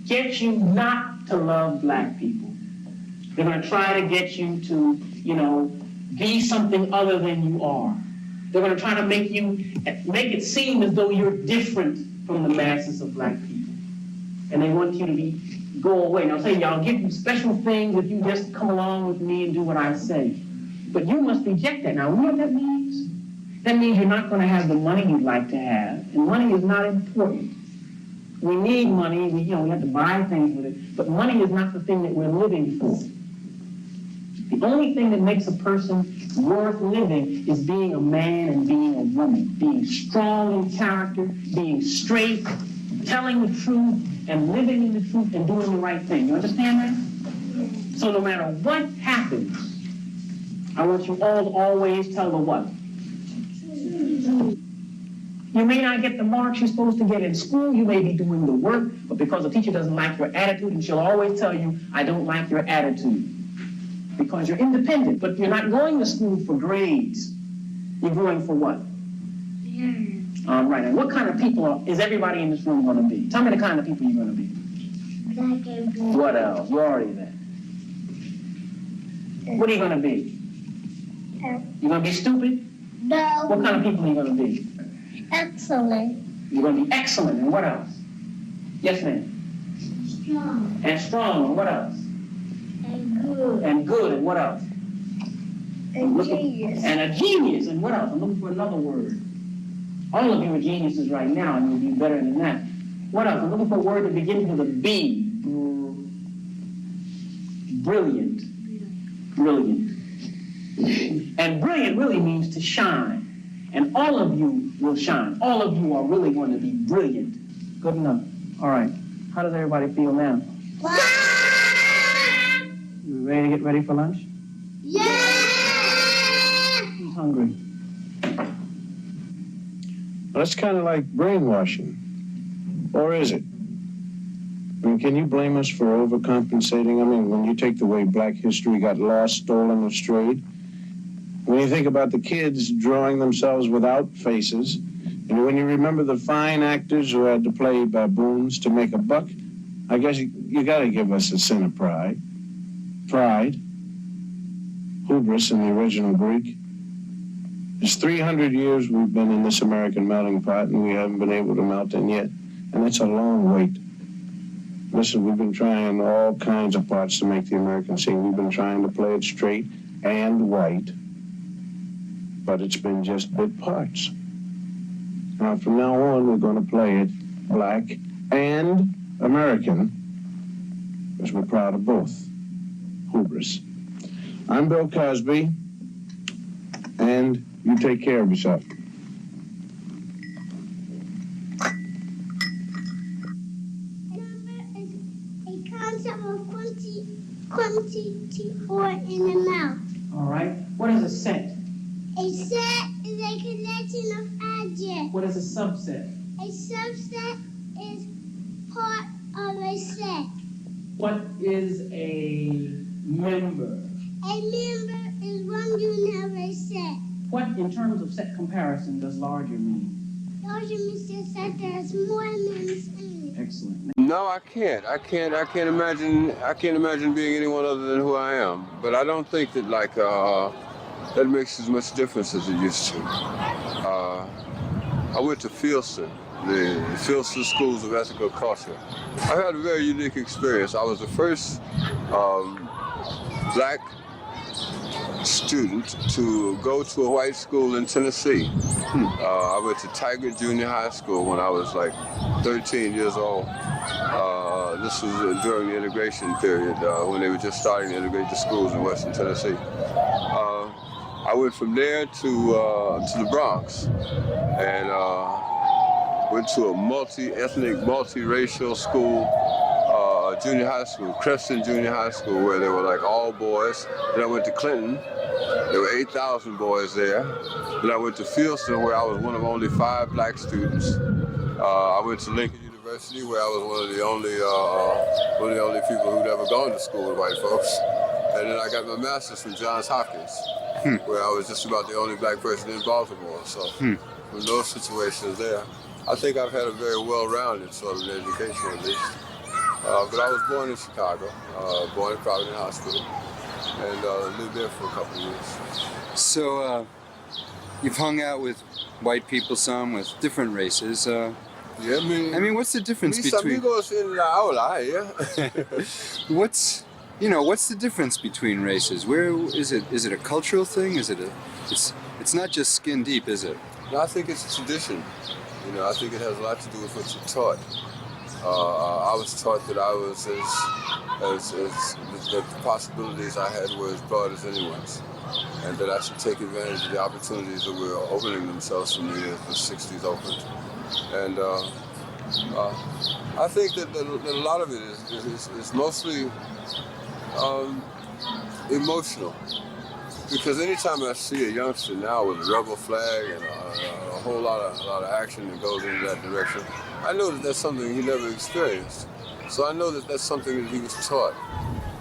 Speaker 14: get you not to love black people. They're going to try to get you to, be something other than you are. They're going to try to make it seem as though you're different from the masses of black people. And they want you to go away. Now, say, I'll give you special things if you just come along with me and do what I say. But you must reject that. Now, you know what that means? That means you're not going to have the money you'd like to have. And money is not important. We need money. We have to buy things with it. But money is not the thing that we're living for. The only thing that makes a person worth living is being a man and being a woman, being strong in character, being straight, telling the truth, and living in the truth and doing the right thing. You understand that? So no matter what happens, I want you all to always tell the what? You may not get the marks you're supposed to get in school. You may be doing the work, but because the teacher doesn't like your attitude, and she'll always tell you, I don't like your attitude. Because you're independent, but you're not going to school for grades. You're going for what? All right, and what kind of people is everybody in this room going to be? Tell me the kind of people you're going to be.
Speaker 16: Black and blue.
Speaker 14: What else? You're already there. What are you going to be? You're going to be stupid?
Speaker 16: No.
Speaker 14: What kind of people are you going to be?
Speaker 16: Excellent.
Speaker 14: You're going to be excellent, and what else? Yes, ma'am.
Speaker 16: Strong.
Speaker 14: And strong, and what else?
Speaker 16: And good.
Speaker 14: And good, and what else?
Speaker 16: And genius.
Speaker 14: And a genius, and what else? I'm looking for another word. All of you are geniuses right now, and you'll be better than that. What else? I'm looking for a word that begins with a B. Brilliant. Brilliant. And brilliant really means to shine. And all of you will shine. All of you are really going to be brilliant. Good enough. All right. How does everybody feel now? You ready to get ready for lunch?
Speaker 16: Yeah!
Speaker 14: Who's hungry?
Speaker 2: Well, it's kind of like brainwashing. Or is it? I mean, can you blame us for overcompensating? I mean, when you take the way black history got lost, stolen, or strayed, when you think about the kids drawing themselves without faces, and when you remember the fine actors who had to play baboons to make a buck, I guess you got to give us a sin of pride. Pride, hubris in the original Greek. It's 300 years we've been in this American melting pot, and we haven't been able to melt in yet, and that's a long wait. Listen, we've been trying all kinds of parts to make the American scene. We've been trying to play it straight and white, but it's been just bit parts. Now, from now on, we're going to play it black and American, because we're proud of both. Hubris. I'm Bill Cosby, and you take care of yourself.
Speaker 16: A concept of quantity or in the mouth.
Speaker 14: All right. What is a set?
Speaker 16: A set is a collection of objects.
Speaker 14: What is a subset?
Speaker 16: A subset is part of a set.
Speaker 14: What is a member?
Speaker 16: A member is one unit of a set.
Speaker 14: What, in terms of set comparison, does larger mean?
Speaker 16: Larger means a set that has more members in it.
Speaker 14: Excellent.
Speaker 18: No, I can't. I can't imagine being anyone other than who I am. But I don't think that that makes as much difference as it used to. I went to Fieldston, the Fieldston Schools of Ethical Culture. I had a very unique experience. I was the first black student to go to a white school in Tennessee. I went to Tiger Junior High School when I was like 13 years old. This was during the integration period when they were just starting to integrate the schools in Western Tennessee. I went from there to the Bronx and went to a multi-ethnic, multi-racial school, junior high school, Creston Junior High School, where they were like all boys. Then I went to Clinton. There were 8,000 boys there. Then I went to Fieldston, where I was one of only 5 black students. I went to Lincoln University, where I was one of the only people who'd ever gone to school with white folks. And then I got my master's from Johns Hopkins, where I was just about the only black person in Baltimore. So from those situations there, I think I've had a very well-rounded sort of education at least. But I was born in Chicago, born in Providence Hospital, and lived there for a couple of years.
Speaker 20: So you've hung out with white people, some with different races.
Speaker 18: Yeah,
Speaker 20: I mean, what's the difference between? What's the difference between races? Where is it? Is it a cultural thing? Is it it's not just skin deep, is it?
Speaker 18: No, I think it's a tradition. You know, I think it has a lot to do with what you're taught. I was taught that I was that the possibilities I had were as broad as anyone's, and that I should take advantage of the opportunities that were opening themselves for me as the 60s opened. And I think that a lot of it is mostly emotional. Because anytime I see a youngster now with a rebel flag and a whole lot of action that goes in that direction, I know that that's something he never experienced. So I know that that's something that he was taught.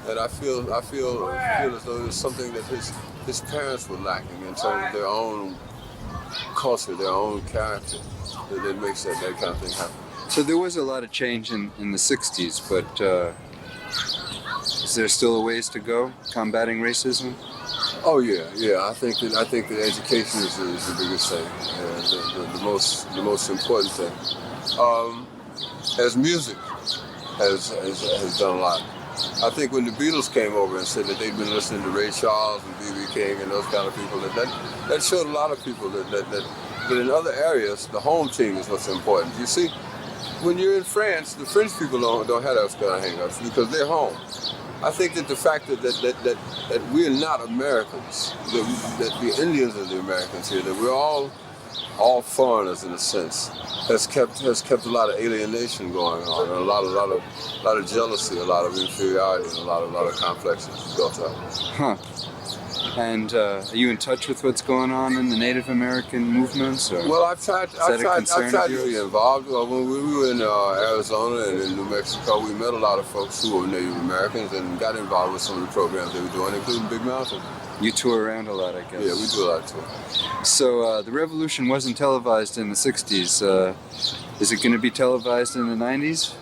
Speaker 18: And I feel as though it's something that his parents were lacking in terms of their own culture, their own character, that makes that kind of thing happen.
Speaker 20: So there was a lot of change in the 60s, but is there still a ways to go combating racism?
Speaker 18: Oh yeah. I think that education is the biggest thing, and the most important thing. As music has done a lot. I think when the Beatles came over and said that they'd been listening to Ray Charles and B.B. King and those kind of people, that showed a lot of people that in other areas the home team is what's important. You see, when you're in France, the French people don't have those kind of hang-ups because they're home. I think that the fact that we're not Americans, that the Indians are the Americans here, that we're all foreigners in a sense, has kept a lot of alienation going on, and a lot of jealousy, a lot of inferiority, and a lot of complexes built up.
Speaker 20: Huh. And are you in touch with what's going on in the Native American movements? Or
Speaker 18: well, I've tried to be involved. Well, when we were in Arizona and in New Mexico, we met a lot of folks who were Native Americans and got involved with some of the programs they were doing, including Big Mountain.
Speaker 20: You tour around a lot, I guess.
Speaker 18: Yeah, we do a lot of touring.
Speaker 20: So the revolution wasn't televised in the 60s. Is it going to be televised in the 90s?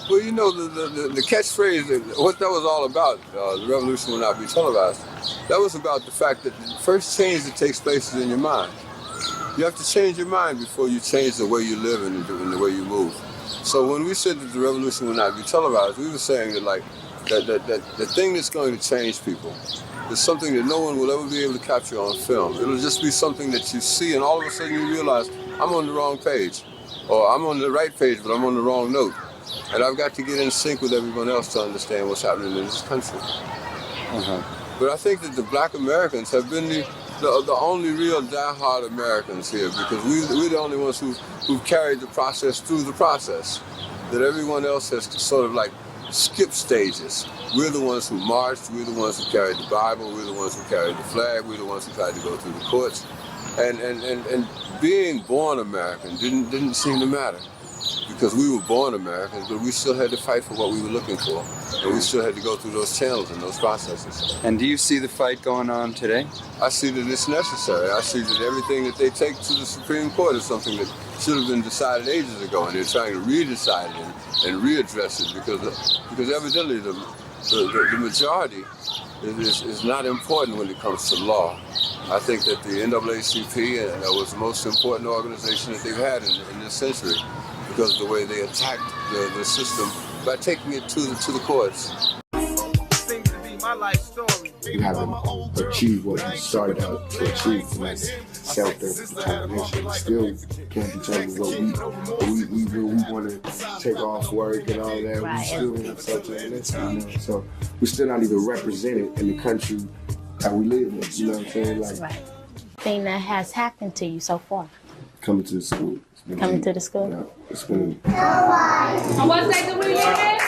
Speaker 18: Well, you know, the catchphrase, what that was all about, the revolution will not be televised, that was about the fact that the first change that takes place is in your mind. You have to change your mind before you change the way you live and the way you move. So when we said that the revolution will not be televised, we were saying that the thing that's going to change people is something that no one will ever be able to capture on film. It'll just be something that you see and all of a sudden you realize, I'm on the wrong page, or I'm on the right page, but I'm on the wrong note. And I've got to get in sync with everyone else to understand what's happening in this country. But I think that the black Americans have been the only real die-hard Americans here, because we're the only ones who've carried the process through the process. That everyone else has sort of like skipped stages. We're the ones who marched, we're the ones who carried the Bible, we're the ones who carried the flag, we're the ones who tried to go through the courts. And being born American didn't seem to matter. Because we were born Americans, but we still had to fight for what we were looking for. And we still had to go through those channels and those processes.
Speaker 20: And do you see the fight going on today?
Speaker 18: I see that it's necessary. I see that everything that they take to the Supreme Court is something that should have been decided ages ago, and they're trying to redecide it and readdress it because evidently the majority is not important when it comes to law. I think that the NAACP was the most important organization that they've had in this century, because of the way they attacked the system by taking it to the courts.
Speaker 21: Seems to be my life story.
Speaker 22: You haven't achieved what you started out to achieve, and that's self-determination. Still can't determine what we want to take off work and all that. Right. We still have self-determination, you know? So we're still not even represented in the country that we live in. You know what I'm saying? Like,
Speaker 1: right. Thing that has happened to you so far.
Speaker 22: Coming to the school.
Speaker 1: Coming to the school?
Speaker 22: Yeah, it's been.
Speaker 15: And what's that that we're looking at?